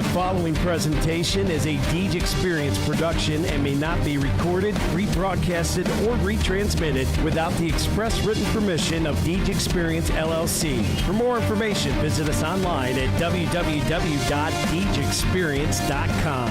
The following presentation is a Deej Experience production and may not be recorded, rebroadcasted, or retransmitted without the express written permission of Deej Experience LLC. For more information, visit us online at www.deejexperience.com.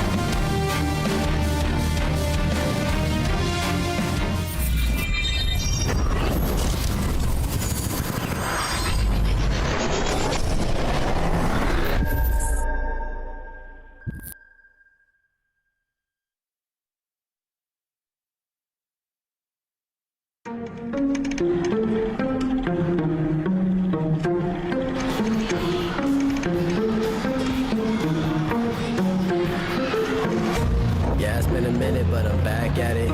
Yeah, it's been a minute, but I'm back at it.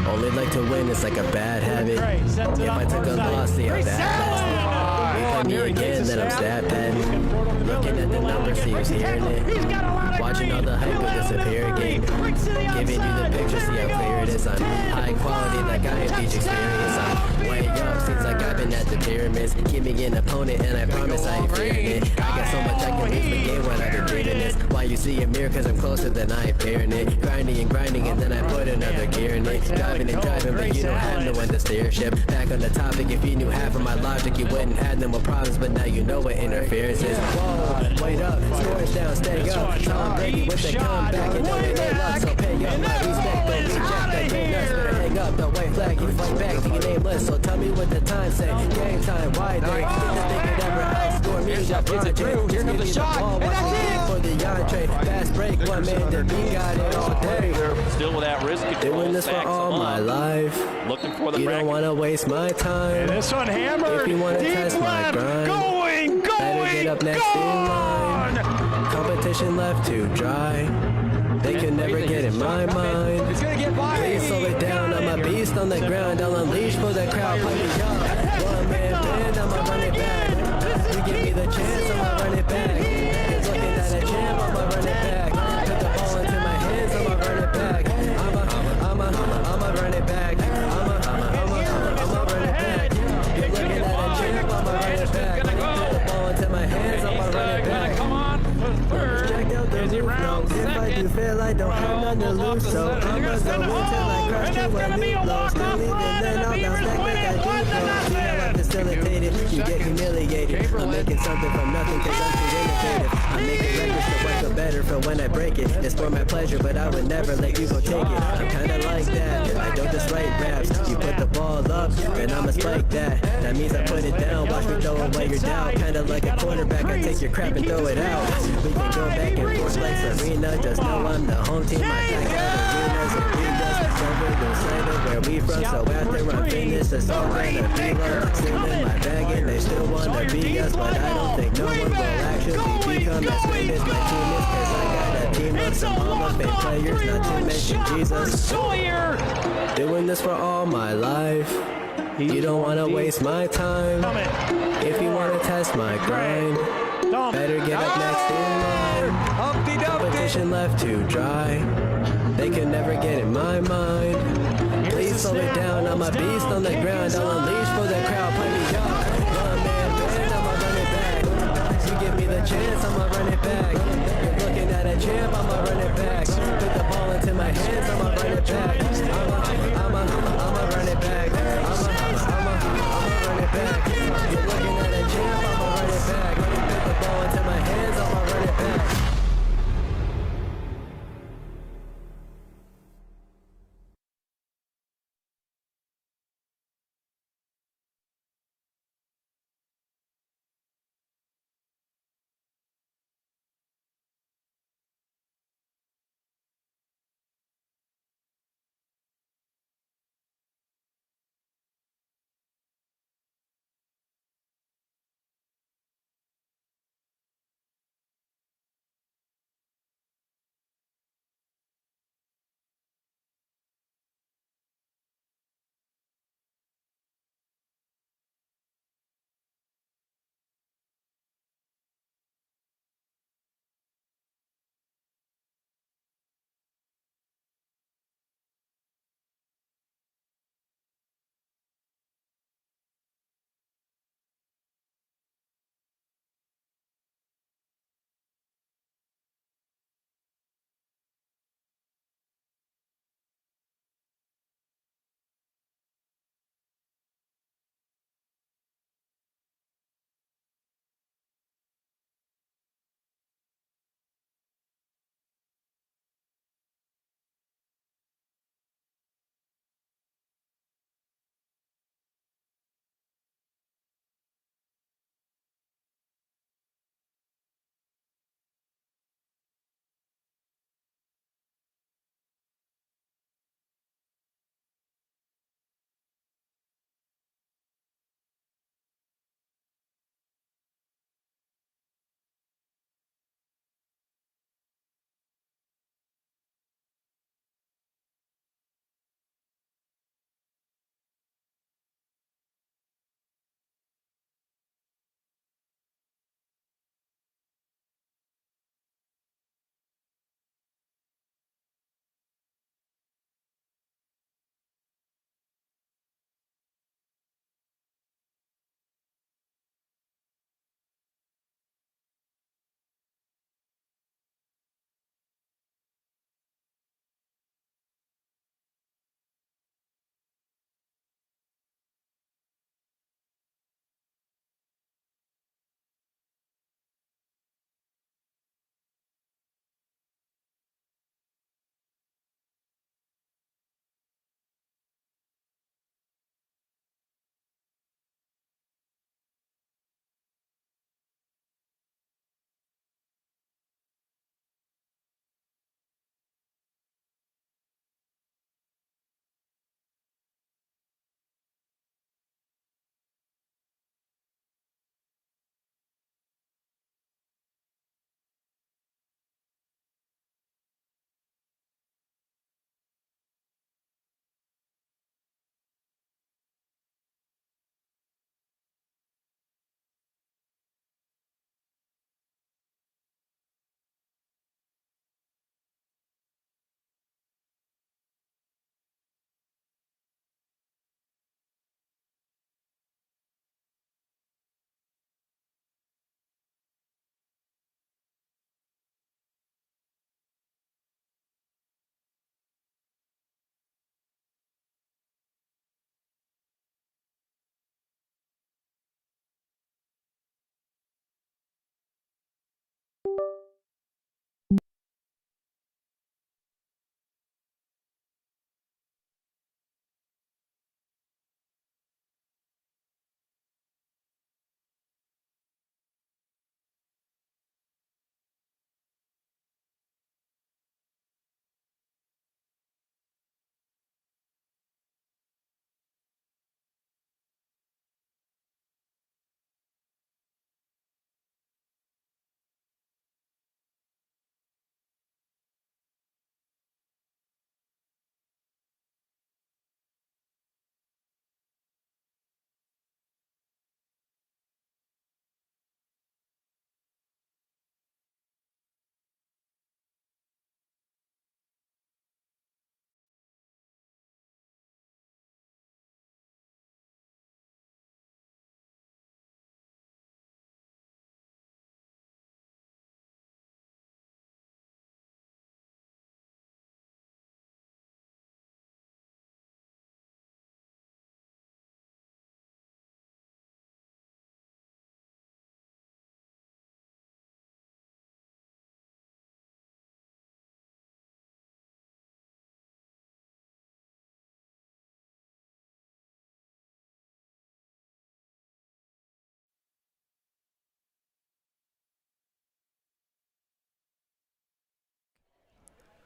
Only like to win, it's like a bad habit. If I took a loss, see how that lasted. They play me again, then I'm stat padding. Looking at the numbers, see who's hearing it. Watching all the hype go disappear again. Giving you the picture, see how clear it is. I'm high quality, like I have Deej Experience. I'm way up, seems like I've been at the pyramids. Keep me an opponent, and I promise I ain't fearing it. I got so much I can lose the game when I've been dreaming this. Why you see a mirror, cause I'm closer than I ain't fearing it. Grinding and grinding, and then I put another gear in it. Driving and driving, but you don't have no one to steer ship. Back on the topic, if you knew half of my logic, you wouldn't have no more problems. But now you know what interference is. Whoa, wait up, scores down, stay up. Tom Brady with the comeback, you know it ain't luck. So pay up my respect, don't reject that game nuts. Better hang up the white flag, you fight back to your nameless. So tell me what the time say. Game time, why they didn't think it ever outscore me. Is it true? Here comes the shot, and that's it! For the entree, fast break, one man to be got it all day. Still with that wrist control. Doing this for all my life. Looking for the You don't want to waste my time. And this one hammered. If you want to Deep test my left. grind, Going, better get up next in line. Competition left to dry. They can never get in my mind. It's gonna get by. Please slow it down. I'm a beast on the ground. I'll unleash for the crowd. Play me up. One man band, I'ma run it back. You give me the chance, I'ma run it back. It's looking at a champ, I'ma run it back. Put the ball into my hands, I'ma run it back. I'ma run it back. I'ma run it back. You're looking at a champ, I'ma run it back. Put the ball into my hands, I'ma run it back. Come on, third. Check out the roof now. If I do fail, I don't have none to lose. So I'ma go until I crush you when we blow. Still leaving, then I'll bounce back like I do. See how I facilitated, you get humiliated. I'm making something from nothing cause I'm too innovative. I'm making records so I feel better for when I break it. It's for my pleasure, but I would never let you go take it. I'm kinda like that, I don't just write raps. You put the ball up, and I'ma spike that. That means I put it down, watch me throw away your doubt. Kinda like a quarterback, I take your crap and throw it out. We can go back and forth like Serena, just know I'm the home team. I pack out arenas and arenas. Never lose sight of where we from, so after I'm finished, it's all gonna be love. Still in my bag and they still wanna be us, but I don't think no one will actually become as great as my team is. Cause I got a team of some Hall of Fame players, not to mention Jesus. Doing this for all my life. You don't wanna waste my time. If you wanna test my grind, better get up next in line. Competition left to dry. They can never get in my mind. Please slow it down, I'm a beast on the ground. I'll unleash for the crowd, play me up. One man band, I'ma run it back. You give me the chance, I'ma run it back. You're looking at a champ, I'ma run it back. Put the ball into my hands, I'ma run it back. I'ma run it back. I'ma run it back. You're looking at a champ, I'ma run it back. Put the ball into my hands, I'ma run it back.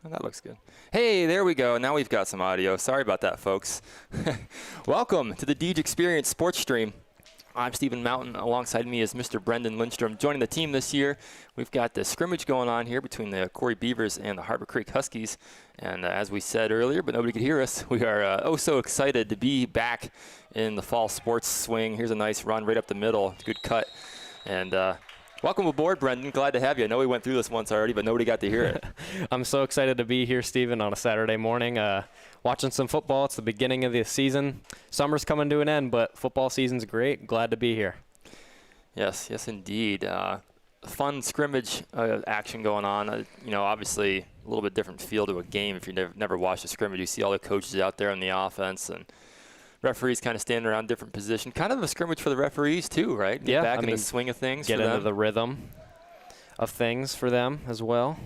Oh, that looks good. Hey, there we go. Now we've got some audio. Sorry about that, folks. Welcome to the Deej Experience Sports Stream. I'm Stephen Mountain. Alongside me is Mr. Brendan Lindstrom. Joining the team this year, we've got the scrimmage going on here between the Corry Beavers and the Harbor Creek Huskies. And as we said earlier, but nobody could hear us, we are oh so excited to be back in the fall sports swing. Here's a nice run right up the middle. Good cut. And welcome aboard, Brendan. Glad to have you. I know we went through this once already, but nobody got to hear it. I'm so excited to be here, Stephen, on a Saturday morning, watching some football. It's the beginning of the season. Summer's coming to an end, but football season's great. Glad to be here. Yes, indeed. Fun scrimmage action going on. Obviously a little bit different feel to a game. If you never watched a scrimmage, you see all the coaches out there on the offense and referees kind of standing around different positions. Kind of a scrimmage for the referees too, right? Get back in the swing of things. Get into the rhythm of things for them as well.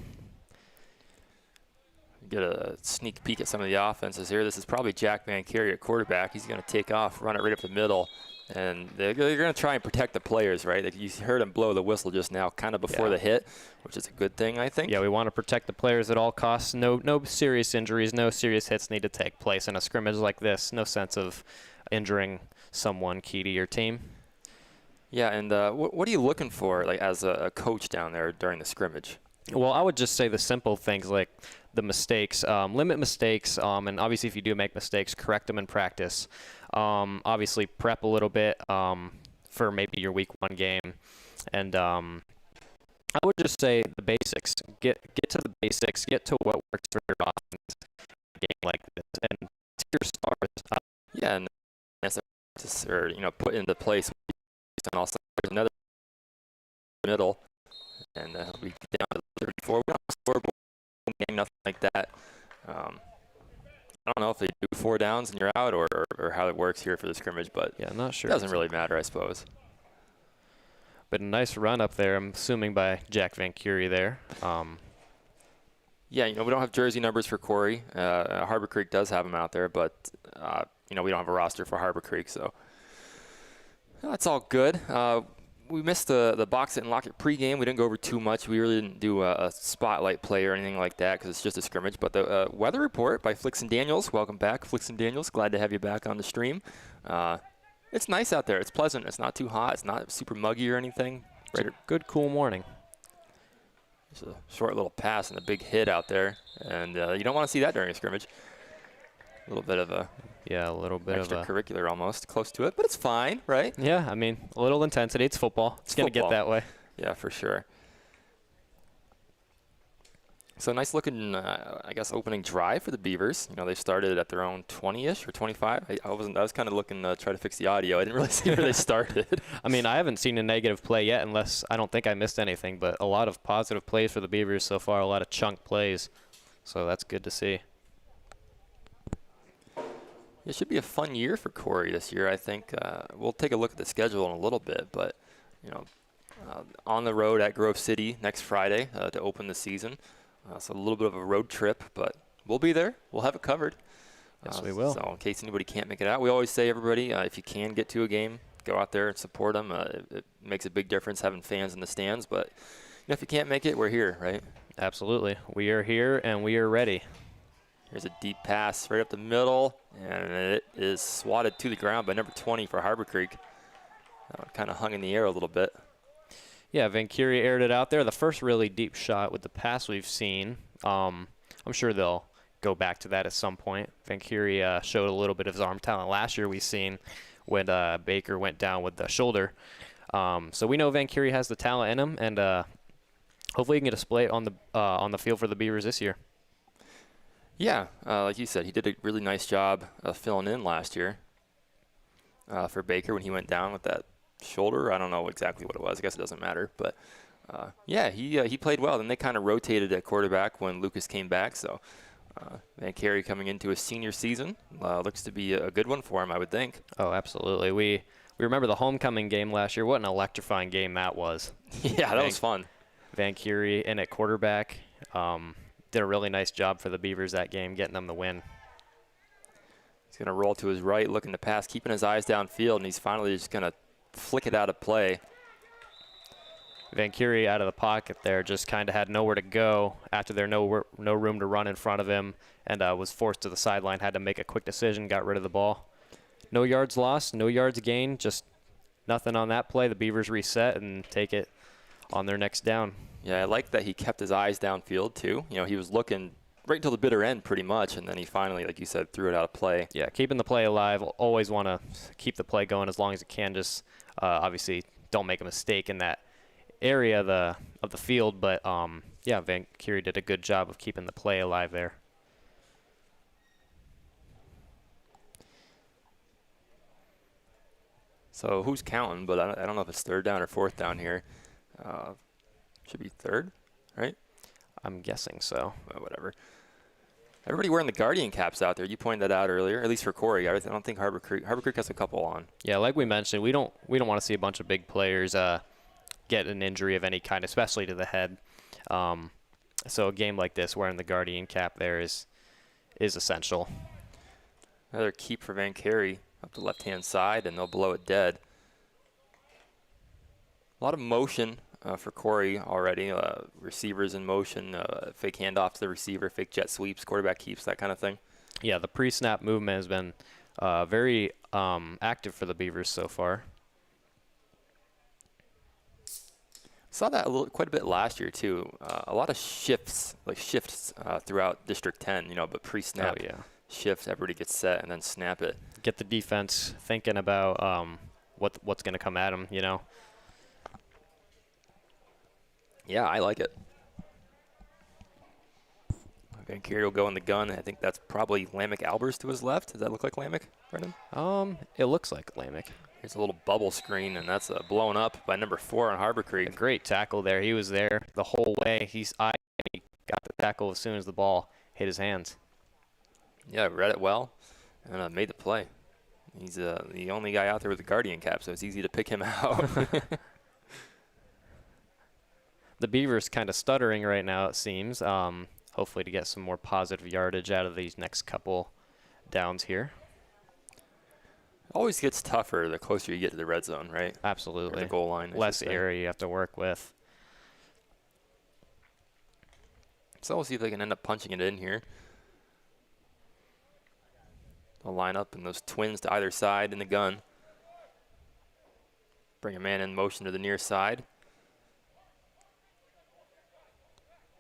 Get a sneak peek at some of the offenses here. This is probably Jack Van Carey at quarterback. He's going to take off, run it right up the middle. And they're going to try and protect the players, right? You heard him blow the whistle just now, kind of before the hit, which is a good thing, I think. Yeah, we want to protect the players at all costs. No serious injuries, no serious hits need to take place in a scrimmage like this. No sense of injuring someone key to your team. Yeah, and what are you looking for, like, as a coach down there during the scrimmage? Well, I would just say the simple things like the mistakes, limit mistakes, and obviously if you do make mistakes, correct them in practice. Obviously prep a little bit for maybe your week 1 game. And I would just say the basics. Get to the basics. Get to what works for your offense in a game like this. And to your stars. Yeah, and put into place. And also there's another middle. And we get down to 34. We don't score game, nothing like that. I don't know if they do 4 downs and you're out or how it works here for the scrimmage, but yeah, I'm not sure. It doesn't really matter, I suppose. But a nice run up there, I'm assuming, by Jack Van Carey there. Yeah, we don't have jersey numbers for Corry. Harbor Creek does have them out there, but we don't have a roster for Harbor Creek, so that's all good. We missed the Box It and Lock It pregame. We didn't go over too much. We really didn't do a spotlight play or anything like that because it's just a scrimmage. But the weather report by Flix and Daniels. Welcome back, Flix and Daniels. Glad to have you back on the stream. It's nice out there. It's pleasant. It's not too hot. It's not super muggy or anything. It's a good, cool morning. It's a short little pass and a big hit out there. And you don't want to see that during a scrimmage. A little bit of a extracurricular almost, close to it, but it's fine, right? Yeah, I mean, a little intensity. It's football. It's going to get that way. Yeah, for sure. So nice looking, I guess, opening drive for the Beavers. They started at their own 20-ish or 25. I was kind of looking to try to fix the audio. I didn't really see where they started. I mean, I haven't seen a negative play yet, unless I don't think I missed anything. But a lot of positive plays for the Beavers so far. A lot of chunk plays, so that's good to see. It should be a fun year for Corry this year, I think. We'll take a look at the schedule in a little bit, but, on the road at Grove City next Friday to open the season. So a little bit of a road trip, but we'll be there. We'll have it covered. Yes, we will. So in case anybody can't make it out, we always say, everybody, if you can get to a game, go out there and support them. It makes a big difference having fans in the stands, but if you can't make it, we're here, right? Absolutely. We are here, and we are ready. Here's a deep pass right up the middle, and it is swatted to the ground by number 20 for Harbor Creek. Kind of hung in the air a little bit. Yeah, Van Carey aired it out there. The first really deep shot with the pass we've seen. I'm sure they'll go back to that at some point. Van Carey showed a little bit of his arm talent last year we've seen when Baker went down with the shoulder. So we know Van Carey has the talent in him, and hopefully he can display it on the field for the Beavers this year. Yeah, like you said, he did a really nice job filling in last year for Baker when he went down with that shoulder. I don't know exactly what it was. I guess it doesn't matter. But, yeah, he played well. Then they kind of rotated at quarterback when Lucas came back. So Van Carey coming into his senior season looks to be a good one for him, I would think. Oh, absolutely. We remember the homecoming game last year. What an electrifying game that was. Yeah, that was fun. Van Carey in at quarterback. Did a really nice job for the Beavers that game, getting them the win. He's going to roll to his right, looking to pass, keeping his eyes downfield, and he's finally just going to flick it out of play. Van Curie out of the pocket there just kind of had nowhere to go after there no room to run in front of him, and was forced to the sideline, had to make a quick decision, got rid of the ball. No yards lost, no yards gained, just nothing on that play. The Beavers reset and take it on their next down. Yeah, I like that he kept his eyes downfield too. You know, he was looking right until the bitter end pretty much, and then he finally, like you said, threw it out of play. Yeah, keeping the play alive. Always want to keep the play going as long as it can. Just obviously don't make a mistake in that area of the field. But yeah, Van Curie did a good job of keeping the play alive there. So who's counting? But I don't know if it's third down or fourth down here. Should be third, right? I'm guessing so. Whatever. Everybody wearing the Guardian caps out there. You pointed that out earlier, at least for Corry. I don't think Harbor Creek has a couple on. Yeah, like we mentioned, we don't want to see a bunch of big players get an injury of any kind, especially to the head. So a game like this, wearing the Guardian cap there is essential. Another keep for Van Curie up the left-hand side, and they'll blow it dead. A lot of motion for Corry already. Receivers in motion, fake handoff to the receiver, fake jet sweeps, quarterback keeps, that kind of thing. Yeah, the pre-snap movement has been very active for the Beavers so far. Saw that quite a bit last year too. A lot of shifts throughout District 10, but pre-snap shift, everybody gets set and then snap it. Get the defense thinking about what's going to come at them, Yeah, I like it. Van Curie will go in the gun. I think that's probably Lamech Albers to his left. Does that look like Lamech, Brendan? It looks like Lamech. Here's a little bubble screen, and that's blown up by number 4 on Harbor Creek. A great tackle there. He was there the whole way. He got the tackle as soon as the ball hit his hands. Yeah, read it well and made the play. He's the only guy out there with a Guardian cap, so it's easy to pick him out. The Beavers kind of stuttering right now, it seems. Hopefully to get some more positive yardage out of these next couple downs here. Always gets tougher the closer you get to the red zone, right? Absolutely. Or the goal line. Less area you have to work with. So we'll see if they can end up punching it in here. They'll line up and those twins to either side in the gun. Bring a man in motion to the near side.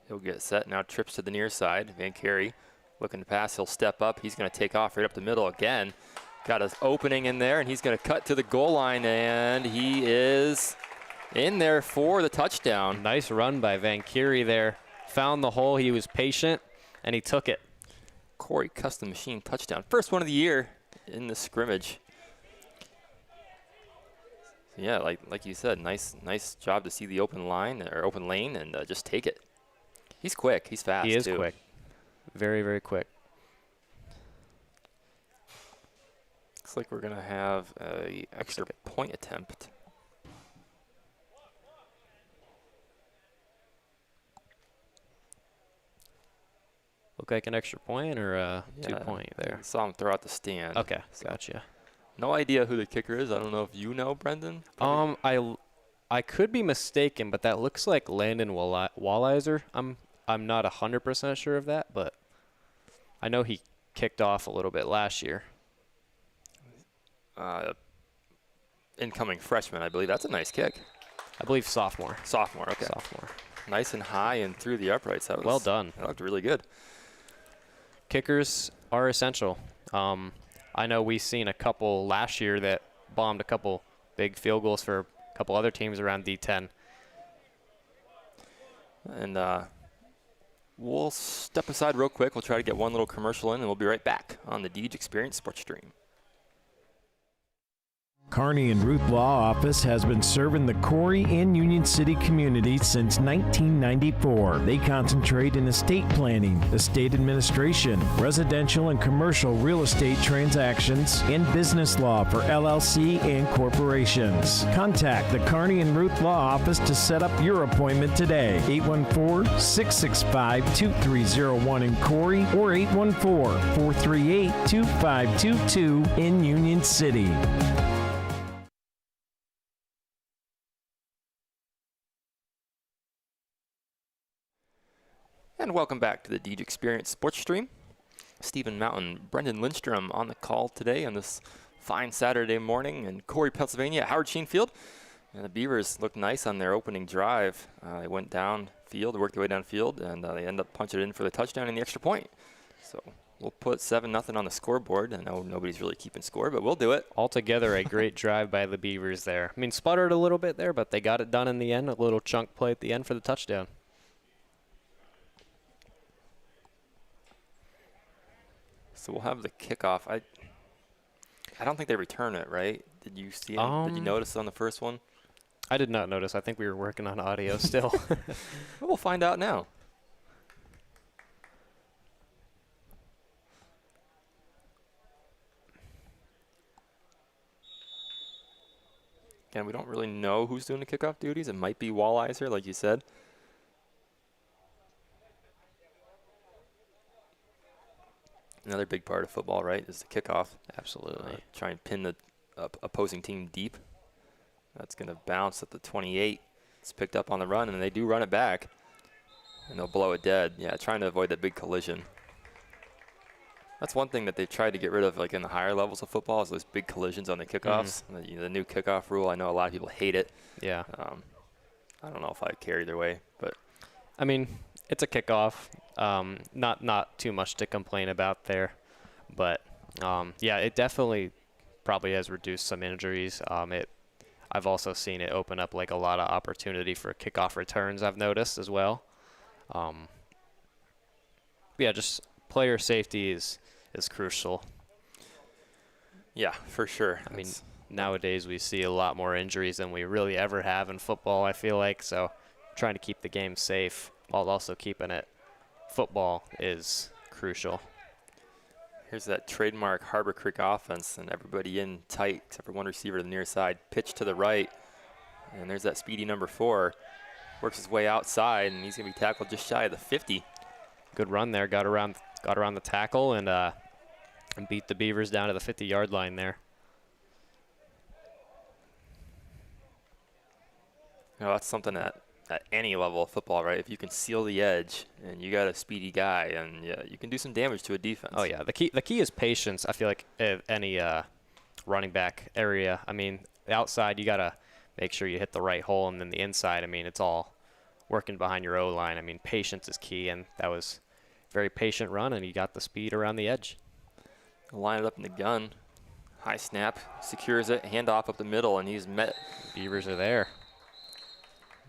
He'll get set, now trips to the near side. Van Curie looking to pass, he'll step up. He's going to take off right up the middle again. Got his opening in there, and he's going to cut to the goal line, and he is in there for the touchdown. Nice run by Van Curie there. Found the hole, he was patient, and he took it. Corry Custom Machine touchdown. First one of the year in the scrimmage. Yeah, like you said, nice job to see the open line or open lane and just take it. He's quick. He's fast. He is too. quick. Very, very quick. Looks like we're going to have an extra point attempt. Look like an extra point or a 2-point there? I saw him throw out the stand. Okay, gotcha. No idea who the kicker is. I don't know if you know, Brendan. I could be mistaken, but that looks like Landon Walliser. I'm not 100% sure of that, but I know he kicked off a little bit last year. Incoming freshman, I believe. That's a nice kick. I believe sophomore. Sophomore, okay. Sophomore. Nice and high and through the uprights. That was, well done. That looked really good. Kickers are essential. I know we've seen a couple last year that bombed a couple big field goals for a couple other teams around D10. And we'll step aside real quick. We'll try to get one little commercial in, and we'll be right back on the Deej Experience Sports Stream. Kearney and Ruth Law Office has been serving the Corry and Union City community since 1994. They concentrate in estate planning, estate administration, residential and commercial real estate transactions, and business law for LLC and corporations. Contact the Kearney and Ruth Law Office to set up your appointment today. 814-665-2301 in Corry or 814-438-2522 in Union City. And welcome back to the Deej Experience Sports Stream. Stephen Mountain, Brendan Lindstrom on the call today on this fine Saturday morning in Corry, Pennsylvania at Howard Sheen Field. And the Beavers looked nice on their opening drive. They went downfield, worked their way downfield, and they ended up punching it in for the touchdown and the extra point. So we'll put 7-0 on the scoreboard. I know nobody's really keeping score, but we'll do it. Altogether, a great drive by the Beavers there. I mean, sputtered a little bit there, but they got it done in the end. A little chunk play at the end for the touchdown. So we'll have the kickoff. I don't think they return it, right? Did you see it? Did you notice it on the first one? I did not notice. I think we were working on audio still. Well, we'll find out now. Again, we don't really know who's doing the kickoff duties. It might be Walliser, like you said. Another big part of football, right, is the kickoff. Absolutely. Try and pin the opposing team deep. That's going to bounce at the 28. It's picked up on the run, and they do run it back. And they'll blow it dead. Yeah, trying to avoid that big collision. That's one thing that they've tried to get rid of, like in the higher levels of football, is those big collisions on the kickoffs. The new kickoff rule, I know a lot of people hate it. Yeah. I don't know if I carry their way, but I mean, it's a kickoff. Not too much to complain about there, but yeah, it definitely probably has reduced some injuries. I've also seen it open up like a lot of opportunity for kickoff returns. I've noticed as well. Yeah, just player safety is crucial. yeah, for sure. I mean, nowadays we see a lot more injuries than we really ever have in football, I feel like. So trying to keep the game safe while also keeping it football is crucial. Here's that trademark Harbor Creek offense, and everybody in tight except for one receiver to the near side. Pitch to the right, and there's that speedy number 4. Works his way outside, and he's going to be tackled just shy of the 50. Good run there. Got around the tackle and beat the Beavers down to the 50-yard line there. You know, that's something that at any level of football, right? If you can seal the edge and you got a speedy guy, and yeah, you can do some damage to a defense. Oh yeah, the key is patience. I feel like any running back area. I mean, the outside you gotta make sure you hit the right hole, and then the inside, I mean, it's all working behind your O-line. I mean, patience is key, and that was a very patient run, and he got the speed around the edge. Line it up in the gun. High snap, secures it, handoff up the middle, and he's met. Beavers are there.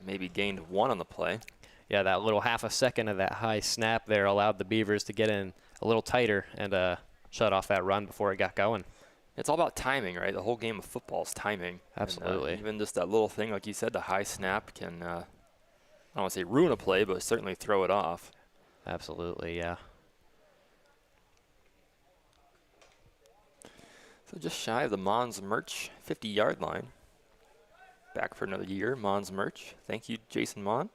Maybe gained 1 on the play. Yeah, that little half a second of that high snap there allowed the Beavers to get in a little tighter and shut off that run before it got going. It's all about timing, right? The whole game of football is timing. Absolutely. And, even just that little thing, like you said, the high snap can, I don't want to say ruin a play, but certainly throw it off. Absolutely, yeah. So just shy of the Mons Merch 50-yard line. Back for another year, Mons Merch. Thank you, Jason Mon.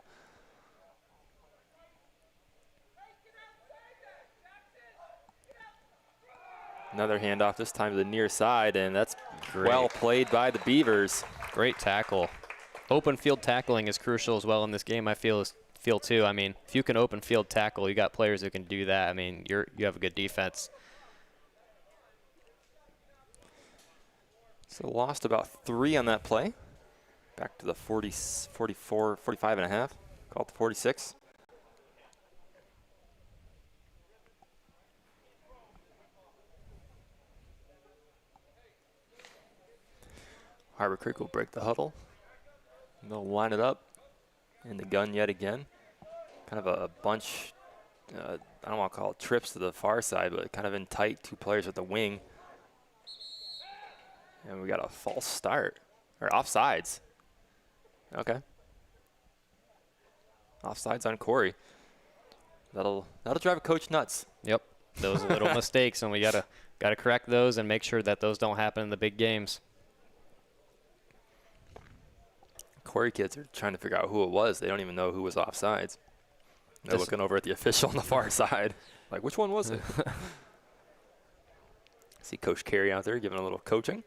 Another handoff, this time to the near side, and that's well played by the Beavers. Great tackle. Open field tackling is crucial as well in this game, I feel too. I mean, if you can open field tackle, you got players who can do that. I mean, you have a good defense. So lost about 3 on that play. Back to the 45 and a half. Call it the 46. Harbor Creek will break the huddle. And they'll line it up in the gun yet again. Kind of a bunch, I don't want to call it trips to the far side, but kind of in tight, 2 players at the wing. And we got a false start, or offsides. Okay. Offsides on Corry. That'll drive a coach nuts. Yep. Those little mistakes, and we gotta correct those and make sure that those don't happen in the big games. Corry kids are trying to figure out who it was. They don't even know who was offsides. They're looking over at the official on the far side. Like, which one was it? See Coach Corry out there giving a little coaching.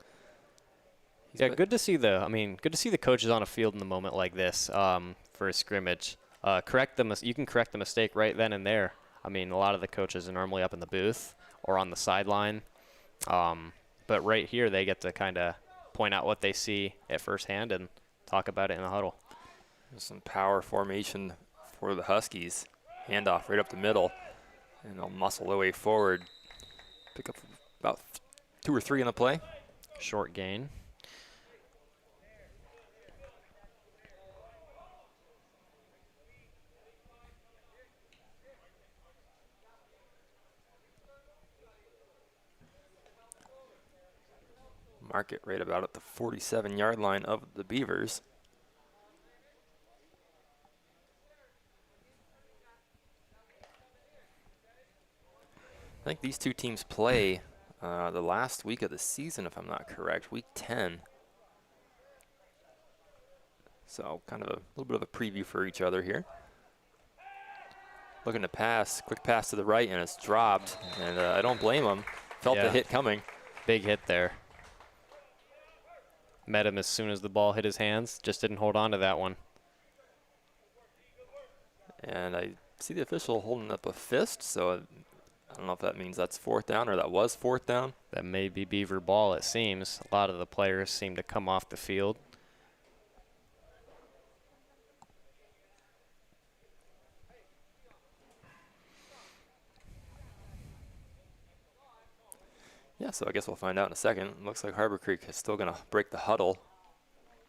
Yeah, good to see the coaches on a field in a moment like this for a scrimmage. You can correct the mistake right then and there. I mean, a lot of the coaches are normally up in the booth or on the sideline. But right here, they get to kind of point out what they see at firsthand and talk about it in the huddle. There's some power formation for the Huskies. Handoff right up the middle, and they'll muscle their way forward. Pick up about 2 or 3 in the play. Short gain. Mark it right about at the 47-yard line of the Beavers. I think these two teams play the last week of the season, if I'm not correct, week 10. So kind of a little bit of a preview for each other here. Looking to pass, quick pass to the right, and it's dropped. And I don't blame him. Felt the hit coming. Big hit there. Met him as soon as the ball hit his hands. Just didn't hold on to that one. And I see the official holding up a fist, so I don't know if that means that's 4th down or that was 4th down. That may be Beaver ball, it seems. A lot of the players seem to come off the field. Yeah, so I guess we'll find out in a second. Looks like Harbor Creek is still going to break the huddle.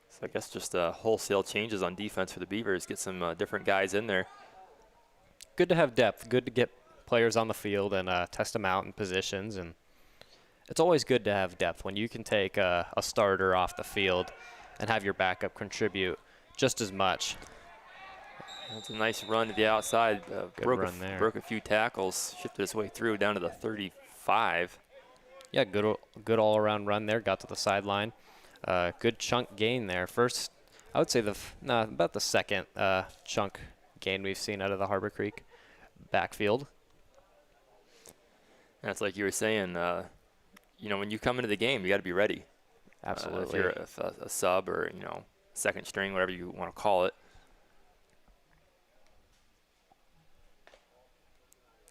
So I guess just wholesale changes on defense for the Beavers. Get some different guys in there. Good to have depth. Good to get players on the field and test them out in positions. And it's always good to have depth when you can take a starter off the field and have your backup contribute just as much. That's a nice run to the outside. Broke a few tackles. Shifted his way through down to the 35. Yeah, good all-around run there. Got to the sideline. Good chunk gain there. First, I would say about the second chunk gain we've seen out of the Harbor Creek backfield. That's like you were saying. When you come into the game, you got to be ready. Absolutely. If you're a sub or second string, whatever you want to call it.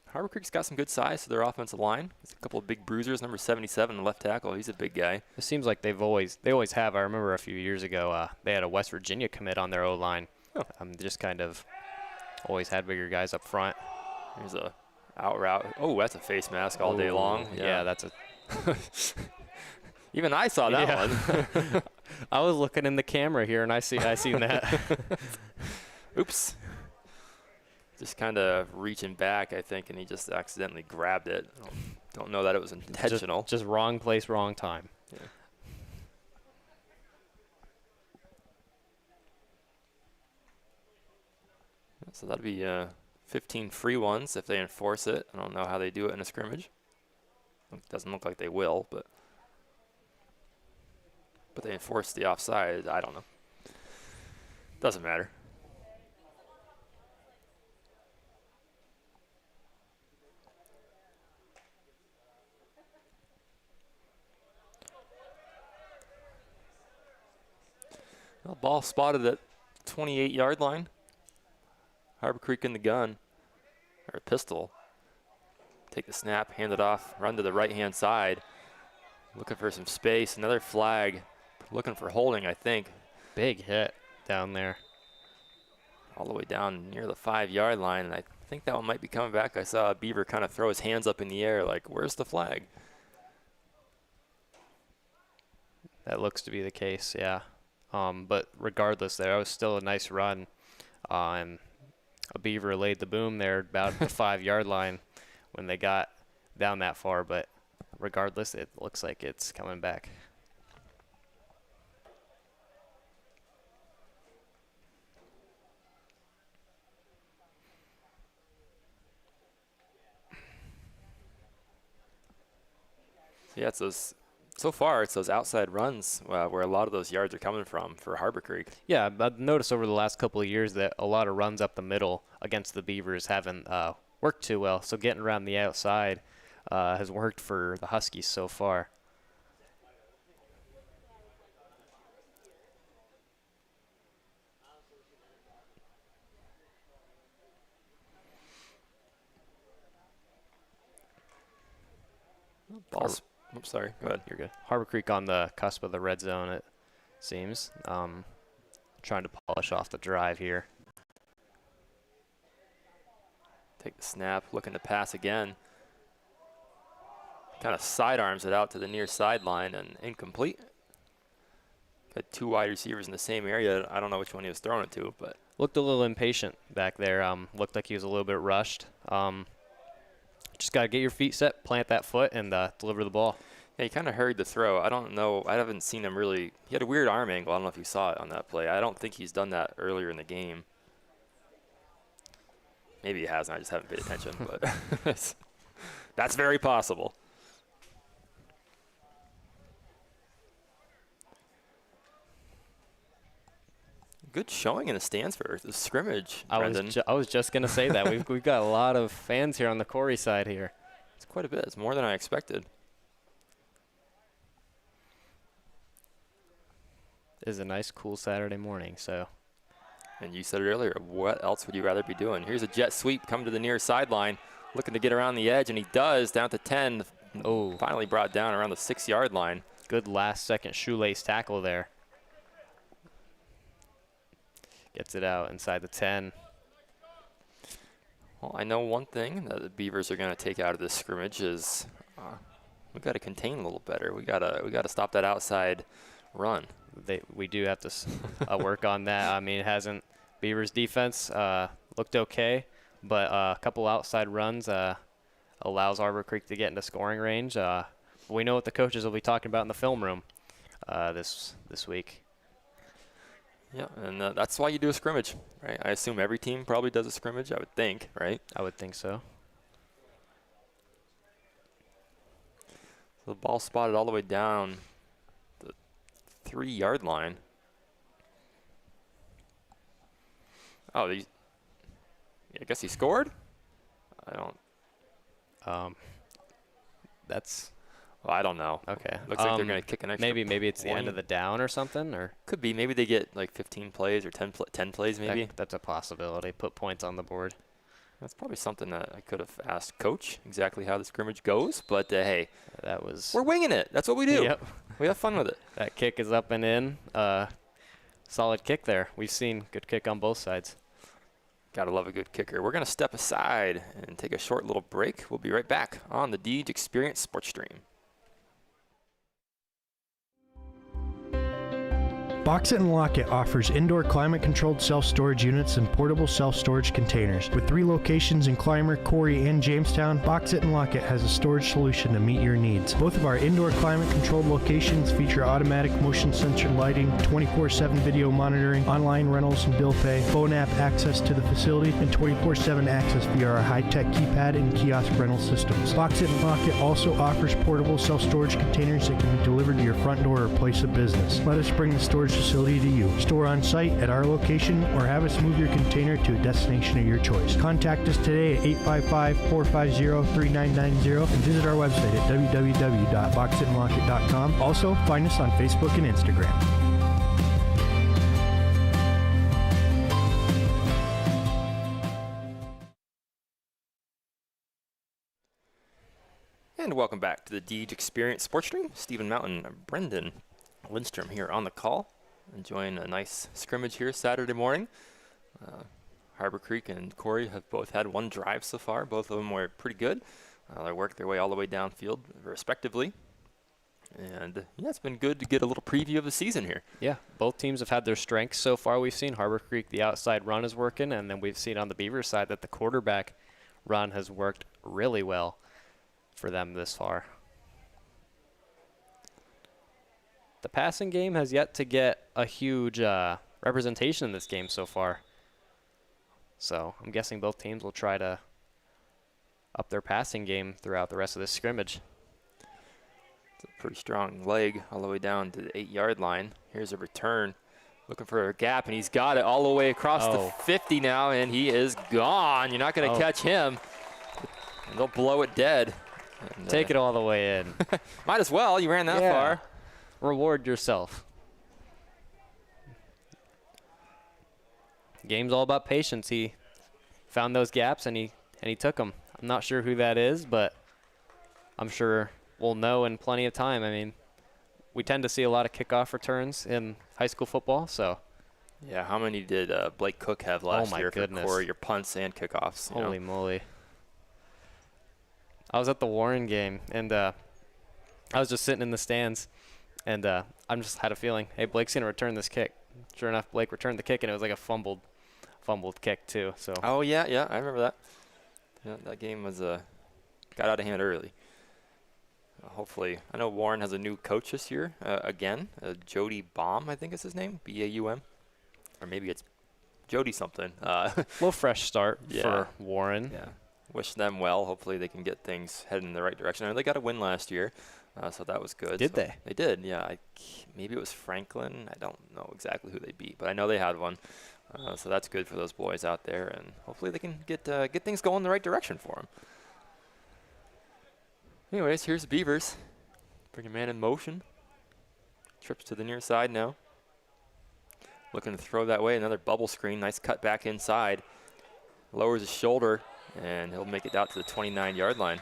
Harbor Creek's got some good size to their offensive line. There's a couple of big bruisers. Number 77, the left tackle. He's a big guy. It seems like they always have. I remember a few years ago they had a West Virginia commit on their O-line. Oh. They just kind of always had bigger guys up front. There's a out route. Oh, that's a face mask all day long. Yeah, that's a. Even I saw that one. I was looking in the camera here and I seen that. Oops. Just kind of reaching back, I think, and he just accidentally grabbed it. Don't know that it was intentional. Just wrong place, wrong time. Yeah. So that'd be 15 free ones if they enforce it. I don't know how they do it in a scrimmage. It doesn't look like they will, but they enforce the offside. I don't know. Doesn't matter. Well, ball spotted at 28-yard line. Harbor Creek in the gun, or pistol. Take the snap, hand it off, run to the right-hand side. Looking for some space. Another flag. Looking for holding, I think. Big hit down there. All the way down near the 5-yard line, and I think that one might be coming back. I saw a Beaver kind of throw his hands up in the air like, where's the flag? That looks to be the case, yeah. But regardless, there was still a nice run. And a Beaver laid the boom there about the 5-yard line when they got down that far. But regardless, it looks like it's coming back. Yeah, so far it's those outside runs where a lot of those yards are coming from for Harbor Creek. Yeah, I've noticed over the last couple of years that a lot of runs up the middle against the Beavers haven't worked too well. So getting around the outside has worked for the Huskies so far. Oops, sorry. Go ahead. You're good. Harbor Creek on the cusp of the red zone, it seems. Trying to polish off the drive here. Take the snap, looking to pass again. Kind of sidearms it out to the near sideline and incomplete. Got two wide receivers in the same area. I don't know which one he was throwing it to, but Looked a little impatient back there. Looked like he was a little bit rushed. Just got to get your feet set, plant that foot, and deliver the ball. yeah, he kind of hurried the throw. I don't know. I haven't seen him really. He had a weird arm angle. I don't know if you saw it on that play. I don't think he's done that earlier in the game. Maybe he hasn't. I just haven't paid attention, but that's very possible. Good showing in the stands for the scrimmage, Brendan. I was just going to say that. We've got a lot of fans here on the Corry side here. It's quite a bit. It's more than I expected. It is a nice, cool Saturday morning, so. And you said it earlier, what else would you rather be doing? Here's a jet sweep coming to the near sideline, looking to get around the edge, and he does, down to 10. Oh. Finally brought down around the 6-yard line. Good last-second shoelace tackle there. Gets it out inside the 10. Well, I know one thing that the Beavers are going to take out of this scrimmage is we got to contain a little better. We got to stop that outside run. We do have to work on that. I mean, it hasn't. Beavers defense looked okay, but a couple outside runs allows Harbor Creek to get into scoring range. We know what the coaches will be talking about in the film room this week. Yeah, and that's why you do a scrimmage, right? I assume every team probably does a scrimmage, I would think, right? I would think so. The ball spotted all the way down the 3-yard line. Oh, I guess he scored? I don't. That's. Well, I don't know. Okay. Looks like they're going to kick an extra Maybe it's the end point. of the down or something, or Could be. Maybe they get like 15 plays or 10 plays maybe. that's a possibility. Put points on the board. That's probably something that I could have asked Coach exactly how the scrimmage goes. But, hey, That was. we're winging it. That's what we do. Yep. We have fun with it. That kick is up and in. Solid kick there. We've seen good kick on both sides. Gotta love a good kicker. We're going to step aside and take a short little break. We'll be right back on the Deej Experience Sports Stream. Box It and Lock It offers indoor climate-controlled self-storage units and portable self-storage containers. With 3 locations in Clymer, Corry, and Jamestown, Box It and Lock It has a storage solution to meet your needs. Both of our indoor climate-controlled locations feature automatic motion sensor lighting, 24/7 video monitoring, online rentals and bill pay, phone app access to the facility, and 24/7 access via our high-tech keypad and kiosk rental systems. Box It and Lock It also offers portable self-storage containers that can be delivered to your front door or place of business. Let us bring the storage facility to you. Store on site at our location or have us move your container to a destination of your choice. Contact us today at 855-450-3990 and visit our website at www.boxitandlockit.com. Also, find us on Facebook and Instagram. And welcome back to the Deej Experience Sports Stream. Stephen Mountain, Brendan Lindstrom here on the call. Enjoying a nice scrimmage here Saturday morning. Harbor Creek and Corry have both had one drive so far. Both of them were pretty good. They worked their way all the way downfield, respectively. And, yeah, it's been good to get a little preview of the season here. Yeah, both teams have had their strengths so far. We've seen Harbor Creek, the outside run is working, and then we've seen on the Beavers side that the quarterback run has worked really well for them this far. The passing game has yet to get a huge representation in this game so far. So I'm guessing both teams will try to up their passing game throughout the rest of this scrimmage. It's a pretty strong leg all the way down to the 8-yard line. Here's a return. Looking for a gap, and he's got it all the way across the 50 now, and he is gone. You're not going to catch him. And they'll blow it dead. And, take it all the way in. Might as well. You ran that far. Reward yourself. Game's all about patience. He found those gaps and he took them. I'm not sure who that is, but I'm sure we'll know in plenty of time. I mean, we tend to see a lot of kickoff returns in high school football, so. Yeah, how many did Blake Cook have last year goodness. for Corry, your punts and kickoffs? Holy moly. I was at the Warren game, and I was just sitting in the stands, and I just had a feeling, hey, Blake's going to return this kick. Sure enough, Blake returned the kick, and it was like a fumbled kick too. So. Oh, yeah, I remember that. Yeah, that game was got out of hand early. Hopefully, I know Warren has a new coach this year again. Jody Baum, I think is his name, B-A-U-M. Or maybe it's Jody something. Little fresh start for Warren. Yeah. Wish them well. Hopefully they can get things heading in the right direction. I know they got a win last year, so that was good. Did they? They did, yeah. Maybe it was Franklin. I don't know exactly who they beat, but I know they had one. So that's good for those boys out there, and hopefully they can get things going in the right direction for them. Anyways, here's the Beavers. Bring a man in motion. Trips to the near side now. Looking to throw that way. Another bubble screen. Nice cut back inside. Lowers his shoulder, and he'll make it out to the 29-yard line.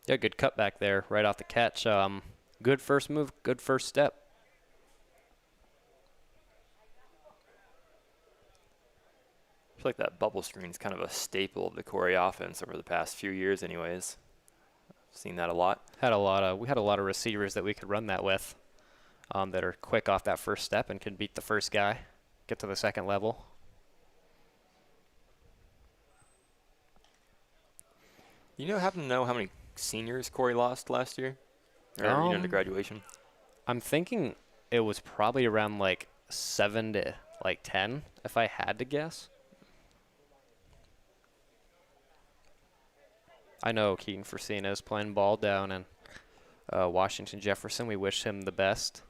Yeah, good cut back there right off the catch. Good first move, good first step. I feel like that bubble screen is kind of a staple of the Corry offense over the past few years anyways. I've seen that a lot. We had a lot of receivers that we could run that with that are quick off that first step and can beat the first guy, get to the second level. You happen to know how many seniors Corry lost last year? Or into graduation? I'm thinking it was probably around like 7 to like 10, if I had to guess. I know Keaton Frasina is playing ball down in Washington Jefferson. We wish him the best.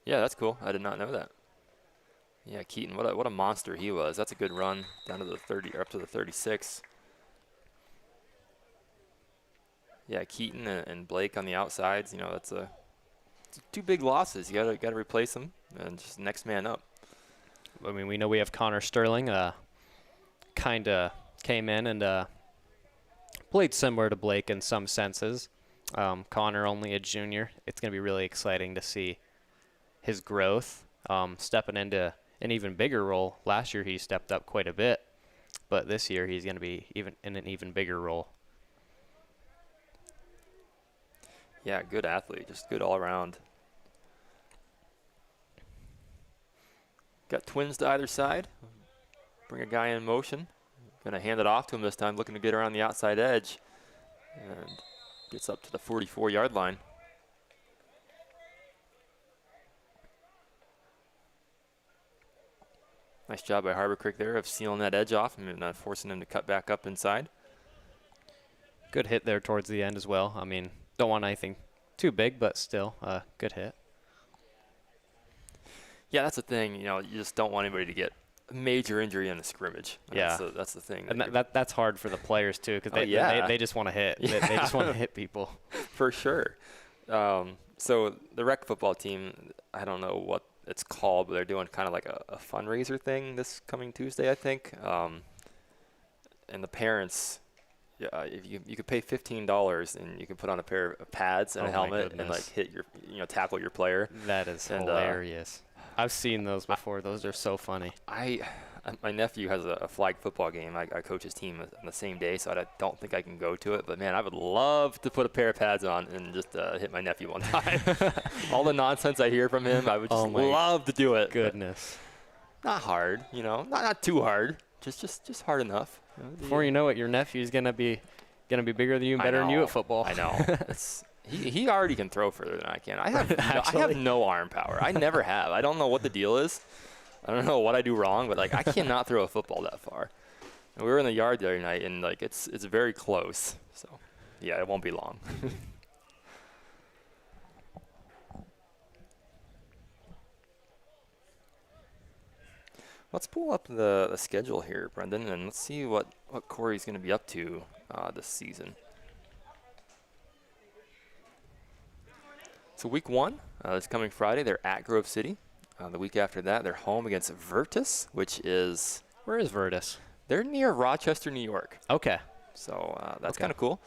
Yeah, that's cool. I did not know that. Yeah, Keaton, what a monster he was. That's a good run down to the 30 or up to the 36. Yeah, Keaton and Blake on the outsides. That's it's 2 big losses. You gotta replace them and just next man up. I mean, we know we have Connor Sterling. Kind of came in and played similar to Blake in some senses. Connor only a junior. It's going to be really exciting to see his growth, stepping into an even bigger role. Last year he stepped up quite a bit, but this year he's going to be even in an even bigger role. Yeah, good athlete, just good all around. Got twins to either side. Bring a guy in motion. Gonna hand it off to him this time, looking to get around the outside edge. And gets up to the 44-yard line. Nice job by Harbor Creek there of sealing that edge off and not forcing him to cut back up inside. Good hit there towards the end as well. I mean, don't want anything too big, but still good hit. Yeah, that's the thing. You just don't want anybody to get a major injury in the scrimmage. Yeah. That's the thing. And that's hard for the players, too, because they just want to hit. Yeah. They just want to hit people. For sure. So the rec football team, I don't know what it's called, but they're doing kind of like a fundraiser thing this coming Tuesday, I think. And the parents, if you could pay $15 and you can put on a pair of pads and a helmet and like hit tackle your player. That is hilarious. I've seen those before. Those are so funny. My nephew has a flag football game. I coach his team on the same day, so I don't think I can go to it. But, man, I would love to put a pair of pads on and just hit my nephew one time. All the nonsense I hear from him, I would just love to do it. Goodness. Not hard, not too hard. Just hard enough. Before you know it, your nephew's gonna be bigger than you and better than you at football. I know. He already can throw further than I can. I have no arm power. I never have. I don't know what the deal is. I don't know what I do wrong, but I cannot throw a football that far. And we were in the yard the other night, and it's very close. So yeah, it won't be long. Let's pull up the schedule here, Brendan, and let's see what Corry's going to be up to this season. So week 1, this coming Friday, they're at Grove City. The week after that, they're home against Virtus, which is... Where is Virtus? They're near Rochester, New York. Okay. So that's kind of cool.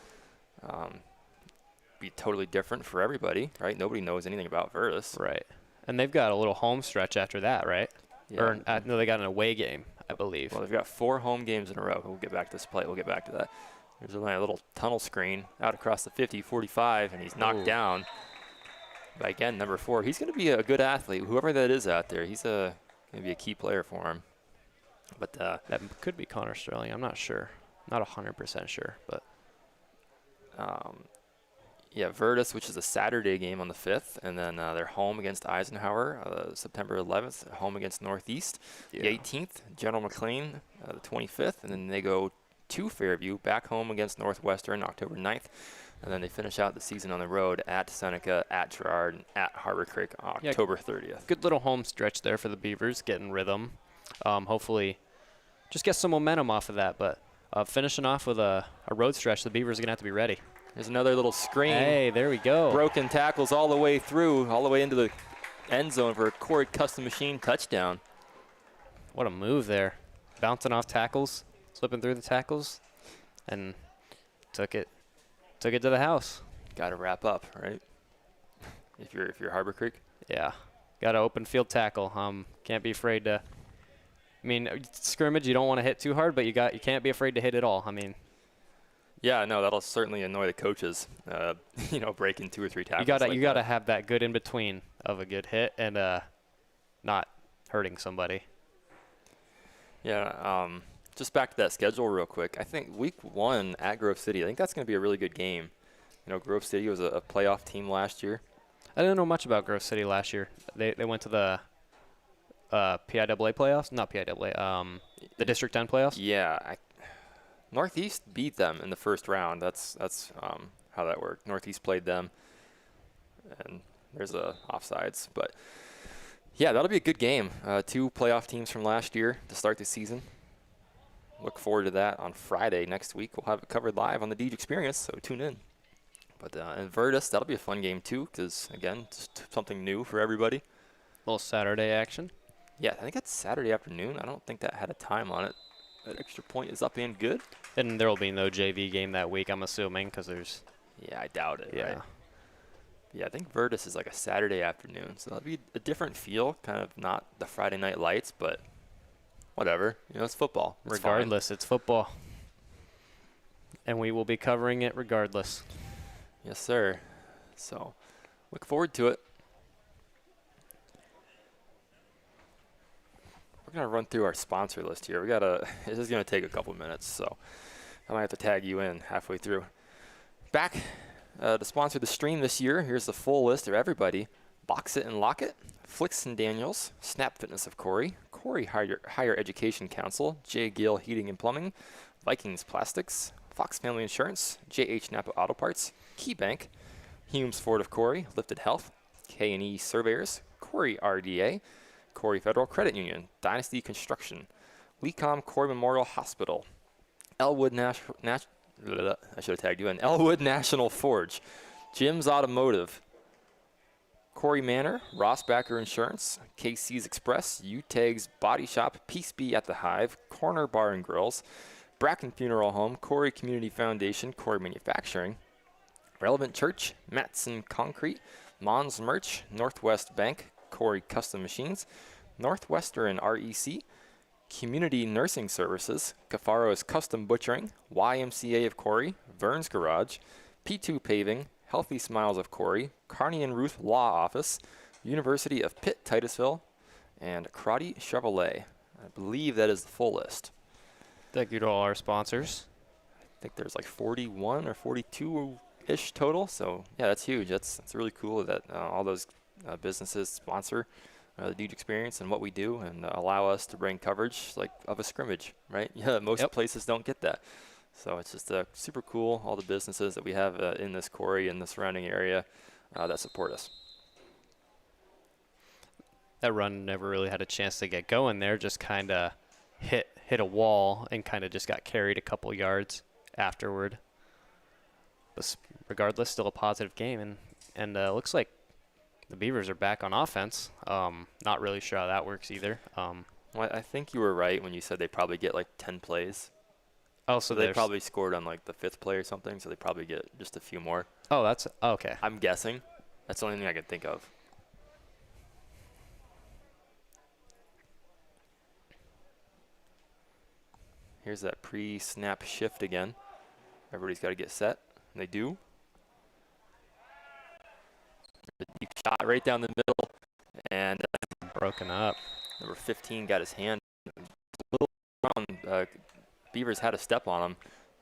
Be totally different for everybody, right? Nobody knows anything about Virtus. Right. And they've got a little home stretch after that, right? Yeah. Or no, they got an away game, I believe. Well, they've got 4 home games in a row. We'll get back to this play. We'll get back to that. There's a little tunnel screen out across the 50, 45, and he's knocked down by, again, number 4. He's going to be a good athlete. Whoever that is out there, he's going to be a key player for him. But that could be Connor Sterling. I'm not sure. Not 100% sure, but. Yeah, Virtus, which is a Saturday game on the 5th, and then they're home against Eisenhower, September 11th, home against Northeast, the 18th, General McLean, the 25th, and then they go to Fairview, back home against Northwestern, October 9th, and then they finish out the season on the road at Seneca, at Girard, and at Harbor Creek, October 30th. Good little home stretch there for the Beavers, getting rhythm. Hopefully, just get some momentum off of that, but finishing off with a road stretch, the Beavers are going to have to be ready. There's another little screen. Hey, there we go. Broken tackles all the way through, all the way into the end zone for a Corry Custom Machine touchdown. What a move there. Bouncing off tackles, slipping through the tackles, and took it to the house. Got to wrap up, right? If you're Harbor Creek. Yeah. Got to open field tackle. Can't be afraid to. I mean, scrimmage, you don't want to hit too hard, but you can't be afraid to hit it all. I mean. Yeah, no, that'll certainly annoy the coaches. Breaking 2 or 3 tackles. You gotta have that good in between of a good hit and not hurting somebody. Yeah. Just back to that schedule real quick. I think week 1 at Grove City, I think that's going to be a really good game. Grove City was a playoff team last year. I didn't know much about Grove City last year. They went to the PIAA playoffs, not PIAA, the District 10 playoffs. Yeah. Northeast beat them in the first round. That's how that worked. Northeast played them, and there's a offsides. But yeah, that'll be a good game. 2 playoff teams from last year to start the season. Look forward to that on Friday next week. We'll have it covered live on the Deej Experience, so tune in. But in Virtus, that'll be a fun game too, because again, just something new for everybody. A little Saturday action. Yeah, I think that's Saturday afternoon. I don't think that had a time on it. That extra point is up and good. And there will be no JV game that week, I'm assuming, because there's. Yeah, I doubt it. Yeah. Right? Yeah, I think Virtus is like a Saturday afternoon, so that'll be a different feel, kind of not the Friday night lights, but whatever. It's football. It's regardless, it's football. And we will be covering it regardless. Yes, sir. So look forward to it. We're going to run through our sponsor list here. This is going to take a couple minutes, so I might have to tag you in halfway through. Back to sponsor the stream this year, here's the full list of everybody. Box It and Lock It, Flicks and Daniels, Snap Fitness of Corry, Corry Higher Education Council, J. Gill Heating and Plumbing, Vikings Plastics, Fox Family Insurance, J.H. Napa Auto Parts, KeyBank, Humes Ford of Corry, Lifted Health, K&E Surveyors, Corry RDA, Corry Federal Credit Union, Dynasty Construction, Lecom Corry Memorial Hospital, Elwood Elwood National Forge, Jim's Automotive, Corry Manor, Rossbacker Insurance, KC's Express, U-Tags Body Shop, Peace Be at the Hive, Corner Bar and Grills, Bracken Funeral Home, Corry Community Foundation, Corry Manufacturing, Relevant Church, Matson Concrete, Mons Merch, Northwest Bank, Corry Custom Machines, Northwestern REC, Community Nursing Services, Cafaro's Custom Butchering, YMCA of Corry, Vern's Garage, P2 Paving, Healthy Smiles of Corry, Carney and Ruth Law Office, University of Pitt Titusville, and Karate Chevrolet. I believe that is the full list. Thank you to all our sponsors. I think there's like 41 or 42-ish total, so yeah, that's huge. That's really cool that all those businesses sponsor the Deej Experience and what we do, and allow us to bring coverage like of a scrimmage, right? Yeah, most places don't get that. So it's just super cool, all the businesses that we have in this Corry and the surrounding area that support us. That run never really had a chance to get going there, just kind of hit a wall and kind of just got carried a couple yards afterward. But regardless, still a positive game, and looks like the Beavers are back on offense. Not really sure how that works either. Well, I think you were right when you said they probably get like 10 plays. Oh, So they probably scored on like the 5th play or something, so they probably get just a few more. Oh, that's okay. I'm guessing. That's the only thing I can think of. Here's that pre-snap shift again. Everybody's got to get set, and they do. The deep shot right down the middle, and Broken up. number 15 got his hand a little around. Beavers had a step on him.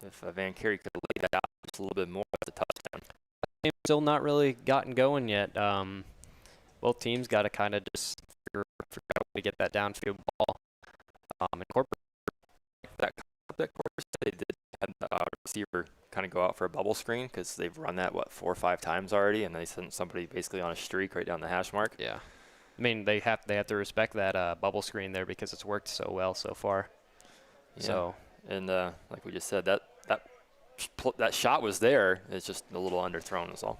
If Van Carey could have laid that out just a little bit more, that's a touchdown. Still not really gotten going yet. Both teams got to kind of just figure out a way to get that downfield ball. Incorporate That course, they did have the receiver kind of go out for a bubble screen because they've run that, 4 or 5 times already, and they sent somebody basically on a streak right down the hash mark. Yeah. I mean, they have to respect that bubble screen there because it's worked so well so far. Yeah. So, and like we just said, that shot was there. It's just a little underthrown is all.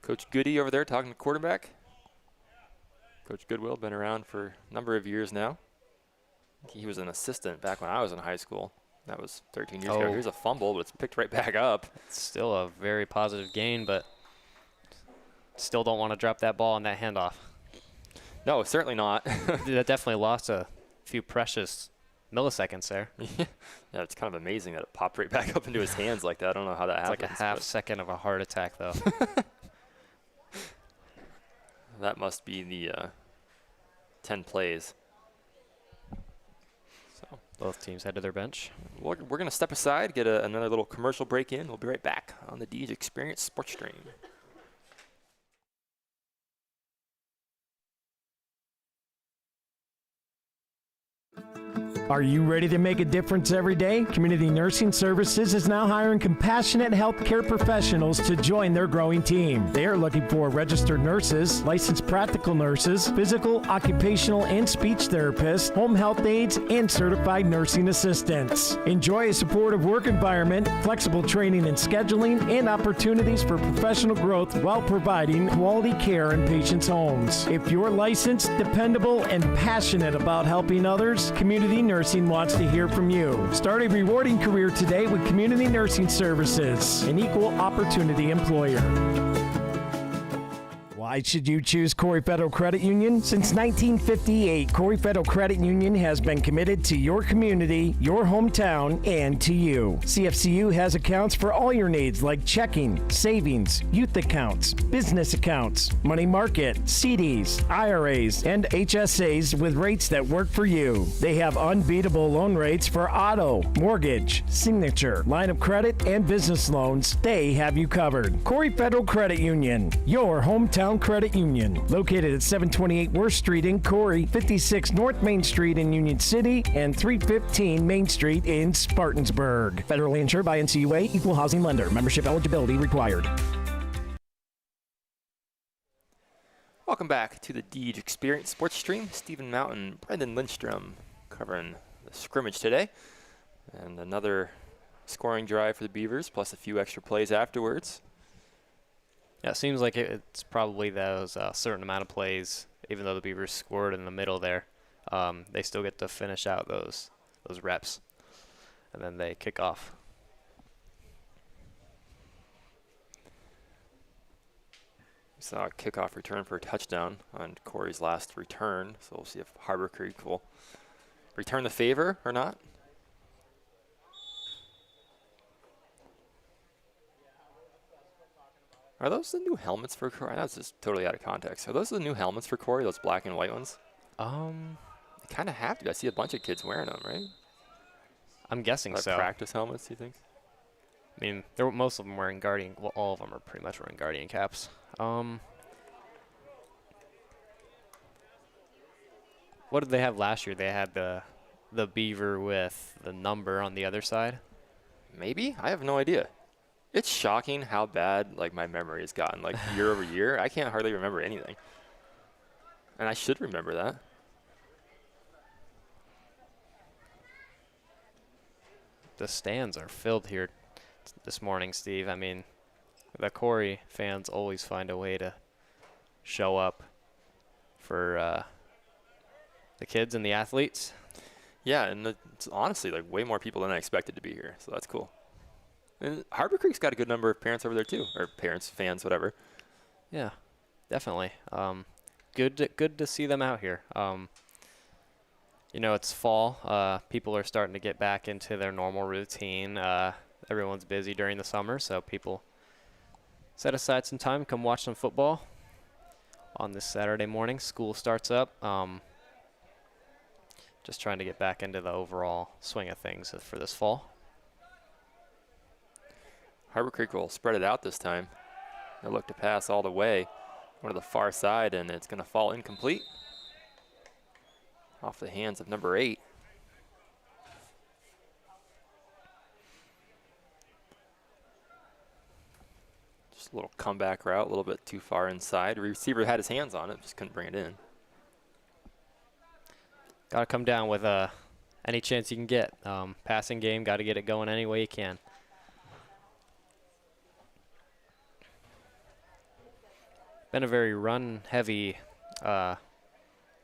Coach Goody over there talking to quarterback. Coach Goodwill, been around for a number of years now. He was an assistant back when I was in high school. That was 13 years ago. Here's a fumble, but it's picked right back up. it's still a very positive gain, but still don't want to drop that ball on that handoff. No, certainly not. That definitely lost a few precious milliseconds there. Yeah, it's kind of amazing that it popped right back up into his hands like that. I don't know how that It's happens. like a half second of a heart attack, though. That must be the 10 plays. So Both teams head to their bench. we're going to step aside, get another little commercial break in. We'll be right back on the Deej Experience Sports Stream. Are you ready to make a difference every day? Community Nursing Services is now hiring compassionate healthcare professionals to join their growing team. They are looking for registered nurses, licensed practical nurses, physical, occupational, and speech therapists, home health aides, and certified nursing assistants. Enjoy a supportive work environment, flexible training and scheduling, and opportunities for professional growth while providing quality care in patients' homes. If you're licensed, dependable, and passionate about helping others, Community Nursing wants to hear from you. Start a rewarding career today with Community Nursing Services, an equal opportunity employer. Why should you choose Corry Federal Credit Union? Since 1958, Corry Federal Credit Union has been committed to your community, your hometown, and to you. CFCU has accounts for all your needs like checking, savings, youth accounts, business accounts, money market, CDs, IRAs, and HSAs with rates that work for you. They have unbeatable loan rates for auto, mortgage, signature, line of credit, and business loans. They have you covered. Corry Federal Credit Union, your hometown credit union. Located at 728 Worth Street in Corry, 56 North Main Street in Union City, and 315 Main Street in Spartansburg. Federally insured by NCUA, equal housing lender. Membership eligibility required. Welcome back to the Deej Experience Sports Stream. Stephen Mountain, Brendan Lindstrom covering the scrimmage today. And another scoring drive for the Beavers, plus a few extra plays afterwards. Yeah, it seems like it's probably those certain amount of plays, even though the Beavers scored in the middle there. They still get to finish out those reps, and then they kick off. We saw a kickoff return for a touchdown on Corey's last return, so we'll see if Harbor Creek will return the favor or not. Are those the new helmets for Corey? I know it's just totally out of context. Are those the new helmets for Corey, those black and white ones? They kind of have to. I see a bunch of kids wearing them, right? I'm guessing so. Practice helmets, do you think? I mean, most of them wearing Guardian. Well, all of them are pretty much wearing Guardian caps. What did they have last year? They had the beaver with the number on the other side. Maybe? I have no idea. It's shocking how bad my memory has gotten year over year. I can't hardly remember anything. And I should remember that. The stands are filled here this morning, Steve. I mean, the Corry fans always find a way to show up for the kids and the athletes. Yeah, and it's honestly like way more people than I expected to be here, so that's cool. And Harbor Creek's got a good number of parents over there too, or parents, fans, whatever. Yeah, definitely. Good to see them out here. You know, it's fall. People are starting to get back into their normal routine. Everyone's busy during the summer, so people set aside some time, come watch some football on this Saturday morning. School starts up. Just trying to get back into the overall swing of things for this fall. Harbor Creek will spread it out this time. They'll look to pass all the way over to the far side, and it's going to fall incomplete off the hands of number 8. Just a little comeback route, a little bit too far inside. The receiver had his hands on it, just couldn't bring it in. Got to come down with any chance you can get. Passing game, got to get it going any way you can. Been a very run-heavy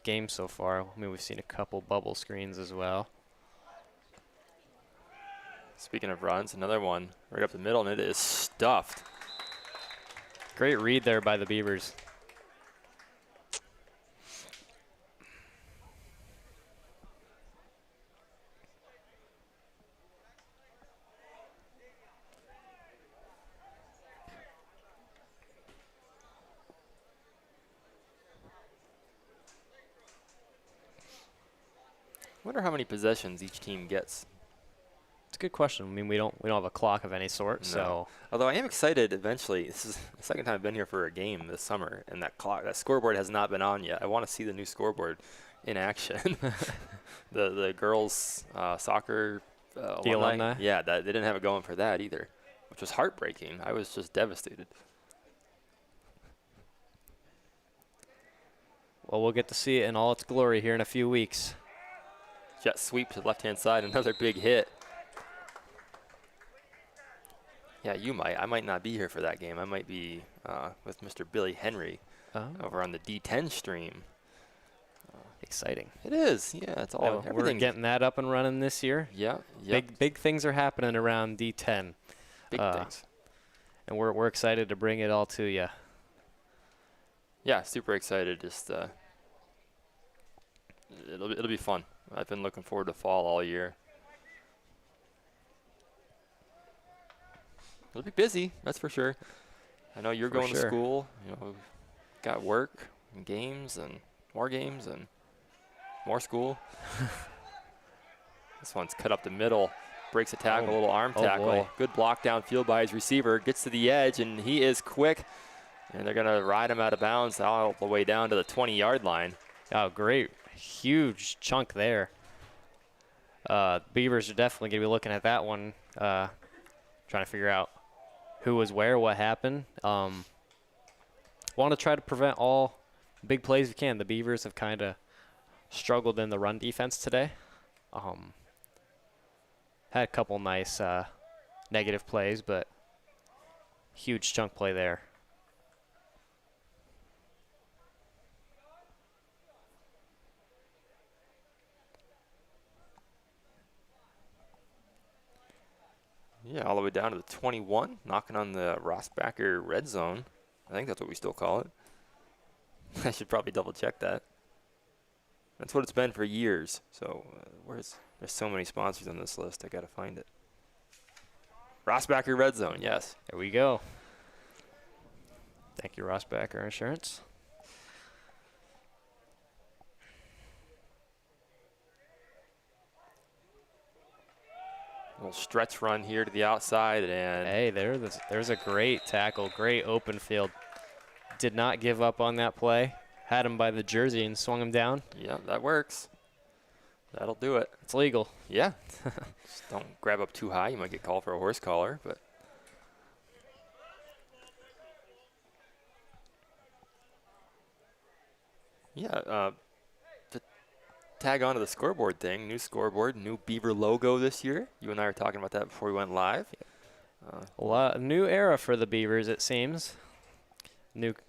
game so far. I mean, we've seen a couple bubble screens as well. Speaking of runs, another one right up the middle, and it is stuffed. Great read there by the Beavers. I wonder how many possessions each team gets. It's a good question. I mean, we don't have a clock of any sort, No. so. Although I am excited eventually. This is the second time I've been here for a game this summer, and that scoreboard has not been on yet. I want to see the new scoreboard in action. the girls soccer The alumni? Yeah, they didn't have it going for that either, which was heartbreaking. I was just devastated. Well, we'll get to see it in all its glory here in a few weeks. Jet sweep to the left-hand side, another big hit. Yeah, I might not be here for that game. I might be with Mr. Billy Henry over on the D10 stream. Exciting. It is, yeah. It's all We're everything. getting that up and running this year. Yeah, Big things are happening around D10. big things. And we're excited to bring it all to you. Yeah, super excited. Just it'll be fun. I've been looking forward to fall all year. It'll be busy, that's for sure. I know you're going to school. You know, got work and games and more school. This one's cut up the middle, breaks a tackle, a little arm tackle. Boy. Good block downfield by his receiver. Gets to the edge, and he is quick. And they're going to ride him out of bounds all the way down to the 20-yard line. Oh, great. Huge chunk there. Beavers are definitely going to be looking at that one, trying to figure out who was where, what happened. Want to try to prevent all big plays we can. The Beavers have kind of struggled in the run defense today. Had a couple nice negative plays, but huge chunk play there. Yeah, all the way down to the 21, knocking on the Rossbacher red zone. I think that's what we still call it. I should probably double check that. That's what it's been for years. So there's so many sponsors on this list. I got to find it. Rossbacher red zone, yes. There we go. Thank you, Rossbacher Insurance. Little stretch run here to the outside, and Hey, there's a great tackle, great open field. Did not give up on that play. Had him by the jersey and swung him down. yeah, that works. That'll do it. It's legal. Yeah. Just don't grab up too high. You might get called for a horse collar, but yeah, to tag on to the scoreboard thing, new scoreboard, new Beaver logo this year. You and I were talking about that before we went live. A new era for the Beavers, it seems. Looks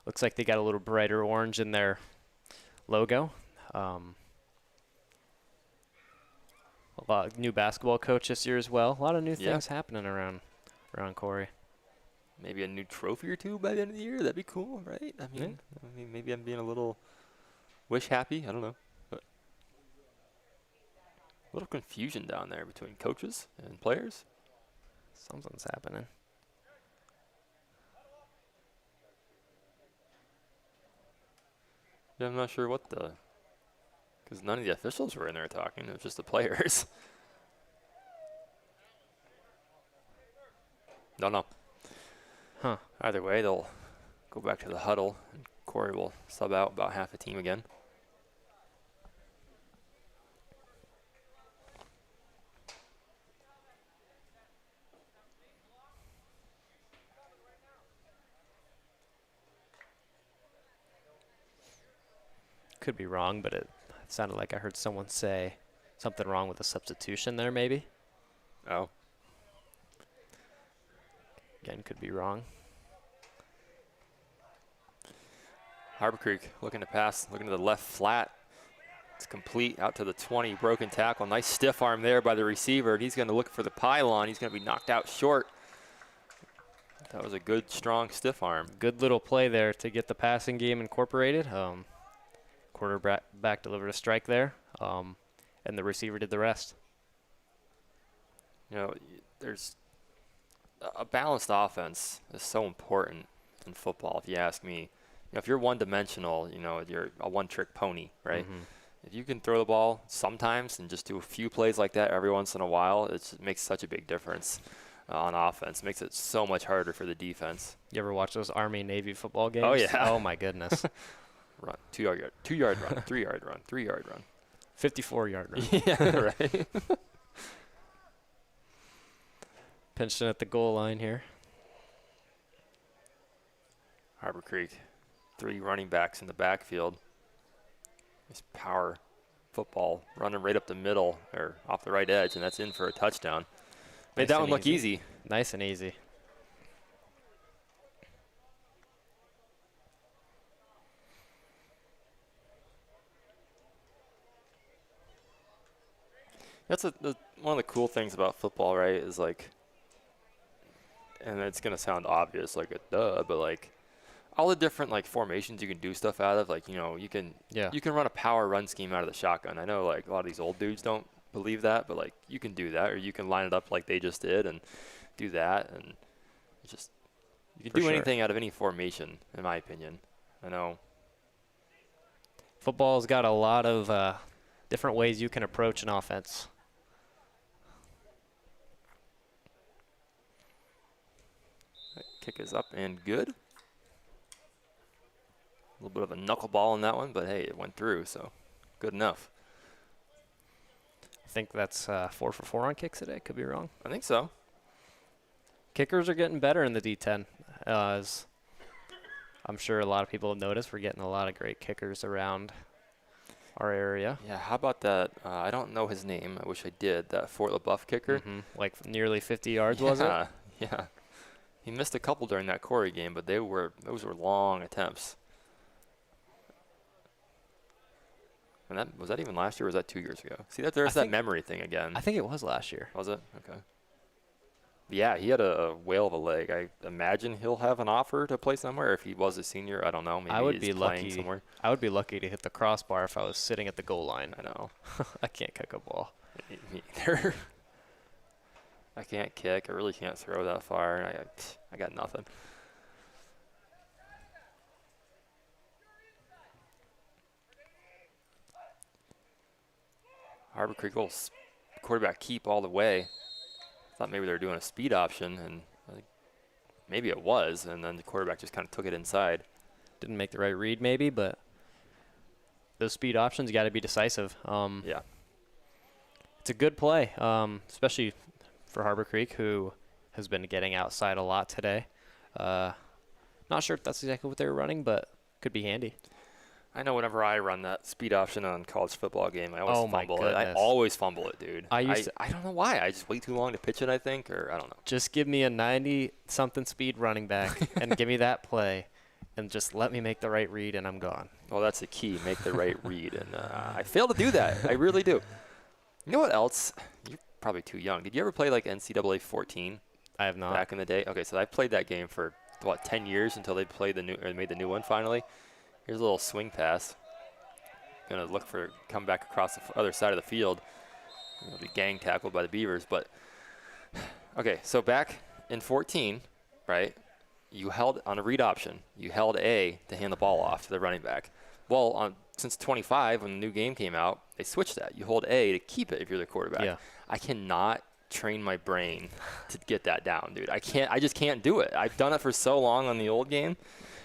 Looks like they got a little brighter orange in their logo. A lot of new basketball coach this year as well. A lot of new things happening around Corry. Maybe a new trophy or two by the end of the year. That'd be cool, right? I mean, maybe I'm being a little wish happy. I don't know. But a little confusion down there between coaches and players. Something's happening. Yeah, I'm not sure what because none of the officials were in there talking. It was just the players. No. Huh. Either way, they'll go back to the huddle, and Corry will sub out about half the team again. Could be wrong, but it sounded like I heard someone say something wrong with the substitution there, maybe. Oh. Again, could be wrong. Harbor Creek looking to pass, looking to the left flat. It's complete out to the 20, broken tackle. Nice stiff arm there by the receiver. He's going to look for the pylon. He's going to be knocked out short. That was a good, strong stiff arm. Good little play there to get the passing game incorporated. Quarterback delivered a strike there, and the receiver did the rest. You know, there's a balanced offense is so important in football, if you ask me. You know, if you're one-dimensional, you know, you're a one-trick pony, right? Mm-hmm. If you can throw the ball sometimes and just do a few plays like that every once in a while, it makes such a big difference on offense. It makes it so much harder for the defense. You ever watch those Army-Navy football games? Oh, yeah. Oh, my goodness. Run, 2 yard run, 3 yard run, 3 yard run. 54-yard run. Yeah, right. Pinched in at the goal line here. Harbor Creek, 3 running backs in the backfield. Nice power football running right up the middle or off the right edge, and that's in for a touchdown. Made Nice that and one look easy. Nice and easy. That's one of the cool things about football, right, is like, and it's going to sound obvious, like a duh, but like all the different like formations you can do stuff out of, like, you know, you can run a power run scheme out of the shotgun. I know like a lot of these old dudes don't believe that, but like you can do that, or you can line it up like they just did and do that, and it's just you can do anything out of any formation, in my opinion. I know. Football's got a lot of different ways you can approach an offense. Kick is up and good. A little bit of a knuckleball in that one, but hey, it went through, so good enough. I think that's 4 for 4 on kicks today. Could be wrong. I think so. Kickers are getting better in the D10. As I'm sure a lot of people have noticed, we're getting a lot of great kickers around our area. Yeah, how about that? I don't know his name. I wish I did. That Fort LaBeouf kicker. Mm-hmm. Like nearly 50 yards, was it? Yeah. He missed a couple during that Corry game, but those were long attempts. And was that even last year, or was that 2 years ago? See, there's that memory thing again. I think it was last year. Was it? Okay. Yeah, he had a whale of a leg. I imagine he'll have an offer to play somewhere. If he was a senior, I don't know. Maybe he's playing somewhere. I would be lucky to hit the crossbar if I was sitting at the goal line. I know. I can't kick a ball. Me either. I can't kick. I really can't throw that far. I got nothing. Harbor Creek will quarterback keep all the way. Thought maybe they were doing a speed option, and I think maybe it was, and then the quarterback just kind of took it inside. Didn't make the right read maybe, but those speed options, you got to be decisive. Yeah. It's a good play, especially for Harbor Creek, who has been getting outside a lot today. Not sure if that's exactly what they were running, but could be handy. I know whenever I run that speed option on a college football game, I always fumble it. I always fumble it, dude. I don't know why. I just wait too long to pitch it, I think, or I don't know. Just give me a 90-something speed running back and give me that play, and just let me make the right read, and I'm gone. Well, that's the key. Make the right read. And I fail to do that. I really do. You know what else? You're probably too young. Did you ever play like NCAA 14? I have not. Back in the day? Okay, so I played that game for, 10 years until they played made the new one finally. Here's a little swing pass. Going to look for, come back across the other side of the field. It'll be gang tackled by the Beavers. But, okay, so back in 14, right, you held, on a read option, you held A to hand the ball off to the running back. Well, since 25, when the new game came out, they switched that. You hold A to keep it if you're the quarterback. Yeah. I cannot train my brain to get that down, dude. I just can't do it. I've done it for so long on the old game,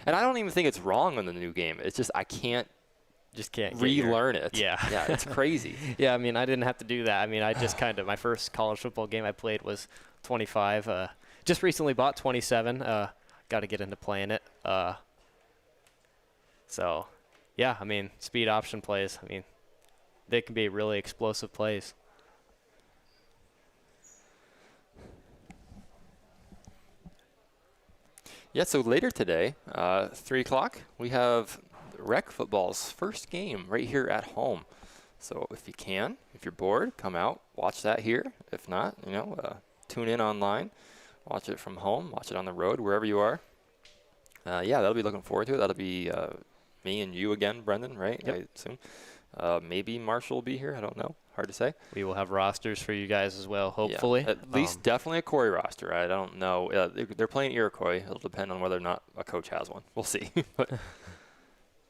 and I don't even think it's wrong on the new game. It's just I can't relearn it. Yeah. Yeah, it's crazy. Yeah, I mean, I didn't have to do that. I mean, I just kind of, my first college football game I played was 25. Just recently bought 27. Got to get into playing it. So, yeah, I mean, speed option plays. I mean, they can be really explosive plays. Yeah, so later today, 3 o'clock, we have rec football's first game right here at home. So if you can, if you're bored, come out, watch that here. If not, tune in online, watch it from home, watch it on the road, wherever you are. Yeah, that'll be looking forward to it. That'll be me and you again, Brendan, right? Yep. I assume. Maybe Marshall will be here. I don't know. Hard to say. We will have rosters for you guys as well, hopefully. Yeah, at least definitely a Corry roster. Right? I don't know. They're playing Iroquois. It'll depend on whether or not a coach has one. We'll see. But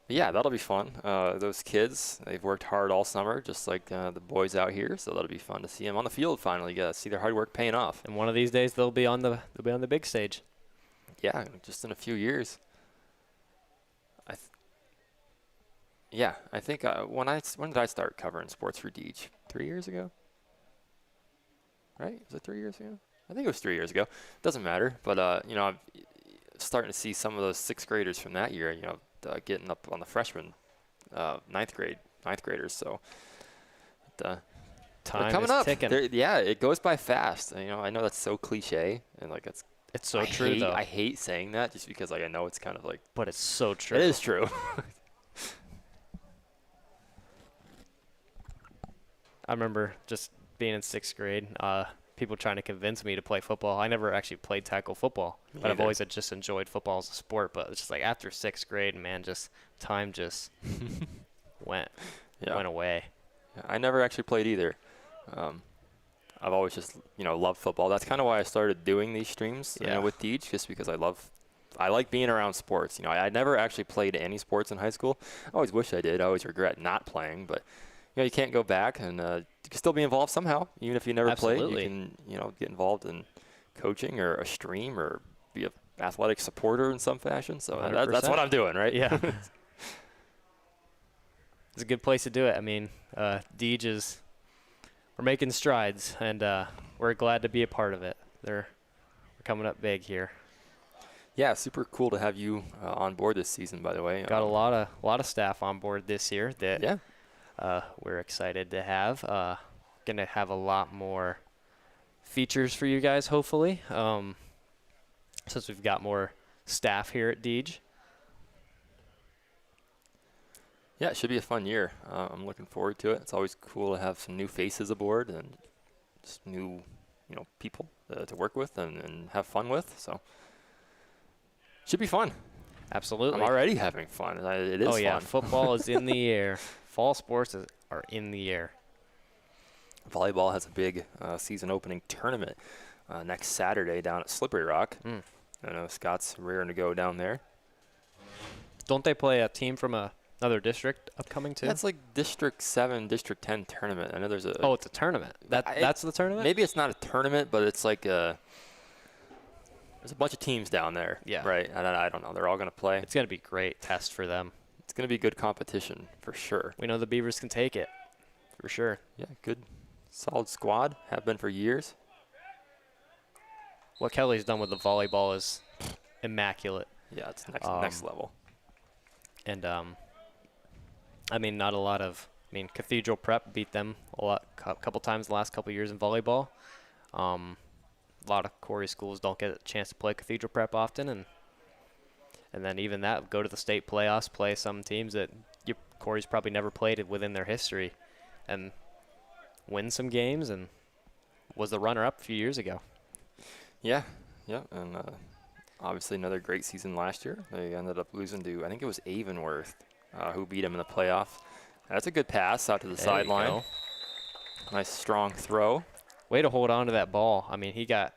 yeah, that'll be fun. Those kids, they've worked hard all summer, just like the boys out here. So that'll be fun to see them on the field finally. See their hard work paying off. And one of these days they'll be on the big stage. Yeah, just in a few years. I think when did I start covering sports for Deej? 3 years ago? Right? Was it 3 years ago? I think it was 3 years ago. Doesn't matter. But, I'm starting to see some of those 6th graders from that year, getting up on the freshman, ninth graders. So Time coming is up. ticking. Yeah, it goes by fast. I know that's so cliche, and like It's so true, though. I hate saying that just because I know it's kind of like. But it's so true. It is true. I remember just being in 6th grade, people trying to convince me to play football. I never actually played tackle football, but I've always just enjoyed football as a sport. But it's just like after 6th grade, man, time went away. Yeah, I never actually played either. I've always just, loved football. That's kind of why I started doing these streams with Deej, just because I like being around sports. I never actually played any sports in high school. I always wish I did. I always regret not playing, but you can't go back, and you can still be involved somehow, even if you never played. You can, get involved in coaching or a stream or be an athletic supporter in some fashion. So that's what I'm doing, right? Yeah. It's a good place to do it. I mean, Deej we're making strides, and we're glad to be a part of it. We're coming up big here. Yeah, super cool to have you on board this season, by the way. Got a lot of staff on board this year that yeah. We're excited to have. Going to have a lot more features for you guys, hopefully, since we've got more staff here at Deej. Yeah, it should be a fun year. I'm looking forward to it. It's always cool to have some new faces aboard and just new, people to work with and have fun with. So, should be fun. Absolutely. I'm already having fun. It is fun. Oh, yeah. Football is in the air. Fall sports are in the air. Volleyball has a big season opening tournament next Saturday down at Slippery Rock. I know Scott's raring to go down there. Don't they play a team from another district upcoming too? That's like District 7, District 10 tournament. I know there's a. Oh, it's a tournament. That's the tournament? Maybe it's not a tournament, but it's like there's a bunch of teams down there. Yeah. Right? I don't know. They're all going to play. It's going to be a great test for them. It's going to be good competition for sure. We know the Beavers can take it for sure. Yeah, good, solid squad. Have been for years. What Kelly's done with the volleyball is immaculate. Yeah, it's next level. And Cathedral Prep beat them a couple times the last couple years in volleyball. A lot of Corry schools don't get a chance to play Cathedral Prep often, and And then even that, go to the state playoffs, play some teams that Corry's probably never played within their history, and win some games, and was the runner-up a few years ago. Yeah, and obviously another great season last year. They ended up losing to, I think it was Avonworth, who beat them in the playoff. That's a good pass out to the sideline. Nice strong throw. Way to hold on to that ball. I mean, he got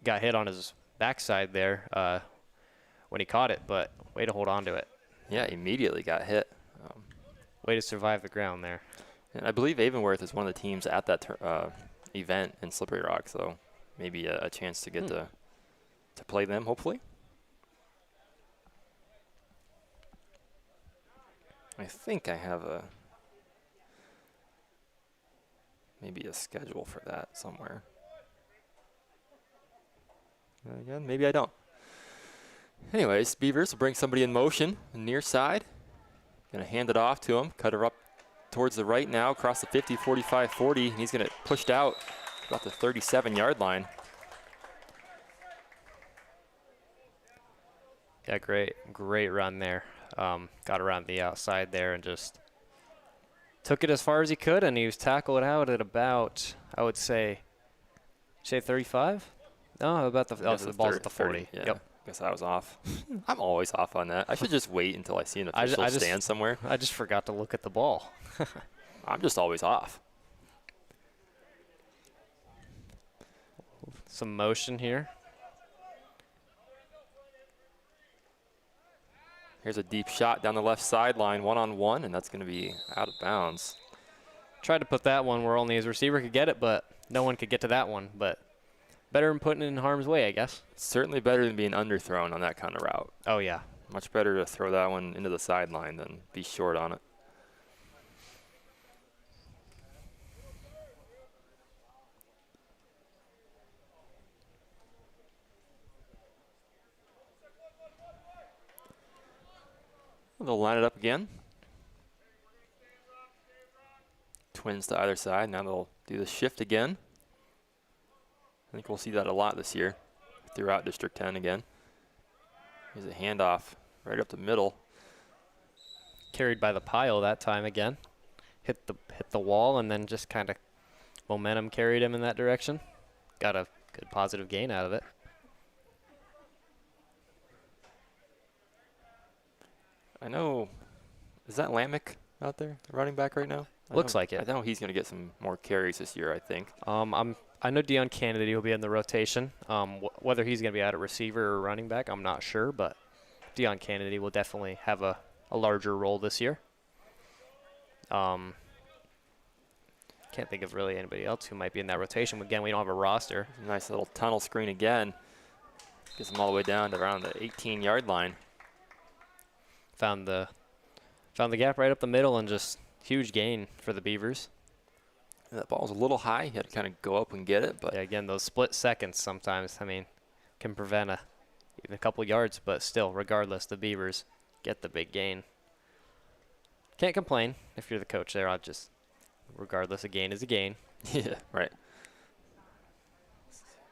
hit on his backside there when he caught it, but way to hold on to it. Yeah, immediately got hit. Way to survive the ground there. And I believe Avonworth is one of the teams at that event in Slippery Rock, so maybe a chance to get to play them, hopefully. I think I have maybe a schedule for that somewhere. Again, maybe I don't. Anyways, Beavers will bring somebody in motion, near side. Going to hand it off to him, cut her up towards the right now, across the 50, 45, 40. And he's going to push out about the 37-yard line. Yeah, great run there. Got around the outside there and just took it as far as he could, and he was tackled out at about, I would say 35? No, about the ball's at the 40. Yeah. Yep. Guess I was off. I'm always off on that. I should just wait until I see an official stand somewhere. I just forgot to look at the ball. I'm just always off. Some motion here. Here's a deep shot down the left sideline, one-on-one, and that's going to be out of bounds. Tried to put that one where only his receiver could get it, but no one could get to that one. But better than putting it in harm's way, I guess. Certainly better than being underthrown on that kind of route. Oh, yeah. Much better to throw that one into the sideline than be short on it. They'll line it up again. Twins to either side. Now they'll do the shift again. I think we'll see that a lot this year throughout District 10 again. Here's a handoff right up the middle. Carried by the pile that time again. Hit the wall and then just kind of momentum carried him in that direction. Got a good positive gain out of it. I know, is that Lamech out there, running back right now? Looks like it. I know he's going to get some more carries this year, I think. I know Dion Kennedy will be in the rotation. Whether he's going to be out at receiver or running back, I'm not sure, but Dion Kennedy will definitely have a larger role this year. Can't think of really anybody else who might be in that rotation. Again, we don't have a roster. Nice little tunnel screen again. Gets them all the way down to around the 18-yard line. Found the gap right up the middle and just huge gain for the Beavers. And that ball's a little high. You had to kind of go up and get it, but yeah, again, those split seconds sometimes, I mean, can prevent even a couple yards, but still, regardless, the Beavers get the big gain. Can't complain if you're the coach there. Regardless, a gain is a gain. Yeah, right.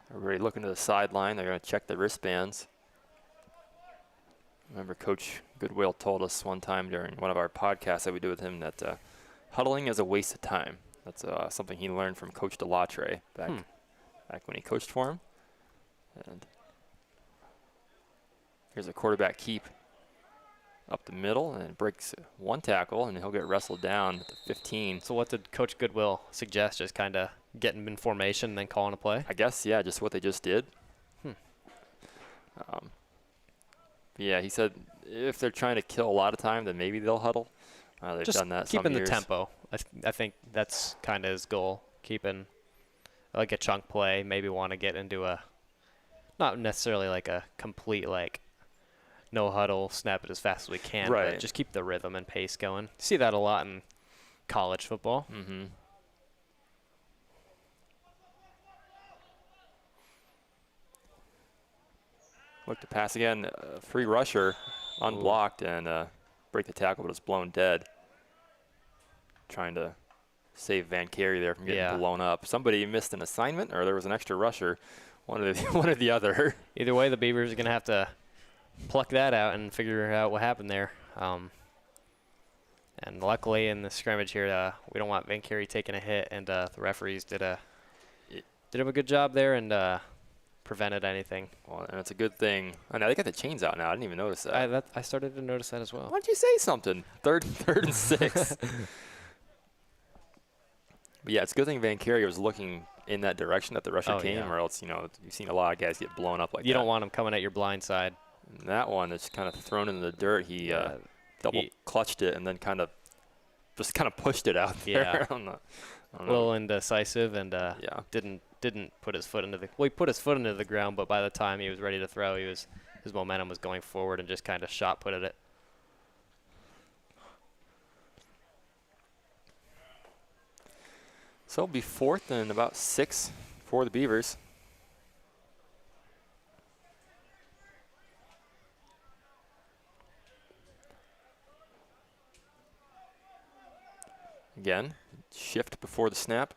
Everybody looking to the sideline. They're going to check the wristbands. Remember Coach Goodwill told us one time during one of our podcasts that we do with him that huddling is a waste of time. That's something he learned from Coach Delatre back when he coached for him. And here's a quarterback keep up the middle and breaks one tackle, and he'll get wrestled down at the 15. So what did Coach Goodwill suggest? Just kind of getting in formation and then calling a play? I guess, yeah, just what they just did. Yeah, he said if they're trying to kill a lot of time, then maybe they'll huddle. They've just done that keeping some years. The tempo. I think that's kind of his goal. Keeping like a chunk play. Maybe want to get into not necessarily like a complete no huddle, snap it as fast as we can. Right. But just keep the rhythm and pace going. You see that a lot in college football. Mm-hmm. Look to pass again. Free rusher, unblocked, and break the tackle, but it's blown dead. Trying to save Van Carey there from getting blown up. Somebody missed an assignment, or there was an extra rusher. One or the other. Either way, the Beavers are going to have to pluck that out and figure out what happened there. And luckily in the scrimmage here, we don't want Van Carey taking a hit, and the referees did a good job there and prevented anything. Well, and it's a good thing. I know they got the chains out now. I didn't even notice that. I started to notice that as well. Why don't you say something? Third and 6. But yeah, it's a good thing Van Carey was looking in that direction that the rusher came, or else, you've seen a lot of guys get blown up like that. You don't want them coming at your blind side. And that one that's kind of thrown into the dirt, he double clutched it and then kind of pushed it out there. Yeah. A little indecisive and didn't put his foot into the. Well, he put his foot into the ground, but by the time he was ready to throw, his momentum was going forward and just kind of shot put at it. So it'll be 4th and about 6 for the Beavers. Again, shift before the snap.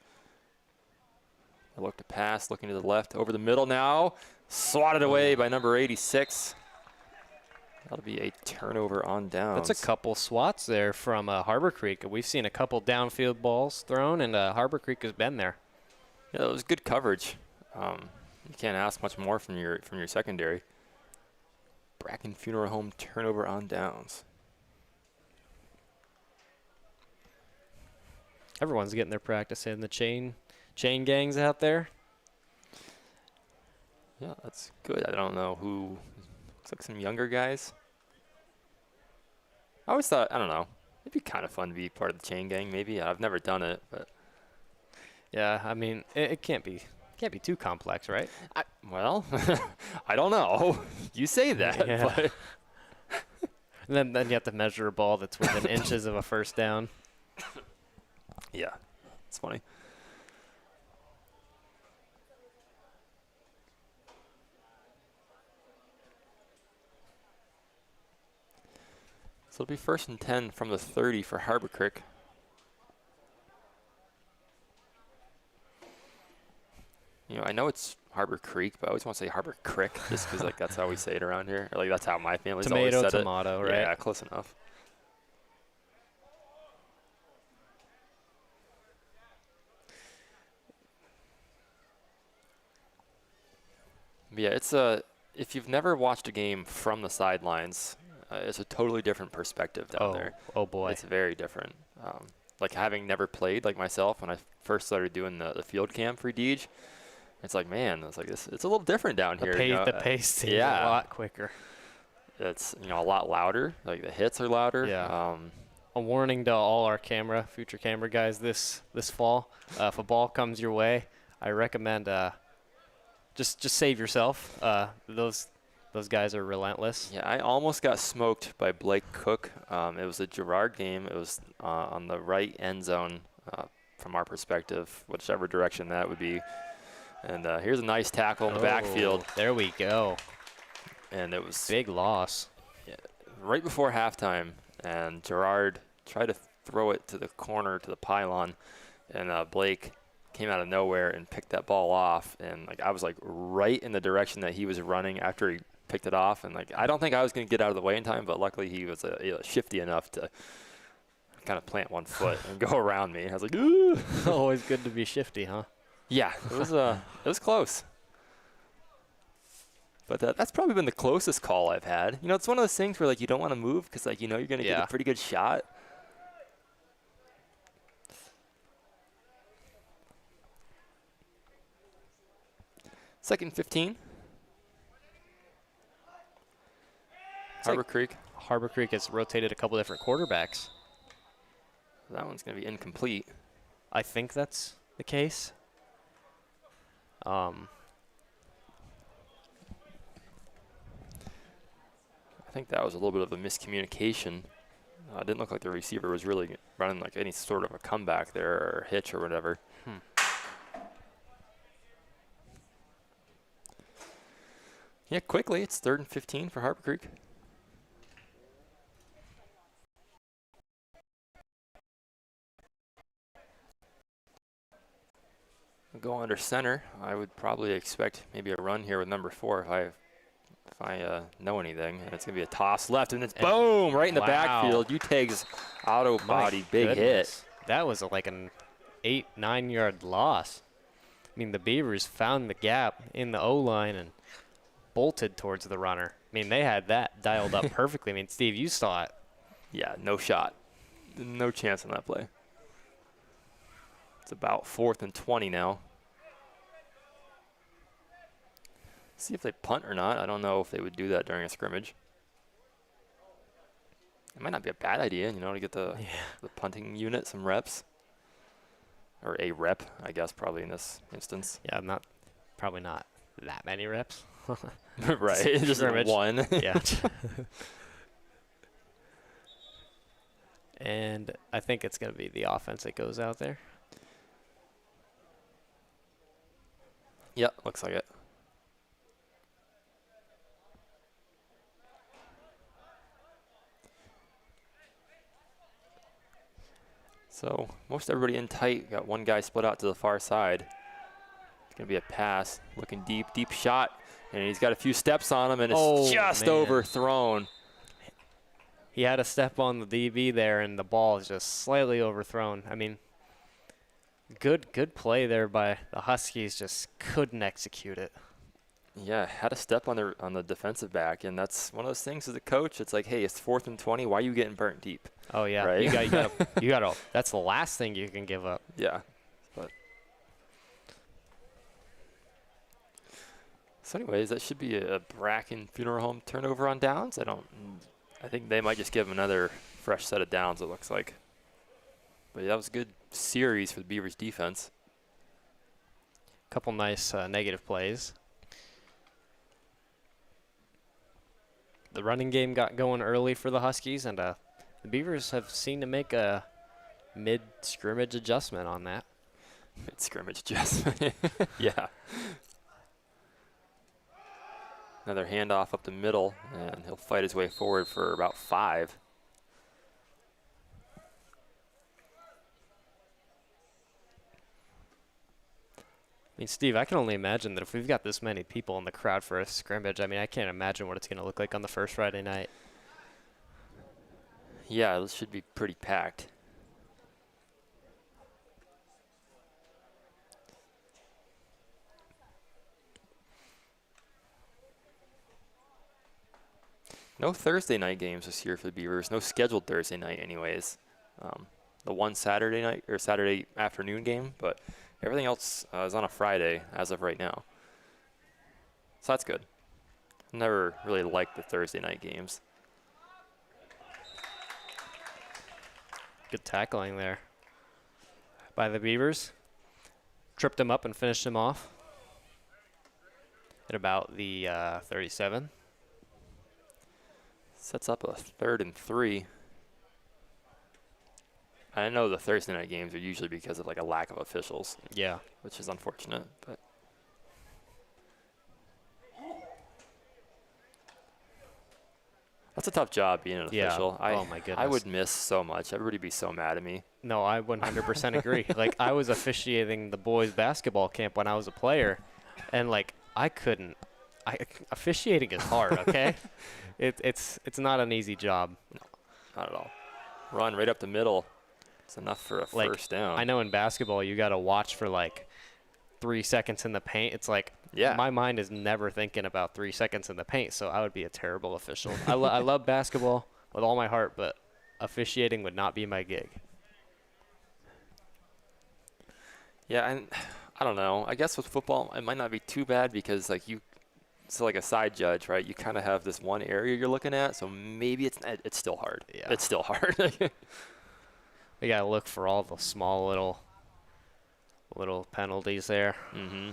I look to pass, looking to the left, over the middle now. Swatted away by number 86. That'll be a turnover on downs. That's a couple swats there from Harbor Creek. We've seen a couple downfield balls thrown, and Harbor Creek has been there. Yeah, it was good coverage. You can't ask much more from your secondary. Bracken Funeral Home turnover on downs. Everyone's getting their practice in. The chain gangs out there. Yeah, that's good. I don't know who. Looks like some younger guys. I always thought, I don't know, it'd be kind of fun to be part of the chain gang. Maybe I've never done it, but yeah, I mean, it can't be too complex, right? Well, I don't know. You say that, yeah. But and then you have to measure a ball that's within inches of a first down. Yeah, it's funny. So it'll be 1st and 10 from the 30 for Harbor Creek. I know it's Harbor Creek, but I always want to say Harbor Creek just because that's how we say it around here. Or that's how my family's always said tomato, it. right? Yeah, close enough. But yeah, it's if you've never watched a game from the sidelines, it's a totally different perspective down there. Oh boy, it's very different. Having never played like myself when I first started doing the field cam for Deej, it's like, man, it's a little different down here. The pace seems a lot quicker. It's a lot louder. Like the hits are louder. Yeah. A warning to all our future camera guys this fall. If a ball comes your way, I recommend just save yourself. Those guys are relentless. Yeah, I almost got smoked by Blake Cook. It was a Girard game. It was on the right end zone from our perspective, whichever direction that would be. And here's a nice tackle in the backfield. There we go. And it was big loss. Yeah, right before halftime, and Girard tried to throw it to the corner to the pylon, and Blake came out of nowhere and picked that ball off. And I was right in the direction that he was running after he picked it off, and I don't think I was going to get out of the way in time, but luckily he was shifty enough to kind of plant one foot and go around me. I was like, ooh. Always good to be shifty, huh? Yeah, it was close. But that's probably been the closest call I've had. It's one of those things where you don't want to move because you're going to get a pretty good shot. Second 15. Harbor Creek has rotated a couple different quarterbacks. That one's going to be incomplete. I think that's the case. I think that was a little bit of a miscommunication. It didn't look like the receiver was really running any sort of a comeback there or hitch or whatever. Yeah, quickly, it's 3rd and 15 for Harbor Creek. We'll go under center. I would probably expect maybe a run here with number 4 if I if I know anything. And it's going to be a toss left, and it's boom, right in the backfield. Utaig's auto body, big hit. That was like an 8-9 yard loss. I mean, the Beavers found the gap in the O-line and bolted towards the runner. I mean, they had that dialed up perfectly. I mean, Steve, you saw it. Yeah, no shot. No chance on that play. It's about 4th and 20 now. See if they punt or not. I don't know if they would do that during a scrimmage. It might not be a bad idea, you know, to get the punting unit some reps. Or a rep, I guess, probably in this instance. Yeah, probably not that many reps. Right, just one. Yeah. And I think it's going to be the offense that goes out there. Yep, looks like it. So most everybody in tight. Got one guy split out to the far side. It's going to be a pass. Looking deep, deep shot. And he's got a few steps on him, and it's just overthrown. He had a step on the DB there, and the ball is just slightly overthrown. I mean, good play there by the Huskies. Just couldn't execute it. Yeah, had a step on the defensive back, and that's one of those things as a coach. It's like, hey, it's 4th and 20. Why are you getting burnt deep? Oh yeah, right? you got to. That's the last thing you can give up. Yeah, but so anyways, that should be a Bracken Funeral Home turnover on downs. I think they might just give them another fresh set of downs. It looks like, but yeah, that was a good series for the Beavers defense. Couple nice negative plays. The running game got going early for the Huskies, and the Beavers have seemed to make a mid-scrimmage adjustment on that. Mid-scrimmage adjustment. Yeah. Another handoff up the middle, and he'll fight his way forward for about 5. I mean, Steve, I can only imagine that if we've got this many people in the crowd for a scrimmage, I mean, I can't imagine what it's going to look like on the first Friday night. Yeah, this should be pretty packed. No Thursday night games this year for the Beavers. No scheduled Thursday night anyways. The one Saturday night or Saturday afternoon game, but everything else is on a Friday as of right now. So that's good. Never really liked the Thursday night games. Good tackling there by the Beavers. Tripped him up and finished him off at about the 37. Sets up a 3rd and 3. I know the Thursday night games are usually because of like a lack of officials. Yeah. Which is unfortunate, but that's a tough job being an official. Oh my goodness. I would miss so much. Everybody would be so mad at me. No, I 100% agree. Like, I was officiating the boys basketball camp when I was a player, and like I couldn't. Officiating is hard, okay? It's not an easy job. No, not at all. Run right up the middle. It's enough for a first down. I know in basketball you got to watch for like 3 seconds in the paint. It's like, my mind is never thinking about 3 seconds in the paint, so I would be a terrible official. I love basketball with all my heart, but officiating would not be my gig. Yeah, and I don't know. I guess with football, it might not be too bad because like it's like a side judge, right? You kind of have this one area you're looking at, so maybe it's still hard. Yeah. It's still hard. We got to look for all the small little penalties there. Mm-hmm.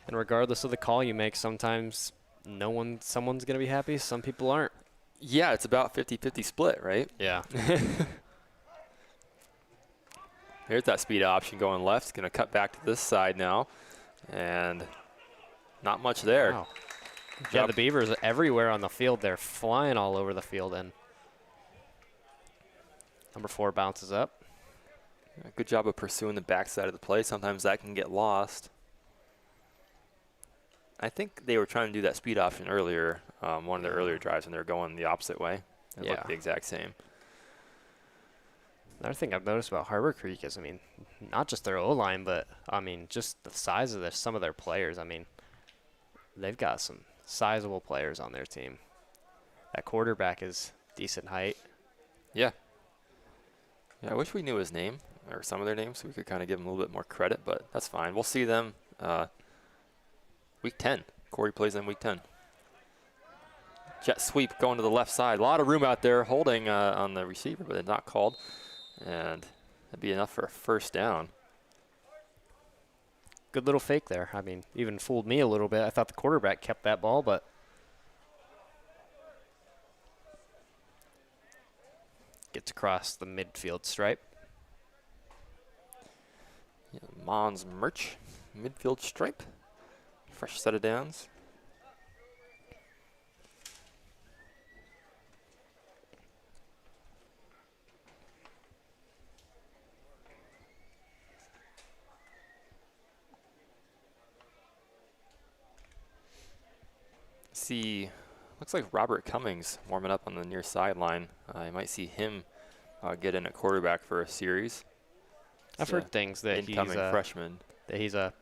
And regardless of the call you make, sometimes someone's going to be happy, some people aren't. Yeah, it's about 50-50 split, right? Yeah. Here's that speed option going left. It's going to cut back to this side now. And not much there. Wow. Yeah, the Beavers are everywhere on the field. They're flying all over the field. And number 4 bounces up. Good job of pursuing the backside of the play. Sometimes that can get lost. I think they were trying to do that speed option earlier, one of their earlier drives, and they were going the opposite way. It looked the exact same. Another thing I've noticed about Harbor Creek is, I mean, not just their O-line, but, I mean, just the size of some of their players. I mean, they've got some sizable players on their team. That quarterback is decent height. Yeah. Yeah, I wish we knew his name, or some of their names, so we could kind of give them a little bit more credit, but that's fine. We'll see them week 10. Corry plays them week 10. Jet sweep going to the left side. A lot of room out there holding on the receiver, but it's not called. And that'd be enough for a first down. Good little fake there. I mean, even fooled me a little bit. I thought the quarterback kept that ball, but gets across the midfield stripe. Yeah, Mons Merch, midfield stripe. Fresh set of downs. See, looks like Robert Cummings warming up on the near sideline. You might see him get in at quarterback for a series. I've heard things that incoming freshman. That he's a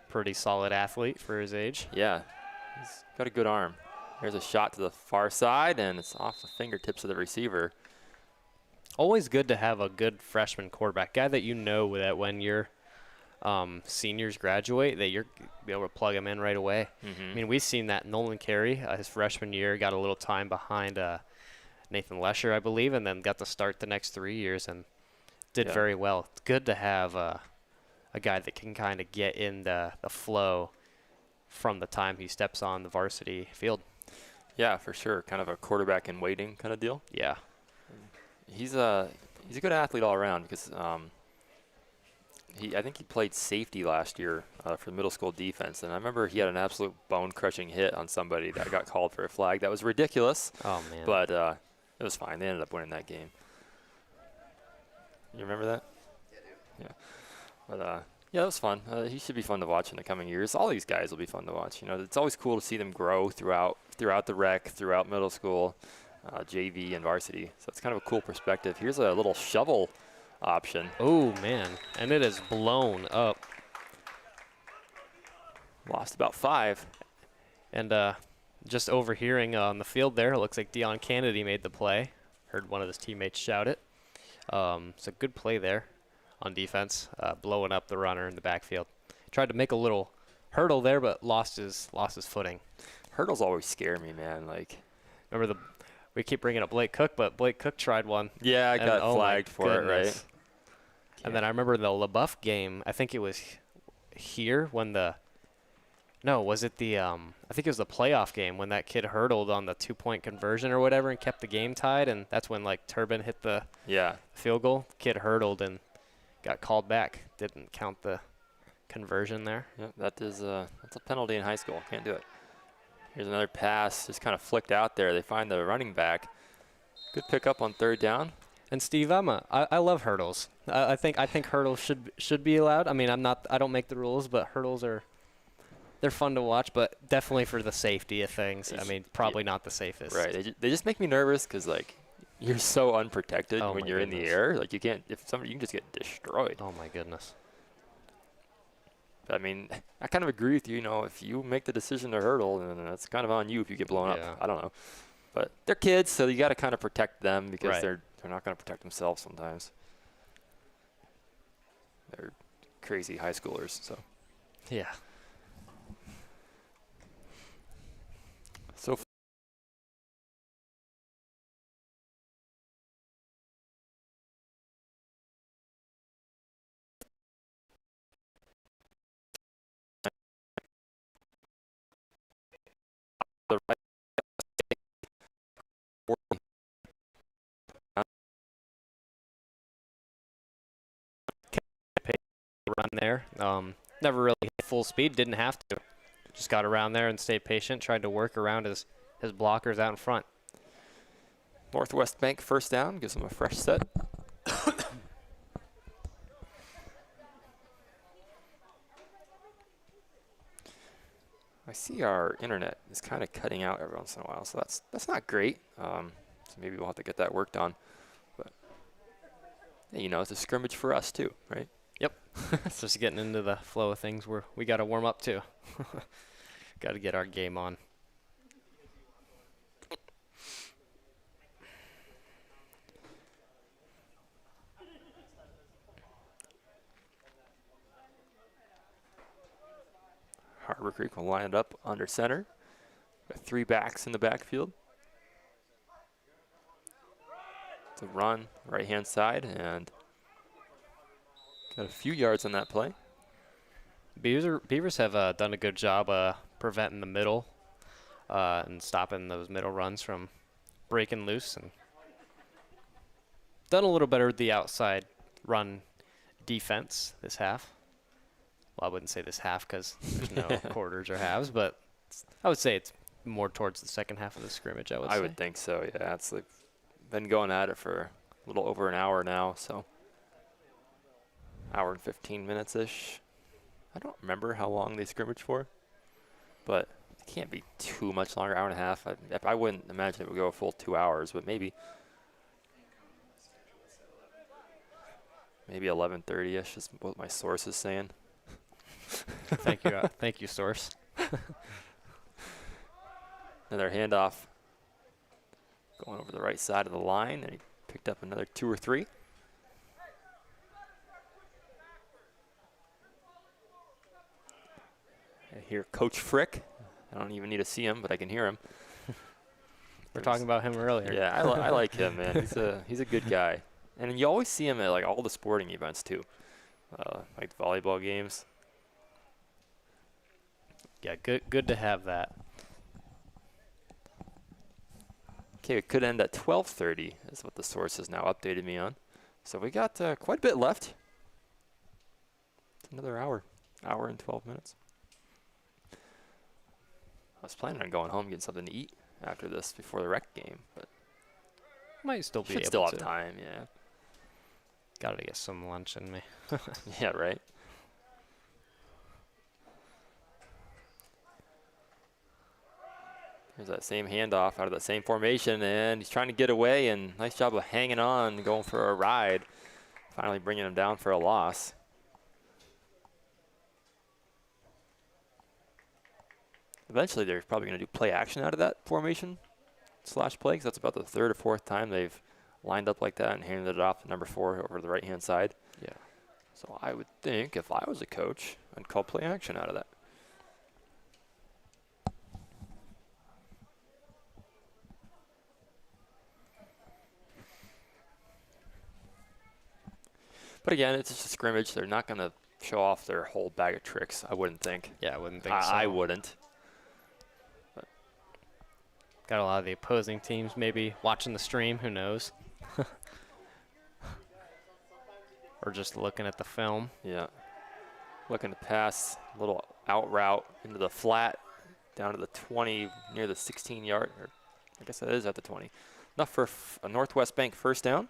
pretty solid athlete for his age. Yeah, he's got a good arm. There's a shot to the far side, and it's off the fingertips of the receiver. Always good to have a good freshman quarterback, guy that you know that when your seniors graduate, that you're be able to plug him in right away. I mean, we've seen that Nolan Carey, his freshman year, got a little time behind Nathan Lesher, I believe, and then got to start the next 3 years and did very well. It's good to have a guy that can kind of get in the flow from the time he steps on the varsity field. Yeah, for sure. Kind of a quarterback in waiting kind of deal. Yeah. He's a good athlete all around because I think he played safety last year for the middle school defense, and I remember he had an absolute bone-crushing hit on somebody that got called for a flag. That was ridiculous. Oh, man. But it was fine. They ended up winning that game. You remember that? Yeah, I do. Yeah. But yeah, it was fun. He should be fun to watch in the coming years. All these guys will be fun to watch. You know, it's always cool to see them grow throughout the rec, throughout middle school, JV, and varsity. So it's kind of a cool perspective. Here's a little shovel option. Oh, man. And it is blown up. Lost about 5. And just overhearing on the field there, it looks like Deion Kennedy made the play. Heard one of his teammates shout it. It's a good play there on defense, blowing up the runner in the backfield. Tried to make a little hurdle there, but lost his footing. Hurdles always scare me, man. Like, remember we keep bringing up Blake Cook, but Blake Cook tried one. Yeah, I got flagged for it, right? And then I remember the LaBeouf game. I think it was here when was it the I think it was the playoff game when that kid hurdled on the 2-point conversion or whatever and kept the game tied, and that's when like Turbin hit the field goal. Kid hurdled and got called back. Didn't count the conversion there. Yep, that's a penalty in high school. Can't do it. Here's another pass, just kind of flicked out there. They find the running back. Good pickup on 3rd down. And Steve, I love hurdles. I think hurdles should be allowed. I mean, I don't make the rules, but hurdles they're fun to watch, but definitely for the safety of things. I mean, probably not the safest. Right. They just make me nervous because like you're so unprotected when you're in the air. Like you can just get destroyed. Oh my goodness. I mean, I kind of agree with you. You know, if you make the decision to hurdle, then that's kind of on you if you get blown up. I don't know, but they're kids, so you got to kind of protect them because they're not going to protect themselves sometimes. They're crazy high schoolers, so. Yeah. So. The right run there. Never really hit full speed. Didn't have to. Just got around there and stayed patient. Tried to work around his blockers out in front. Northwest Bank 1st down. Gives them a fresh set. I see our internet is kind of cutting out every once in a while, so that's not great. So maybe we'll have to get that worked on. But hey, you know, it's a scrimmage for us too, right? Yep. It's just getting into the flow of things where we got to warm up too. Got to get our game on. Harbor Creek will line it up under center. Got 3 backs in the backfield. It's a run, right-hand side, and got a few yards on that play. Beavers have done a good job preventing the middle and stopping those middle runs from breaking loose, and done a little better with the outside run defense this half. Well, I wouldn't say this half because there's no quarters or halves, but I would say it's more towards the second half of the scrimmage, I would say. I would think so, yeah. It's like been going at it for a little over an hour now, so hour and 15 minutes-ish. I don't remember how long they scrimmage for, but it can't be too much longer, hour and a half. I wouldn't imagine it would go a full 2 hours, but maybe 11:30-ish is what my source is saying. Thank you, source. Another handoff going over the right side of the line, and he picked up another 2 or 3. I hear Coach Frick. I don't even need to see him, but I can hear him. We're talking about him earlier. Yeah, I like him, man. He's a good guy, and you always see him at like all the sporting events too, like volleyball games. Yeah, good to have that. Okay, it could end at 12:30 is what the source has now updated me on. So we got quite a bit left. It's another hour and 12 minutes. I was planning on going home and getting something to eat after this before the rec game, but Might still be should able still to. have time, yeah. Gotta get some lunch in me. Yeah, right. There's that same handoff out of that same formation, and he's trying to get away, and nice job of hanging on, going for a ride. Finally bringing him down for a loss. Eventually, they're probably going to do play action out of that formation / play, because that's about the 3rd or 4th time they've lined up like that and handed it off to number 4 over the right-hand side. Yeah. So I would think if I was a coach, I'd call play action out of that. But again, it's just a scrimmage. They're not going to show off their whole bag of tricks, I wouldn't think. Yeah, I wouldn't think so. I wouldn't. Got a lot of the opposing teams maybe watching the stream, who knows? Or just looking at the film. Yeah. Looking to pass a little out route into the flat, down to the 20, near the 16-yard, or I guess that is at the 20. Enough for a Northwest Bank first down.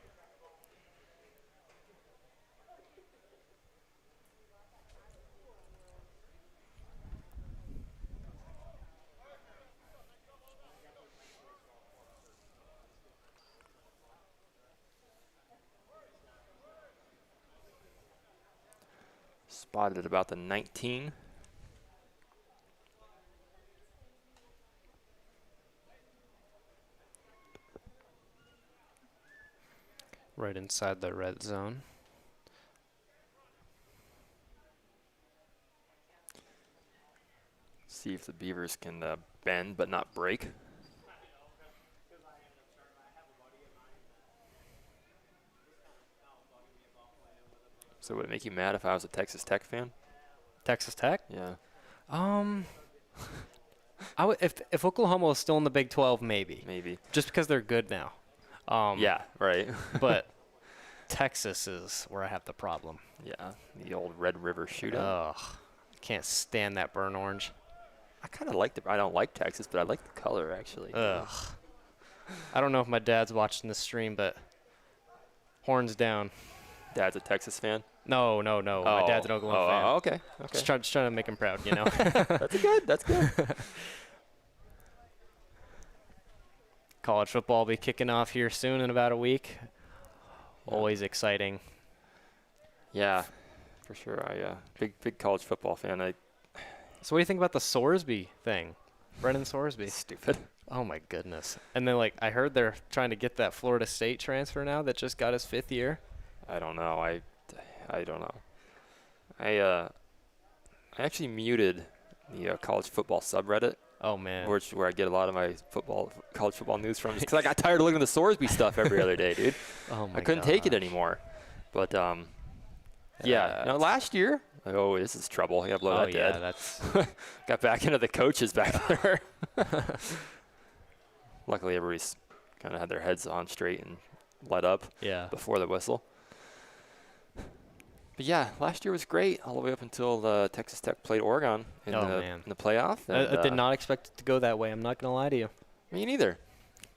Spotted at about the 19. Right inside the red zone. See if the Beavers can bend but not break. So would it make you mad if I was a Texas Tech fan? Texas Tech? Yeah. I would if Oklahoma was still in the Big 12, maybe. Maybe. Just because they're good now. Yeah, right. But Texas is where I have the problem. Yeah, the old Red River shootout. Ugh, can't stand that burnt orange. I kind of like I don't like Texas, but I like the color actually. Ugh. I don't know if my dad's watching this stream, but horns down. Dad's a Texas fan? No. My dad's an Oklahoma fan. Okay. Just trying to make him proud, you know. That's good. College football will be kicking off here soon in about a week. Always exciting. Yeah, for sure. I big college football fan. So what do you think about the Sorsby thing? Brendan Sorsby. Stupid. Oh my goodness. And then I heard they're trying to get that Florida State transfer now that just got his 5th year. I don't know. I don't know. I actually muted the college football subreddit. Oh man. Where I get a lot of my college football news from, because I got tired of looking at the Sorsby stuff every other day, dude. Oh my I couldn't take it anymore. But last year, this is trouble. Yeah, blow that dead. That's got back into the coaches back there. Luckily, everybody's kind of had their heads on straight and let up before the whistle. But yeah, last year was great all the way up until Texas Tech played Oregon in the playoff. I did not expect it to go that way. I'm not going to lie to you. Me neither.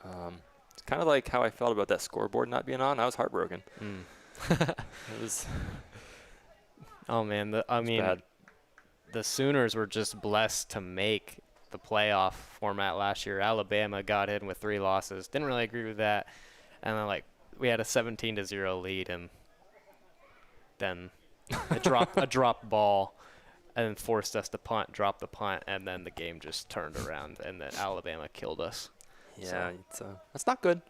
It's kind of like how I felt about that scoreboard not being on. I was heartbroken. It was. Oh man, the Sooners were just blessed to make the playoff format last year. Alabama got in with 3 losses. Didn't really agree with that. And then we had a 17-0 lead, and then a drop ball, and forced us to drop the punt, and then the game just turned around, and then Alabama killed us. Yeah, that's not good.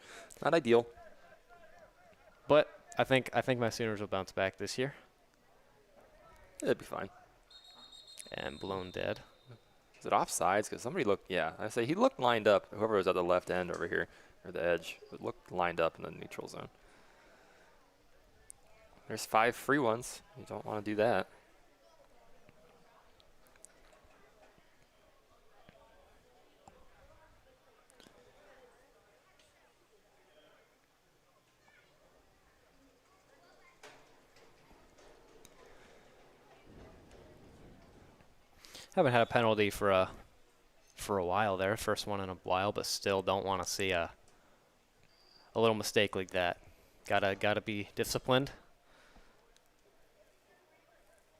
Not ideal. But I think my Sooners will bounce back this year. It'd be fine. And blown dead. Is it offsides? Because somebody looked. Yeah, I say he looked lined up. Whoever was at the left end over here, or the edge, it looked lined up in the neutral zone. There's 5 free ones. You don't want to do that. Haven't had a penalty for a while there. First one in a while, but still don't want to see a little mistake like that. Gotta be disciplined.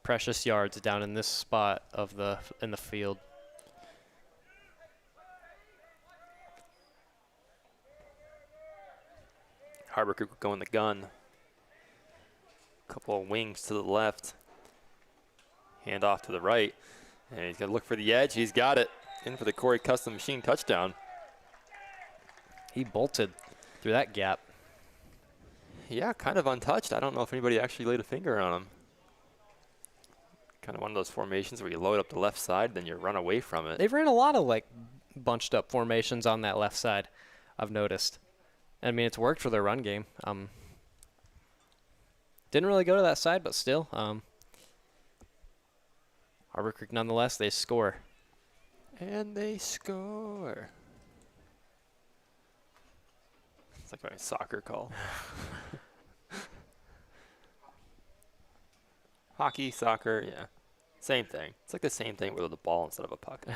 Precious yards down in this spot in the field. Harbor Creek will go in the gun. Couple of wings to the left. Hand off to the right. And he's going to look for the edge. He's got it. In for the Corry Custom Machine touchdown. He bolted through that gap. Yeah, kind of untouched. I don't know if anybody actually laid a finger on him. Kind of one of those formations where you load up the left side, then you run away from it. They've ran a lot of bunched up formations on that left side, I've noticed. I mean, it's worked for their run game. Didn't really go to that side, but still. Harbor Creek, nonetheless, they score. And they score. It's like my soccer call. Hockey, soccer, yeah. Same thing. It's like the same thing with a ball instead of a puck.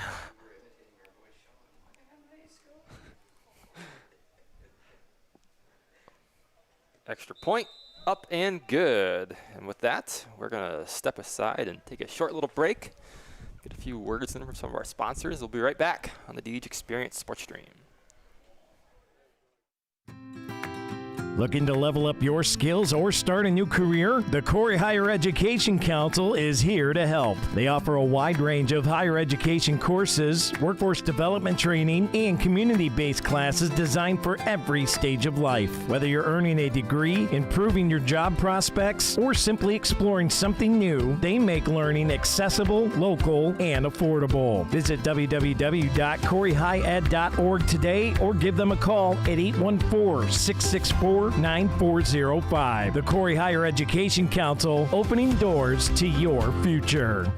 Extra point, up and good. And with that, we're going to step aside and take a short little break. Get a few words in from some of our sponsors. We'll be right back on the DH Experience Sports Stream. Looking to level up your skills or start a new career? The Corry Higher Education Council is here to help. They offer a wide range of higher education courses, workforce development training, and community-based classes designed for every stage of life. Whether you're earning a degree, improving your job prospects, or simply exploring something new, they make learning accessible, local, and affordable. Visit www.corryhighed.org today or give them a call at 814-664-9405. The Corry Higher Education Council, opening doors to your future.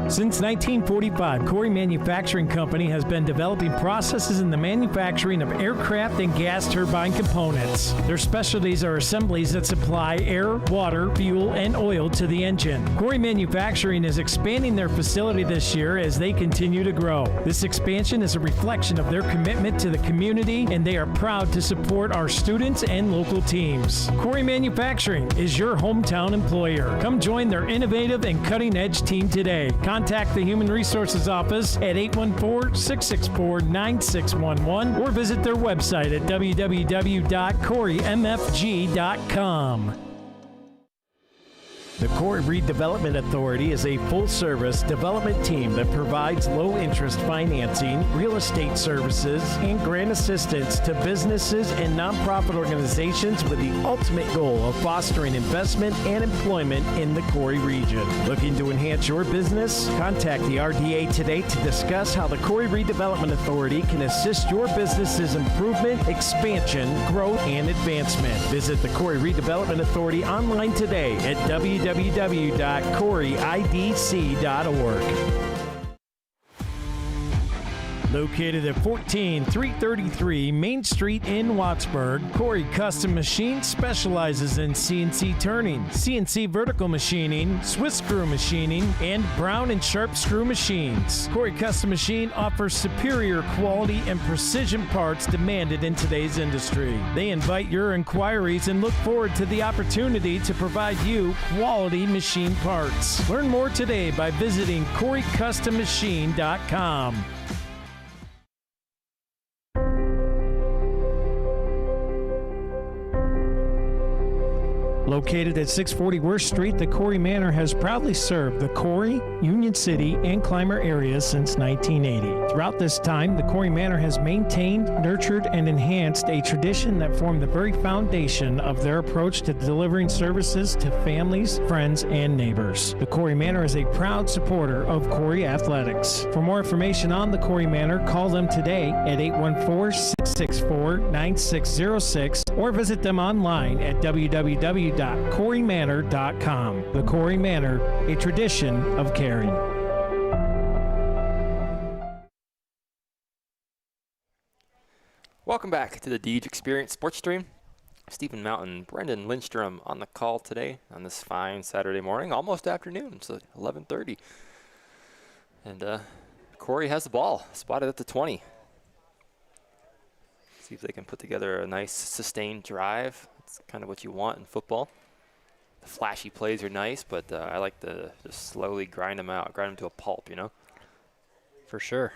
Since 1945, Corry Manufacturing Company has been developing processes in the manufacturing of aircraft and gas turbine components. Their specialties are assemblies that supply air, water, fuel, and oil to the engine. Corry Manufacturing is expanding their facility this year as they continue to grow. This expansion is a reflection of their commitment to the community, and they are proud to support our students and local teams. Corry Manufacturing is your hometown employer. Come join their innovative and cutting-edge team today. Contact the Human Resources Office at 814-664-9611 or visit their website at www.corrymfg.com. The Corry Redevelopment Authority is a full-service development team that provides low-interest financing, real estate services, and grant assistance to businesses and nonprofit organizations with the ultimate goal of fostering investment and employment in the Corry region. Looking to enhance your business? Contact the RDA today to discuss how the Corry Redevelopment Authority can assist your business's improvement, expansion, growth, and advancement. Visit the Corry Redevelopment Authority online today at www.corryidc.org. Located at 14333 Main Street in Wattsburg, Corry Custom Machine specializes in CNC turning, CNC vertical machining, Swiss screw machining, and Brown and Sharp screw machines. Corry Custom Machine offers superior quality and precision parts demanded in today's industry. They invite your inquiries and look forward to the opportunity to provide you quality machine parts. Learn more today by visiting CorryCustomMachine.com. Located at 640 Worth Street, the Corry Manor has proudly served the Corry, Union City, and Clymer areas since 1980. Throughout this time, the Corry Manor has maintained, nurtured, and enhanced a tradition that formed the very foundation of their approach to delivering services to families, friends, and neighbors. The Corry Manor is a proud supporter of Corry Athletics. For more information on the Corry Manor, call them today at 814-664-9606 or visit them online at www.corrymanor.com. The Corry Manor, a tradition of caring. Welcome back to the Deej Experience Sports Stream. Stephen Mountain, Brendan Lindstrom on the call today on this fine Saturday morning, almost afternoon. It's 11:30. And Corry has the ball, spotted at the 20. See if they can put together a nice sustained drive. That's kind of what you want in football. The flashy plays are nice, but I like to just slowly grind them out, grind them to a pulp, you know? For sure.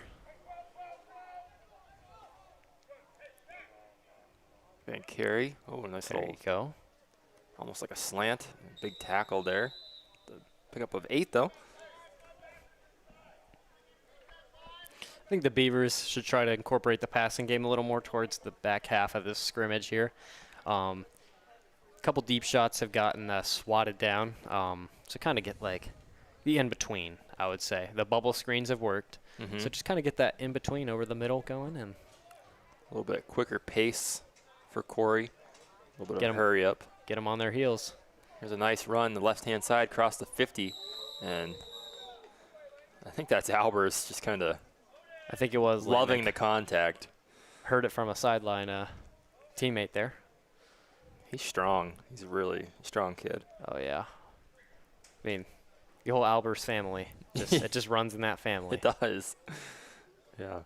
And carry. Oh, nice There little, you go. almost like a slant. Big tackle there. The pickup of 8, though. I think the Beavers should try to incorporate the passing game a little more towards the back half of this scrimmage here. A couple deep shots have gotten swatted down, so kind of get like the in-between, I would say. The bubble screens have worked, so just kind of get that in-between over the middle going. And a little bit quicker pace for Corry. A little bit of hurry up. Get them on their heels. There's a nice run, the left-hand side, across the 50, and I think that's Albers just kind of I think it was loving the contact. Heard it from a sideline teammate there. He's strong. He's a really strong kid. Oh, yeah. I mean, the whole Albers family, it just runs in that family. It does. Yeah.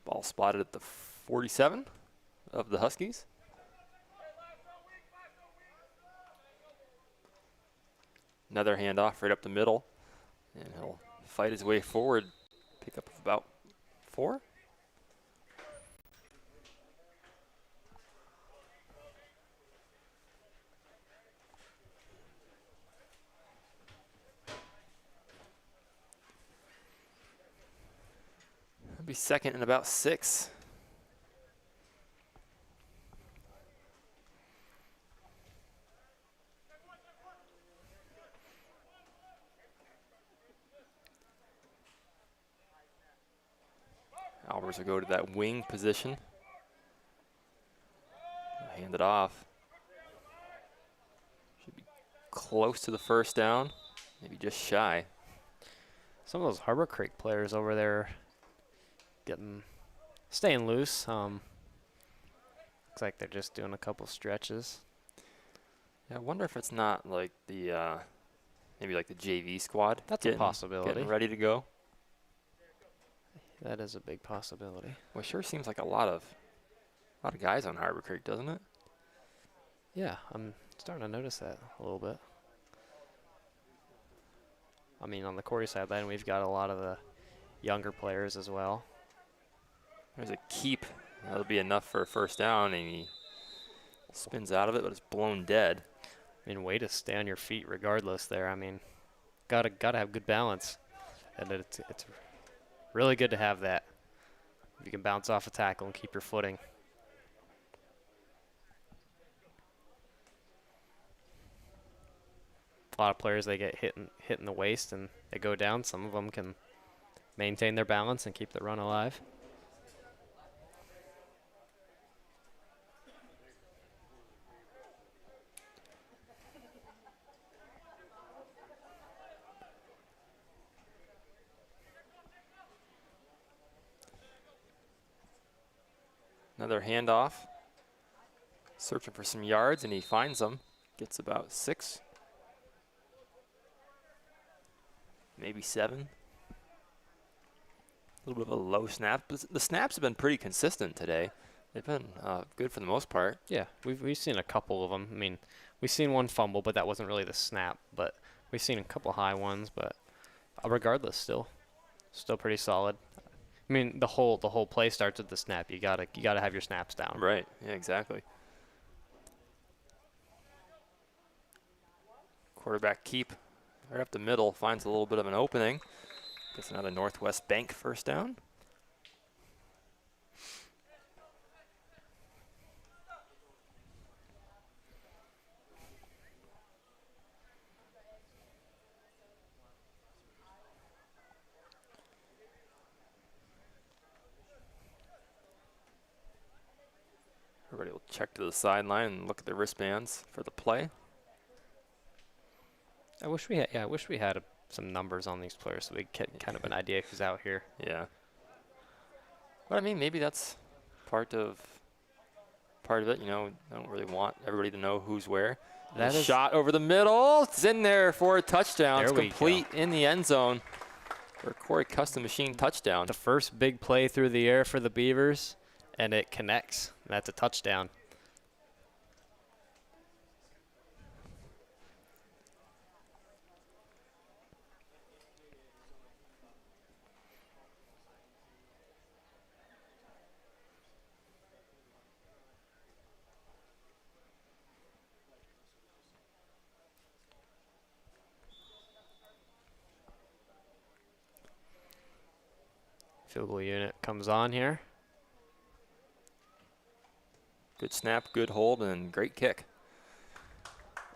Ball spotted at the 47 of the Huskies. Another handoff right up the middle, and he'll fight his way forward. Pick up about 4. That'll be second and about 6. Albers will go to that wing position. Hand it off. close to the first down, maybe just shy. Some of those Harbor Creek players over there staying loose. Looks like they're just doing a couple stretches. Yeah, I wonder if it's not like the maybe like the JV squad. That's a possibility. Getting ready to go. That is a big possibility. Well, it sure seems like a lot of guys on Harbor Creek, doesn't it? Yeah, I'm starting to notice that a little bit. I mean, on the Corry sideline, we've got a lot of the younger players as well. There's a keep. That'll be enough for a first down, and he spins out of it, but it's blown dead. I mean, way to stay on your feet regardless there. I mean, gotta have good balance. And it's really good to have that. If you can bounce off a tackle and keep your footing. A lot of players, they get hit in the waist and they go down. Some of them can maintain their balance and keep the run alive. Another handoff. Searching for some yards, and he finds them. Gets about 6. Maybe 7. A little bit of a low snap. But the snaps have been pretty consistent today. They've been good for the most part. Yeah, we've seen a couple of them. I mean, we've seen one fumble, but that wasn't really the snap. But we've seen a couple high ones. But regardless, still pretty solid. I mean, the whole play starts with the snap. You gotta have your snaps down. Right. Yeah, exactly. Quarterback keep right up the middle, finds a little bit of an opening. Gets another Northwest Bank first down. Everybody will check to the sideline and look at the wristbands for the play. I wish we had some numbers on these players so we get kind of an idea who's out here. Yeah. But I mean, maybe that's part of it. You know, I don't really want everybody to know who's where. That is shot over the middle. It's in there for a touchdown. It's complete in the end zone for a Corry Custom Machine touchdown. The first big play through the air for the Beavers, and it connects. That's a touchdown. Field goal unit comes on here. Good snap, good hold, and great kick.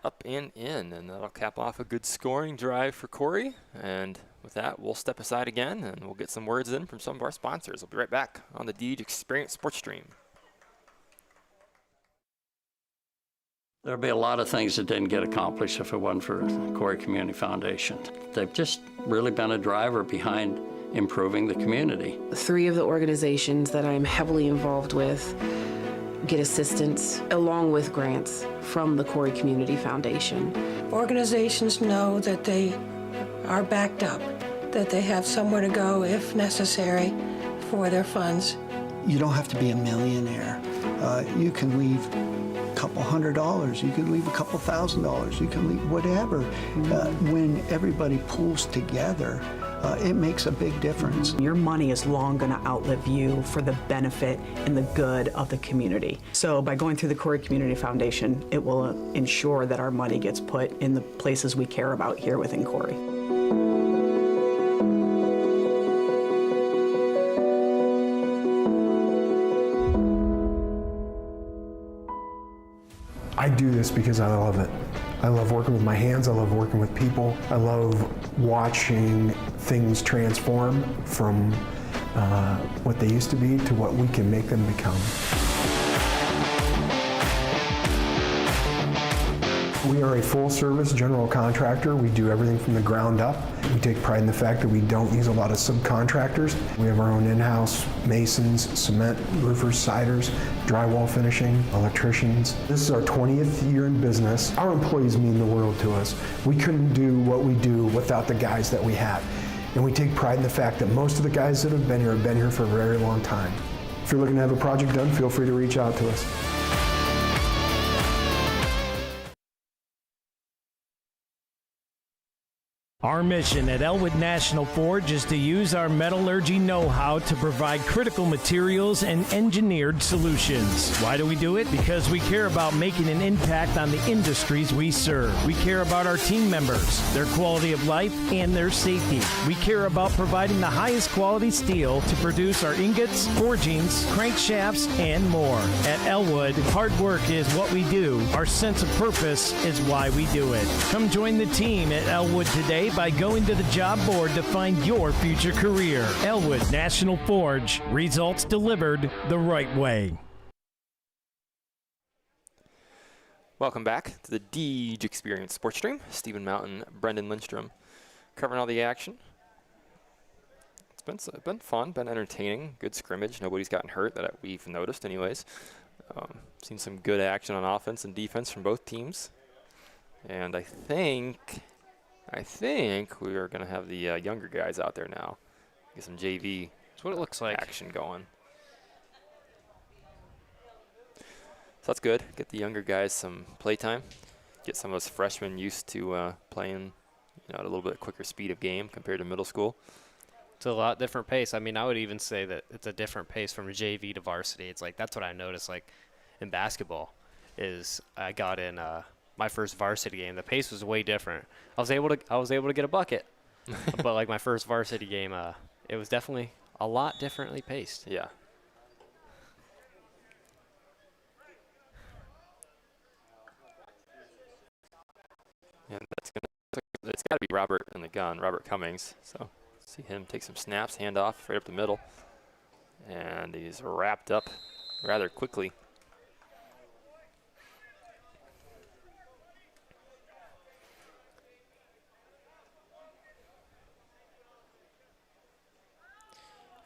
Up and in, and that'll cap off a good scoring drive for Corry. And with that, we'll step aside again, and we'll get some words in from some of our sponsors. We'll be right back on the DEAG Experience Sports Stream. There'll be a lot of things that didn't get accomplished if it wasn't for Corry Community Foundation. They've just really been a driver behind improving the community. 3 of the organizations that I'm heavily involved with get assistance along with grants from the Corry Community Foundation. Organizations know that they are backed up, that they have somewhere to go if necessary for their funds. You don't have to be a millionaire. You can leave a couple $100, you can leave a couple $1,000, you can leave whatever. When everybody pulls together, it makes a big difference. Your money is long going to outlive you for the benefit and the good of the community. So by going through the Corry Community Foundation, it will ensure that our money gets put in the places we care about here within Corry. I do this because I love it. I love working with my hands, I love working with people. I love watching things transform from what they used to be to what we can make them become. We are a full-service general contractor. We do everything from the ground up. We take pride in the fact that we don't use a lot of subcontractors. We have our own in-house masons, cement, roofers, siders, drywall finishing, electricians. This is our 20th year in business. Our employees mean the world to us. We couldn't do what we do without the guys that we have. And we take pride in the fact that most of the guys that have been here for a very long time. If you're looking to have a project done, feel free to reach out to us. Our mission at Elwood National Forge is to use our metallurgy know-how to provide critical materials and engineered solutions. Why do we do it? Because we care about making an impact on the industries we serve. We care about our team members, their quality of life, and their safety. We care about providing the highest quality steel to produce our ingots, forgings, crankshafts, and more. At Elwood, hard work is what we do. Our sense of purpose is why we do it. Come join the team at Elwood today by going to the job board to find your future career. Elwood National Forge, results delivered the right way. Welcome back to the Deej Experience Sports Stream. Stephen Mountain, Brendan Lindstrom, covering all the action. It's been fun, been entertaining, good scrimmage. Nobody's gotten hurt that we've noticed anyways. Seen some good action on offense and defense from both teams. And I think we are going to have the younger guys out there now. Get some JV That's what it looks like. action going. So that's good. Get the younger guys some playtime. Get some of us freshmen used to playing at a little bit quicker speed of game compared to middle school. It's a lot different pace. I mean, I would even say that it's a different pace from JV to varsity. It's like that's what I noticed. Like in basketball, is I got in my first varsity game. The pace was way different. I was able to get a bucket, but like my first varsity game, it was definitely a lot differently paced. Yeah. And it's got to be Robert in the gun, Robert Cummings. So see him take some snaps, hand off right up the middle, and he's wrapped up rather quickly.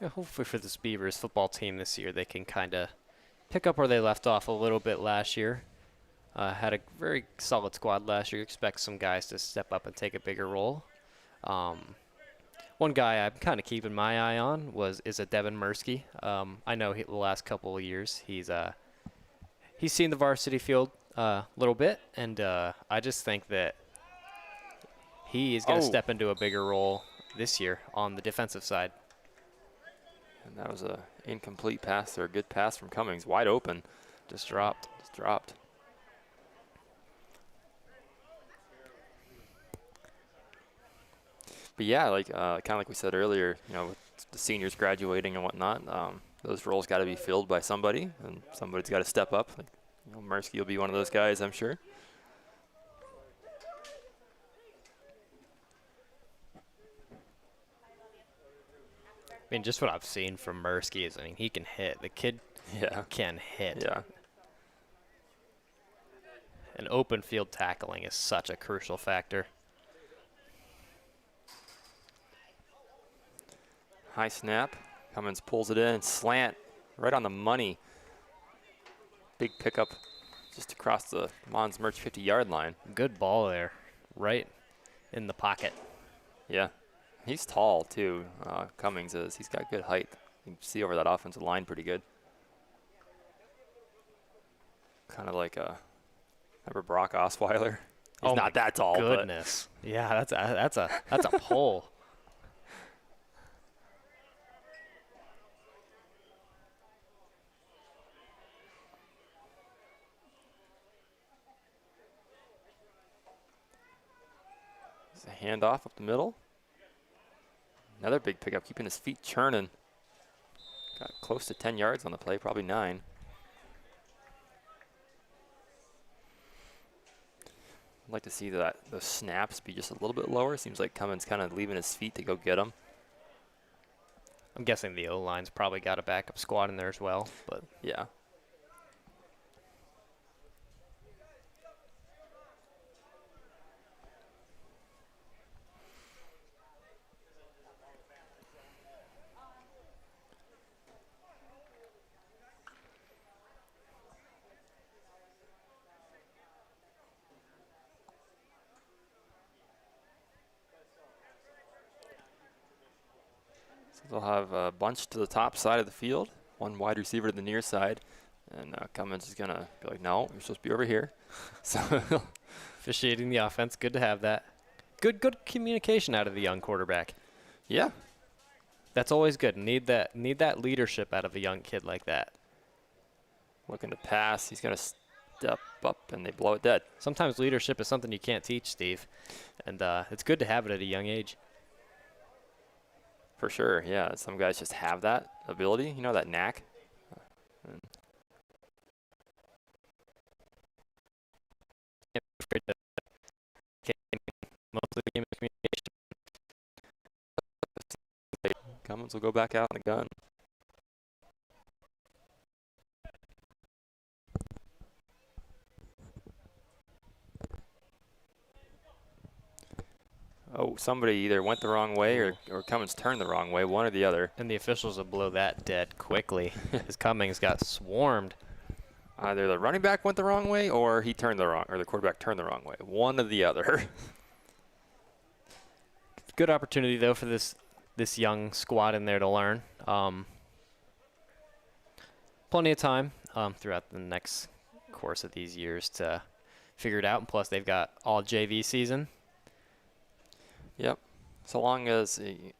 Yeah, hopefully for this Beavers football team this year, they can kind of pick up where they left off a little bit last year. Had a very solid squad last year. Expect some guys to step up and take a bigger role. One guy I'm kind of keeping my eye on is a Devin Mirsky. I know the last couple of years he's seen the varsity field a little bit, and I just think that he is going to step into a bigger role this year on the defensive side. And that was a incomplete pass or a good pass from Cummings, wide open. Just dropped. But yeah, like kind of like we said earlier, with the seniors graduating and whatnot, those roles got to be filled by somebody, and somebody's got to step up. Like, Mirsky will be one of those guys, I'm sure. I mean, just what I've seen from Mirsky is, he can hit. The kid can hit. Yeah. And open field tackling is such a crucial factor. High snap. Cummins pulls it in. Slant right on the money. Big pickup just across the Mons Merch 50-yard line. Good ball there. Right in the pocket. Yeah. He's tall, too. Cummings is. He's got good height. You can see over that offensive line pretty good. Kind of like remember Brock Osweiler? He's not that tall. Goodness. But yeah, that's a pole. It's a handoff up the middle. Another big pickup, keeping his feet churning. Got close to 10 yards on the play, probably 9. I'd like to see those snaps be just a little bit lower. Seems like Cummins kind of leaving his feet to go get them. I'm guessing the O-line's probably got a backup squad in there as well, but yeah. They'll have a bunch to the top side of the field, one wide receiver to the near side, and Cummins is going to be like, no, you're supposed to be over here. So officiating the offense, good to have that. Good communication out of the young quarterback. Yeah. That's always good. Need that leadership out of a young kid like that. Looking to pass, he's going to step up, and they blow it dead. Sometimes leadership is something you can't teach, Steve, and it's good to have it at a young age. For sure, yeah. Some guys just have that ability, that knack. Cummins will go back out in the gun. Oh, somebody either went the wrong way or Cummins turned the wrong way, one or the other. And the officials will blow that dead quickly as Cummings got swarmed. Either the running back went the wrong way or the quarterback turned the wrong way. One or the other. Good opportunity, though, for this young squad in there to learn. Plenty of time throughout the next course of these years to figure it out. And plus, they've got all JV season. Yep. So long as, and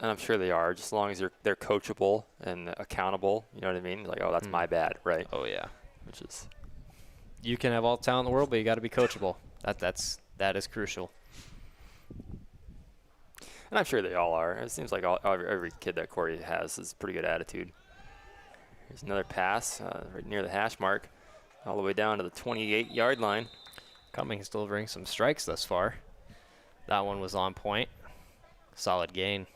I'm sure they are, just as long as they're coachable and accountable, you know what I mean? Like, oh, that's my bad, right? Oh, yeah. Which is. You can have all the talent in the world, but you got to be coachable. That is crucial. And I'm sure they all are. It seems like every kid that Corry has is pretty good attitude. Here's another pass right near the hash mark, all the way down to the 28-yard line. Cummings delivering some strikes thus far. That one was on point. Solid gain.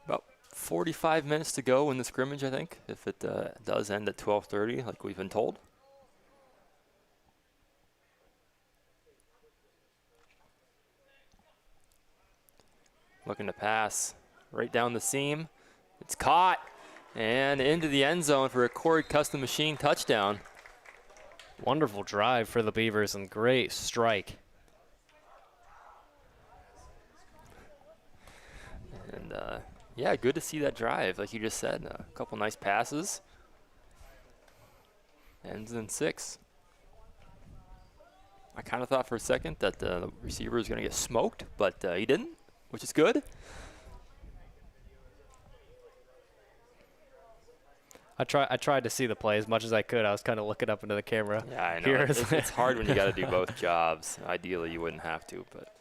About 45 minutes to go in the scrimmage, I think, if it does end at 12:30, like we've been told. Looking to pass right down the seam. It's caught and into the end zone for a Corry Custom Machine touchdown. Wonderful drive for the Beavers and great strike. And yeah, good to see that drive, like you just said. A couple nice passes. Ends in 6. I kind of thought for a second that the receiver was going to get smoked, but he didn't, which is good. I tried to see the play as much as I could. I was kind of looking up into the camera. Yeah, I know. It's hard when you got to do both jobs. Ideally, you wouldn't have to, but.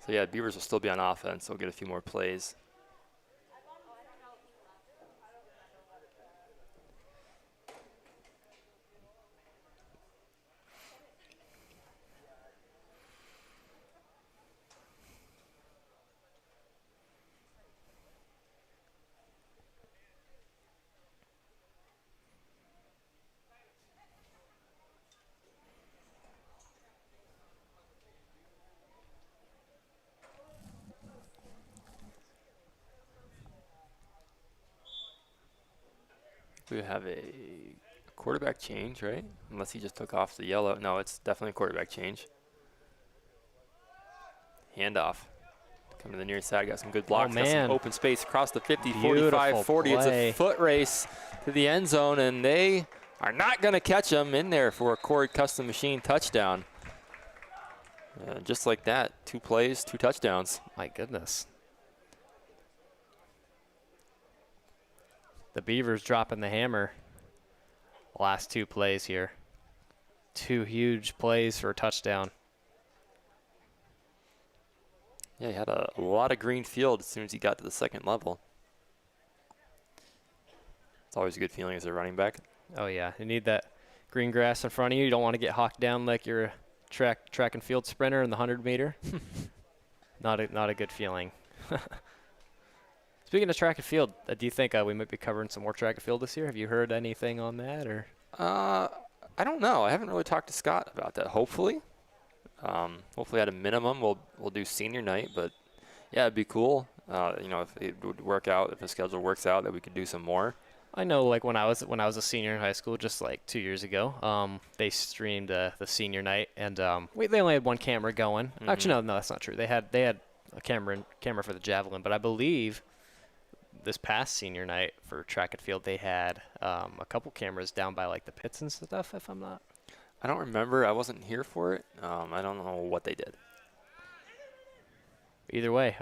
So yeah, Beavers will still be on offense. They'll get a few more plays. We have a quarterback change, right? Unless he just took off the yellow. No, it's definitely a quarterback change. Handoff. Coming to the near side, got some good blocks. Got some open space across the 50, 45, 40. It's a foot race to the end zone, and they are not going to catch him in there for a Corry Custom Machine touchdown. Just like that, 2 plays, 2 touchdowns. My goodness. The Beavers dropping the hammer. Last 2 plays here. 2 huge plays for a touchdown. Yeah, he had a lot of green field as soon as he got to the second level. It's always a good feeling as a running back. Oh, yeah. You need that green grass in front of you. You don't want to get hawked down like you're a track and field sprinter in the 100-meter. Not a good feeling. Speaking of track and field, do you think we might be covering some more track and field this year? Have you heard anything on that, or? I don't know. I haven't really talked to Scott about that. Hopefully at a minimum we'll do senior night, but yeah, it'd be cool. If it would work out, if the schedule works out, that we could do some more. I know, like when I was a senior in high school, just like 2 years ago, they streamed the senior night, and they only had one camera going. Mm-hmm. Actually, no, that's not true. They had a camera for the javelin, but I believe this past senior night for track and field, they had a couple cameras down by like the pits and stuff. If I'm not, I don't remember. I wasn't here for it. I don't know what they did. Either way,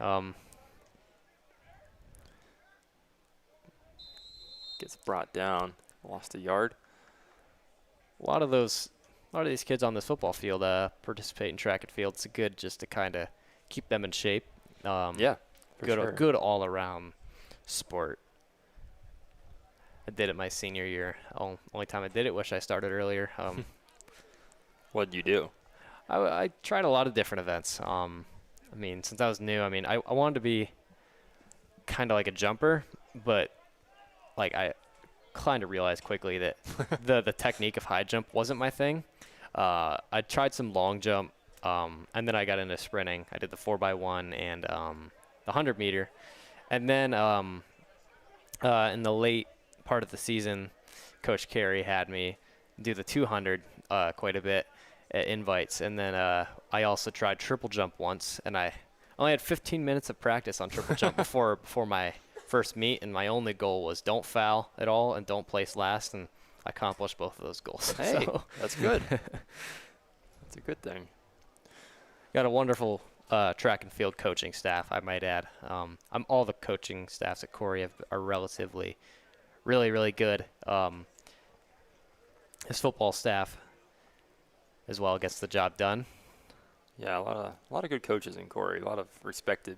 gets brought down, lost a yard. A lot of these kids on this football field participate in track and field. It's good just to kind of keep them in shape. Yeah, good all around sport. I did it my senior year. Only time I did it. Wish I started earlier. What did you do? I tried a lot of different events. Since I was new, I wanted to be kind of like a jumper, but like I kind of realized quickly that the technique of high jump wasn't my thing. I tried some long jump, and then I got into sprinting. I did the 4x1 and the 100-meter. And then in the late part of the season, Coach Corry had me do the 200 quite a bit at invites. And then I also tried triple jump once, and I only had 15 minutes of practice on triple jump before my first meet, and my only goal was don't foul at all and don't place last, and I accomplished both of those goals. Hey, that's good. That's a good thing. Got a wonderful track and field coaching staff, I might add. All the coaching staffs at Corry are relatively really, really good. His football staff as well gets the job done. Yeah, a lot of good coaches in Corry. A lot of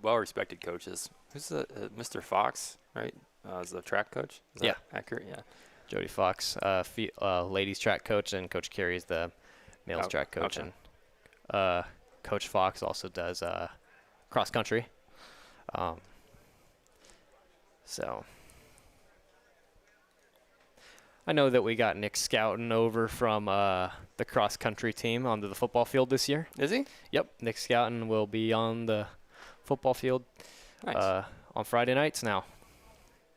well-respected coaches. Who's Mr. Fox, right? Is the track coach? Is that accurate? Yeah. Jody Fox, ladies track coach, and Coach Corry is the males track coach. Okay. And Coach Fox also does cross country. So I know that we got Nick Scouton over from the cross country team onto the football field this year. Is he? Yep. Nick Scouton will be on the football field on Friday nights now.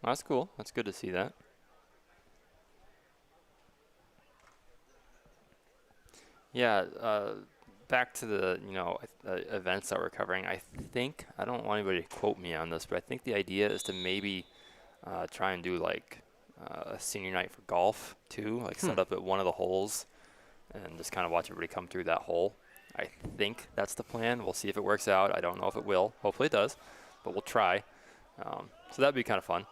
Well, that's cool. That's good to see that. Yeah, back to the events that we're covering. I don't want anybody to quote me on this, but I think the idea is to maybe try and do like a senior night for golf too, like set up at one of the holes and just kind of watch everybody come through that hole. I think that's the plan. We'll see if it works out. I don't know if it will. Hopefully it does, but we'll try. So that'd be kind of fun.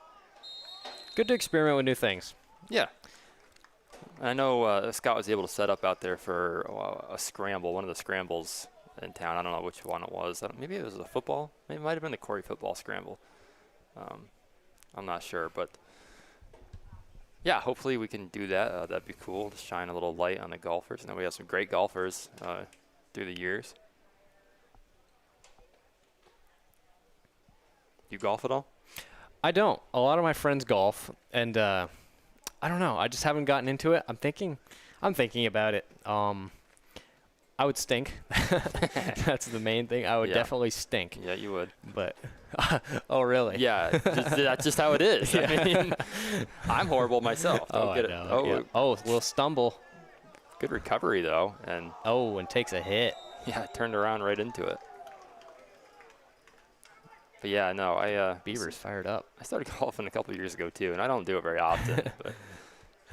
Good to experiment with new things. Yeah. I know Scott was able to set up out there for a scramble, one of the scrambles in town. I don't know which one it was. Maybe it was the football. Maybe it might have been the Corry football scramble. I'm not sure, but yeah, hopefully we can do that. That'd be cool to shine a little light on the golfers. And then we have some great golfers through the years. You golf at all? I don't. A lot of my friends golf, and I don't know. I just haven't gotten into it. I'm thinking about it. I would stink. That's the main thing. I would definitely stink. Yeah, you would. But oh, really? Yeah, that's just how it is. Yeah. I mean, I'm horrible myself. I know. We'll stumble. Good recovery though, and takes a hit. Yeah, turned around right into it. But yeah, no, Beavers fired up. I started golfing a couple of years ago too, and I don't do it very often, but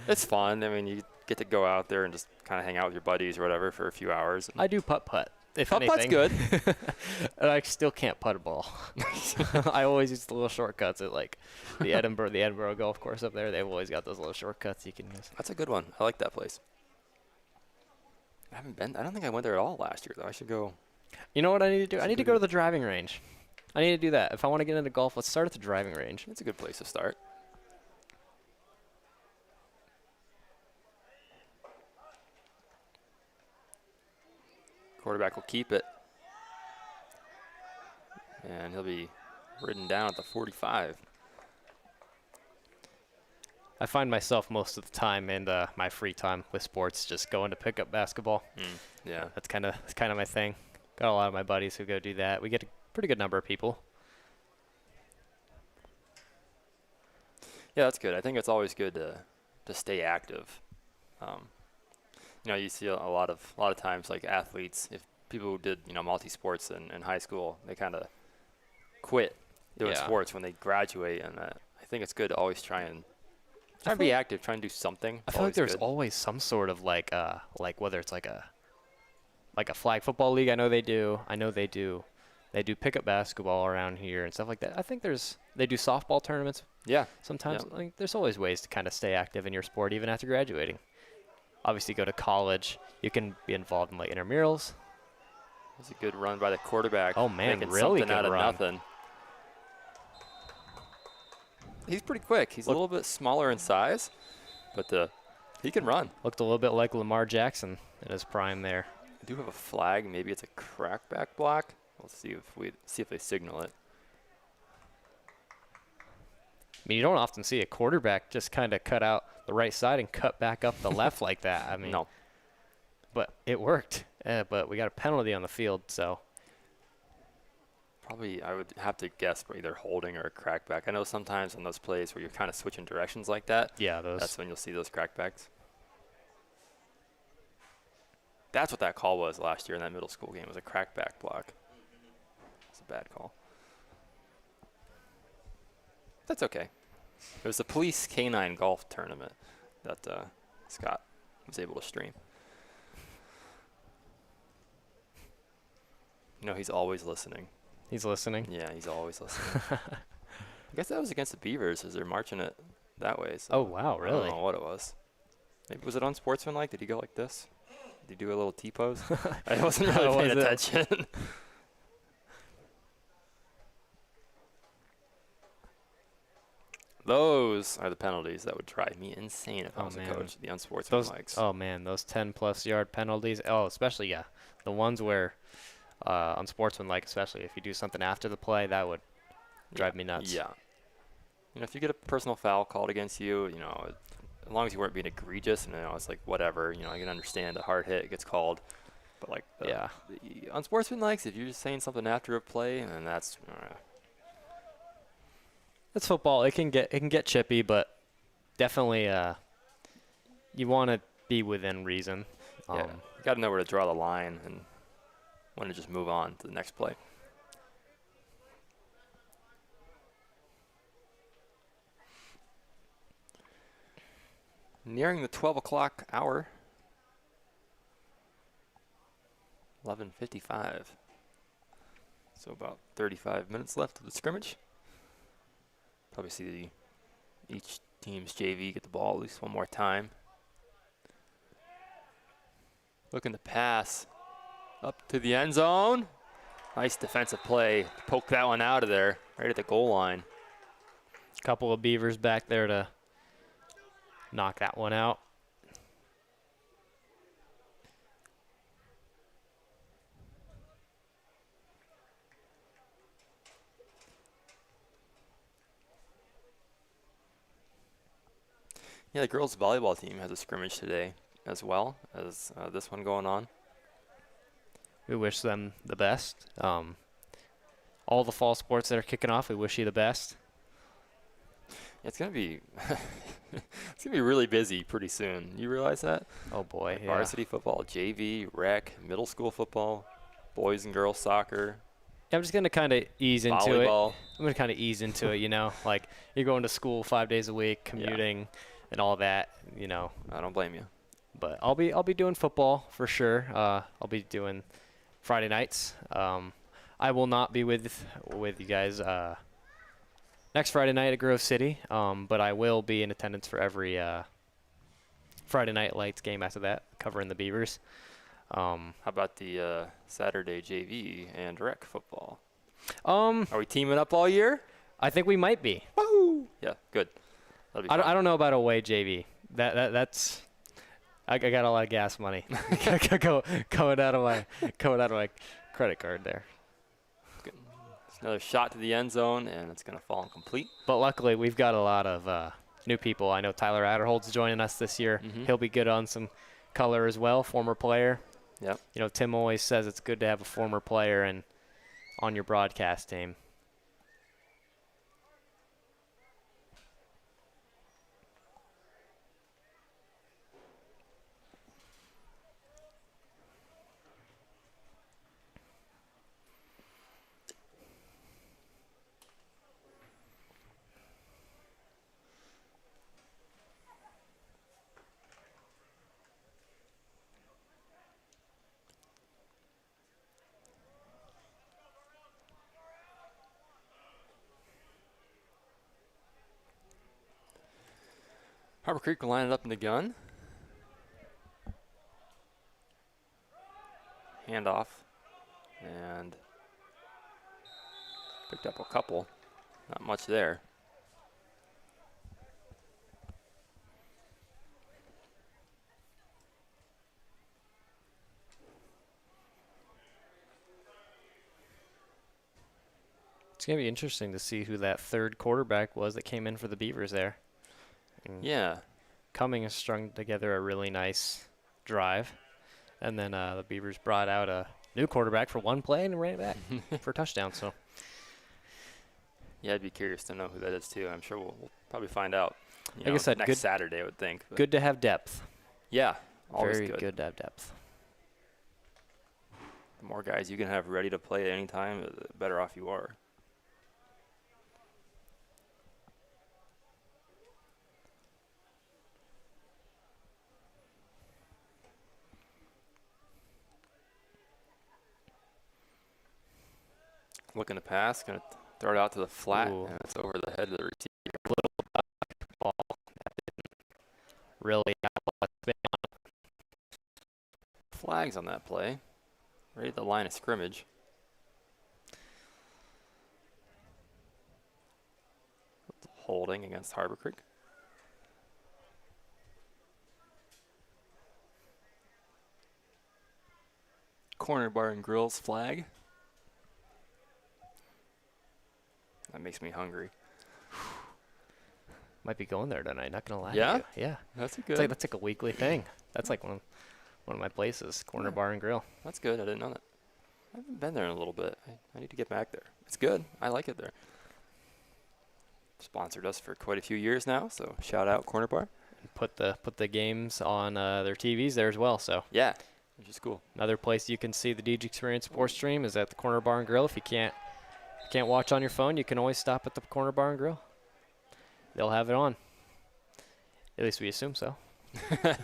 it's fun. I mean, you get to go out there and just kind of hang out with your buddies or whatever for a few hours. I do putt. Putt-putt's good. And I still can't putt a ball. I always use the little shortcuts at like the Edinburgh golf course up there. They've always got those little shortcuts you can use. That's a good one. I like that place. I haven't been. I don't think I went there at all last year though. I should go. You know what I need to do? I need to go to the driving range. I need to do that. If I want to get into golf, let's start at the driving range. That's a good place to start. Quarterback will keep it. And he'll be ridden down at the 45. I find myself most of the time in my free time with sports just going to pick up basketball. Yeah. That's kind of my thing. Got a lot of my buddies who go do that. We get a pretty good number of people. Yeah, that's good. I think it's always good to stay active. You see a lot of times, like athletes, if people who did multi-sports in high school, they kind of quit doing sports when they graduate, and I think it's good to always try and be active, try and do something. I feel like there's always some sort of like whether it's like a flag football league. I know they do pickup basketball around here and stuff like that. I think they do softball tournaments. Yeah. Sometimes Yeah. like there's always ways to kind of stay active in your sport even after graduating. Obviously, go to college. You can be involved in like intramurals. It's a good run by the quarterback. Oh man, making really something good out of run. nothing. He's pretty quick. He's a little bit smaller in size, but he can run. Looked a little bit like Lamar Jackson in his prime there. I do have a flag. Maybe it's a crackback block. We'll see if they signal it. I mean, you don't often see a quarterback just kind of cut out the right side and cut back up the left like that. I mean, no. But it worked. But we got a penalty on the field, so. Probably, I would have to guess either holding or a crackback. I know sometimes on those plays where you're kind of switching directions like that. Yeah, that's when you'll see those crackbacks. That's what that call was last year in that middle school game. It was a crackback block. It's a bad call. That's okay. It was the police canine golf tournament that Scott was able to stream. He's always listening. He's listening? Yeah, he's always listening. I guess that was against the Beavers as they're marching it that way. So oh, wow, really? I don't know what it was. Maybe was it unsportsmanlike? Did he go like this? Did he do a little T-pose? I wasn't really paying attention. Those are the penalties that would drive me insane if I was a coach. The unsportsmanlikes. Oh, man, those 10-plus yard penalties. Oh, especially, the ones where unsportsmanlike, especially if you do something after the play, that would drive me nuts. Yeah. If you get a personal foul called against you, as long as you weren't being egregious, and it's like whatever, I can understand a hard hit gets called, but like the unsportsmanlikes, if you're just saying something after a play, and that's it's football. It can get chippy, but definitely you want to be within reason. You got to know where to draw the line and when to just move on to the next play. Nearing the 12 o'clock hour. 11:55. So about 35 minutes left of the scrimmage. Probably see each team's JV get the ball at least one more time. Looking to pass up to the end zone. Nice defensive play. Poke that one out of there, right at the goal line. Couple of Beavers back there to knock that one out. Yeah, the girls' volleyball team has a scrimmage today as well as this one going on. We wish them the best. All the fall sports that are kicking off, we wish you the best. Yeah, it's gonna be really busy pretty soon. You realize that? Oh boy, like varsity football, JV, rec, middle school football, boys and girls soccer. Yeah, I'm just gonna kind of ease into volleyball. it. I'm gonna kind of ease into it, like you're going to school 5 days a week, commuting, and all that, I don't blame you. But I'll be doing football for sure. I'll be doing Friday nights. I will not be with you guys next Friday night at Grove City, but I will be in attendance for every Friday night lights game after that, covering the Beavers. How about the Saturday JV and rec football? Are we teaming up all year? I think we might be. Woo! Yeah, good. I don't know about away JV. That's I got a lot of gas money going out of my credit card there. It's another shot to the end zone, and it's going to fall incomplete. But luckily, we've got a lot of new people. I know Tyler Adderhold's joining us this year. He'll be good on some color as well, former player. Yep. You know, Tim always says it's good to have a former player and on your broadcast team. Harbor Creek will line it up in the gun. Handoff. And picked up a couple. Not much there. It's going to be interesting to see who that third quarterback was that came in for the Beavers there. Yeah. Cumming has strung together a really nice drive. And then the Beavers brought out a new quarterback for one play and ran it back for a touchdown. So, yeah, I'd be curious to know who that is, too. I'm sure we'll probably find out like I said, next Saturday, I would think. But good to have depth. Yeah, always Very good. good to have depth. The more guys you can have ready to play at any time, the better off you are. Looking to pass, going to throw it out to the flat, and it's over the head of the receiver. Little ball. Really have a lot of spin on it. Flags on that play. Right at the line of scrimmage. Holding against Harbor Creek. Corner Bar and Grill's flag. That makes me hungry. Might be going there tonight, not going to lie Yeah? to you. Yeah. That's a good. That's like a weekly thing. That's like one of my places, Corner Bar and Grill. That's good. I didn't know that. I haven't been there in a little bit. I need to get back there. It's good. I like it there. Sponsored us for quite a few years now, so shout out Corner Bar. Put the games on their TVs there as well. So yeah, which is cool. Another place you can see the DG Experience Sports Stream is at the Corner Bar and Grill. If you can't watch on your phone, you can always stop at the Corner Bar and Grill. They'll have it on. At least we assume so. I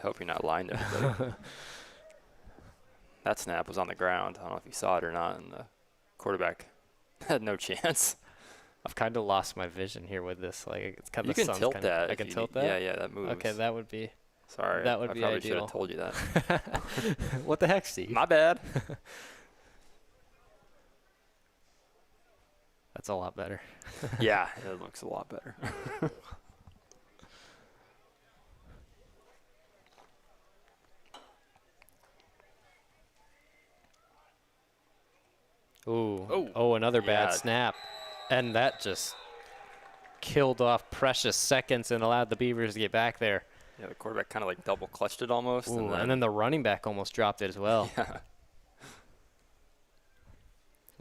hope you're not lying to everybody. That snap was on the ground. I don't know if you saw it or not, and the quarterback had no chance. I've kind of lost my vision here with this. Like it's kind of you can tilt that. I can tilt that. Yeah, that moves. Okay, that would be. Sorry, that would I be probably ideal. should have told you that. What the heck, Steve? My bad. That's a lot better. Yeah, it looks a lot better. Ooh. Oh, another bad snap. And that just killed off precious seconds and allowed the Beavers to get back there. Yeah, the quarterback kind of like double clutched it almost. Ooh, and then the running back almost dropped it as well. Yeah.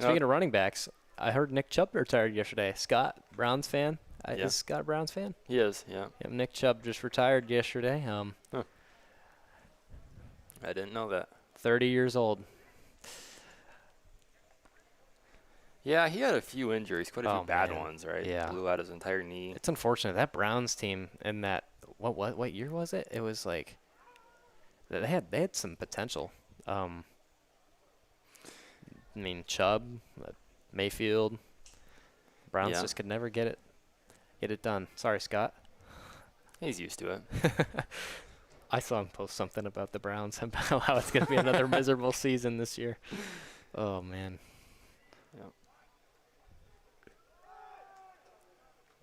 Speaking of running backs, I heard Nick Chubb retired yesterday. Scott, Browns fan. Yeah. Is Scott a Browns fan? He is, yeah. Yep, Nick Chubb just retired yesterday. I didn't know that. 30 years old. Yeah, he had a few injuries, quite a few bad man. ones, right? Yeah. Blew out his entire knee. It's unfortunate. That Browns team in that what year was it? It was like they had some potential. I mean Chubb, Mayfield, Browns just could never get it done. Sorry, Scott. He's used to it. I saw him post something about the Browns about how it's going to be another miserable season this year. Oh man. Yep.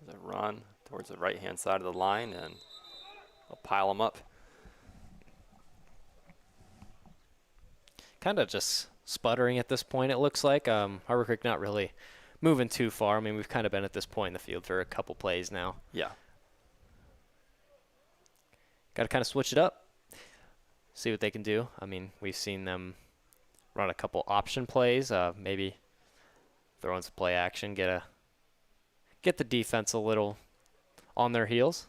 There's a run towards the right-hand side of the line, and they'll pile them up. kind of just sputtering at this point, it looks like. Harbor Creek not really moving too far. I mean, we've kind of been at this point in the field for a couple plays now. Yeah. Got to kind of switch it up, see what they can do. I mean, we've seen them run a couple option plays, maybe throw in some play action, get the defense a little on their heels,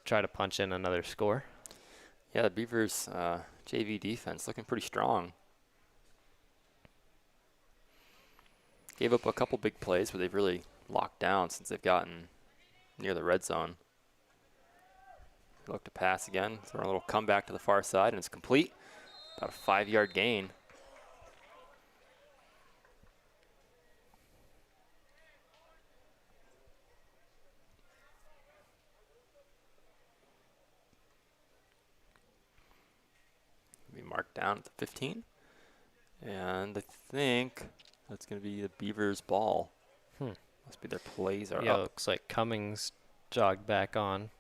try to punch in another score. Yeah, the Beavers JV defense looking pretty strong. Gave up a couple big plays, but they've really locked down since they've gotten near the red zone. Look to pass again, throw a little comeback to the far side, and it's complete. About a 5-yard gain. Be marked down at the 15. And I think that's going to be the Beavers' ball. Must be their plays are yeah, up. looks like Cummings jogged back on.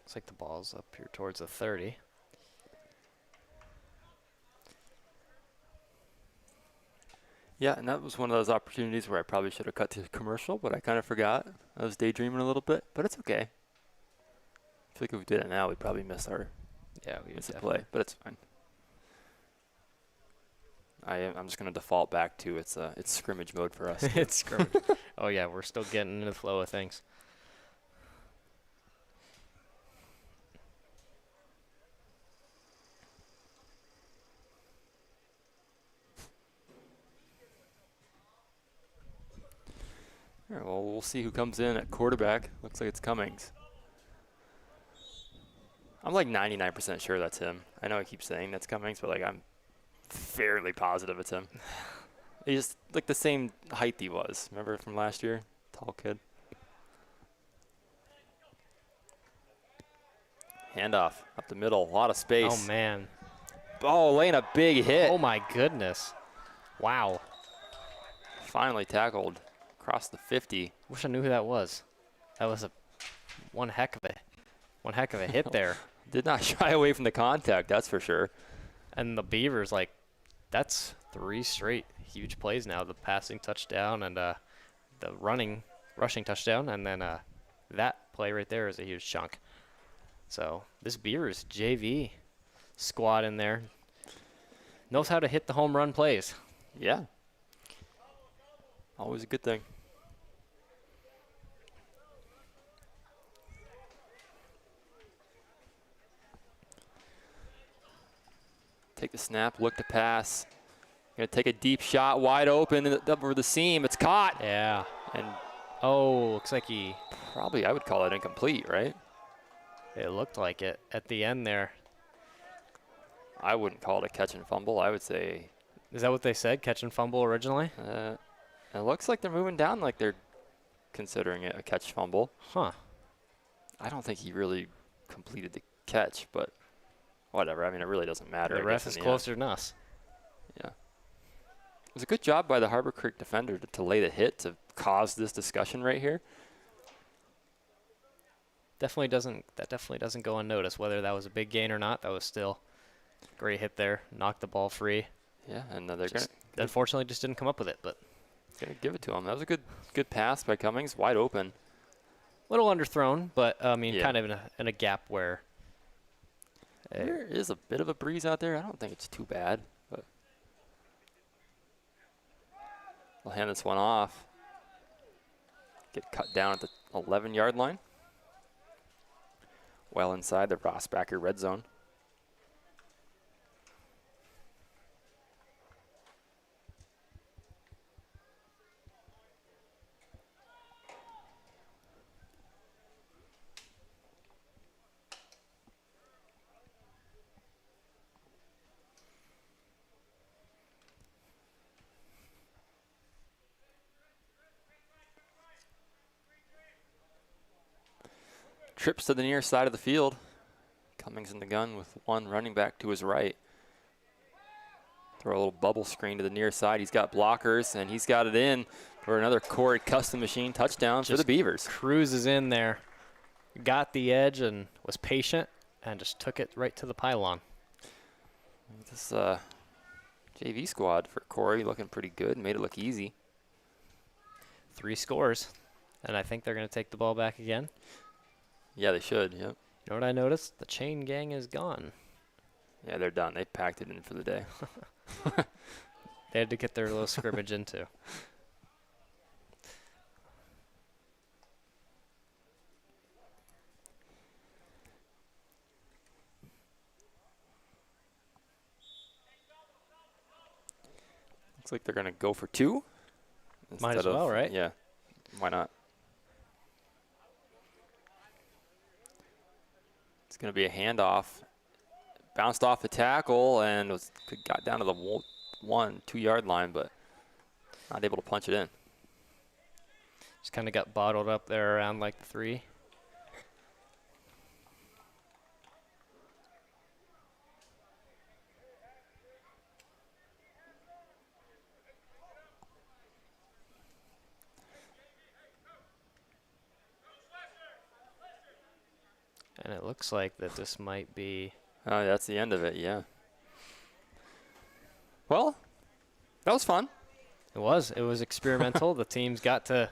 Looks like the ball's up here towards the 30. Yeah, and that was one of those opportunities where I probably should have cut to commercial, but I kind of forgot. I was daydreaming a little bit, but it's okay. I feel like if we did it now, we'd probably miss our play, but it's fine. I'm just going to default back to it's scrimmage mode for us. It's scrimmage. Oh, yeah, we're still getting into the flow of things. All right, well, we'll see who comes in at quarterback. Looks like it's Cummings. I'm like 99% sure that's him. I know I keep saying that's Cummings, but like I'm fairly positive it's him. He's like the same height he was. Remember from last year? Tall kid. Handoff up the middle. A lot of space. Oh, man. Oh, laying a big hit. Oh, my goodness. Wow. Finally tackled across the 50. Wish I knew who that was. That was one heck of a hit there. Did not shy away from the contact, that's for sure. And the Beavers, like, that's 3 straight huge plays now. The passing touchdown and the rushing touchdown, and then that play right there is a huge chunk. So this Beavers JV squad in there knows how to hit the home run plays. Yeah. Always a good thing. Take the snap, look to pass. Gonna take a deep shot, wide open over the seam. It's caught. Yeah. And looks like he probably, I would call it incomplete, right? It looked like it at the end there. I wouldn't call it a catch and fumble. I would say. Is that what they said? Catch and fumble originally? It looks like they're moving down like they're considering it a catch fumble. Huh. I don't think he really completed the catch, but whatever. I mean, it really doesn't matter. The ref is closer than us. Yeah. It was a good job by the Harbor Creek defender to lay the hit to cause this discussion right here. Definitely doesn't go unnoticed. Whether that was a big gain or not, that was still a great hit there. Knocked the ball free. Yeah, and they're going to unfortunately just didn't come up with it, but gonna give it to him. That was a good pass by Cummings, wide open. Little underthrown, but I mean, kind of in a gap where there is a bit of a breeze out there. I don't think it's too bad, but we'll hand this one off. Get cut down at the 11-yard line. Well inside the Rossbacker red zone. trips to the near side of the field. Cummings in the gun with one running back to his right. Throw a little bubble screen to the near side. He's got blockers, and he's got it in for another Corry custom machine touchdown for the Beavers. Cruises in there. Got the edge and was patient and just took it right to the pylon. This JV squad for Corry looking pretty good. Made it look easy. 3 scores. And I think they're going to take the ball back again. Yeah, they should, yep. You know what I noticed? The chain gang is gone. Yeah, they're done. They packed it in for the day. They had to get their little scrimmage into. Looks like they're going to go for 2. Might as well, right? Yeah, why not? It's going to be a handoff. Bounced off the tackle and got down to the 1-2 yard line, but not able to punch it in. Just kind of got bottled up there around like the 3. And it looks like that this might be... Oh, that's the end of it, yeah. Well, that was fun. It was. It was experimental. The teams got to,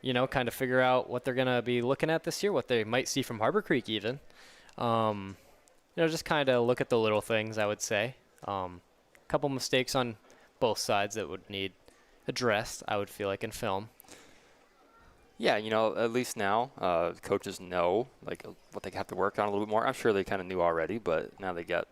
you know, kind of figure out what they're going to be looking at this year, what they might see from Harbor Creek even. You know, just kind of look at the little things, I would say. A couple mistakes on both sides that would need addressed, I would feel like, in film. Yeah, you know, at least now coaches know like what they have to work on a little bit more. I'm sure they kind of knew already, but now they got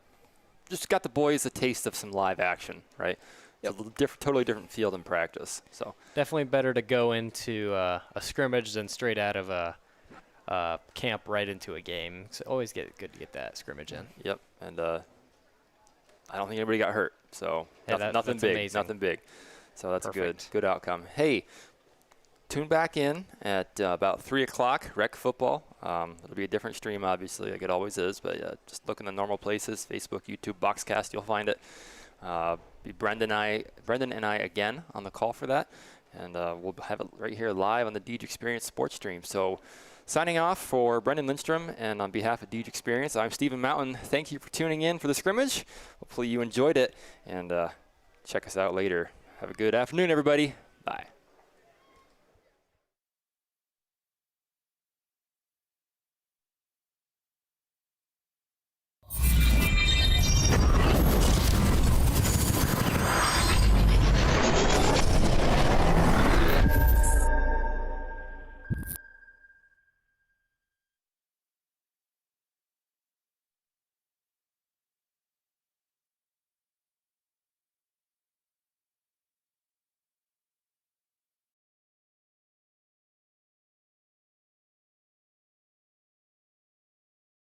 the boys a taste of some live action, right? Yep. It's a totally different field in practice. So definitely better to go into a scrimmage than straight out of a camp right into a game. It's always good to get that scrimmage in. Yep, and I don't think anybody got hurt, so yeah, nothing big, amazing. Nothing big. So that's Perfect. Good outcome. Hey. Tune back in at about 3 o'clock, Rec Football. It'll be a different stream, obviously, like it always is, but just look in the normal places, Facebook, YouTube, Boxcast, you'll find it. Be Brendan and I again on the call for that, and we'll have it right here live on the Deej Experience Sports Stream. So signing off for Brendan Lindstrom, and on behalf of Deej Experience, I'm Stephen Mountain. Thank you for tuning in for the scrimmage. Hopefully you enjoyed it, and check us out later. Have a good afternoon, everybody.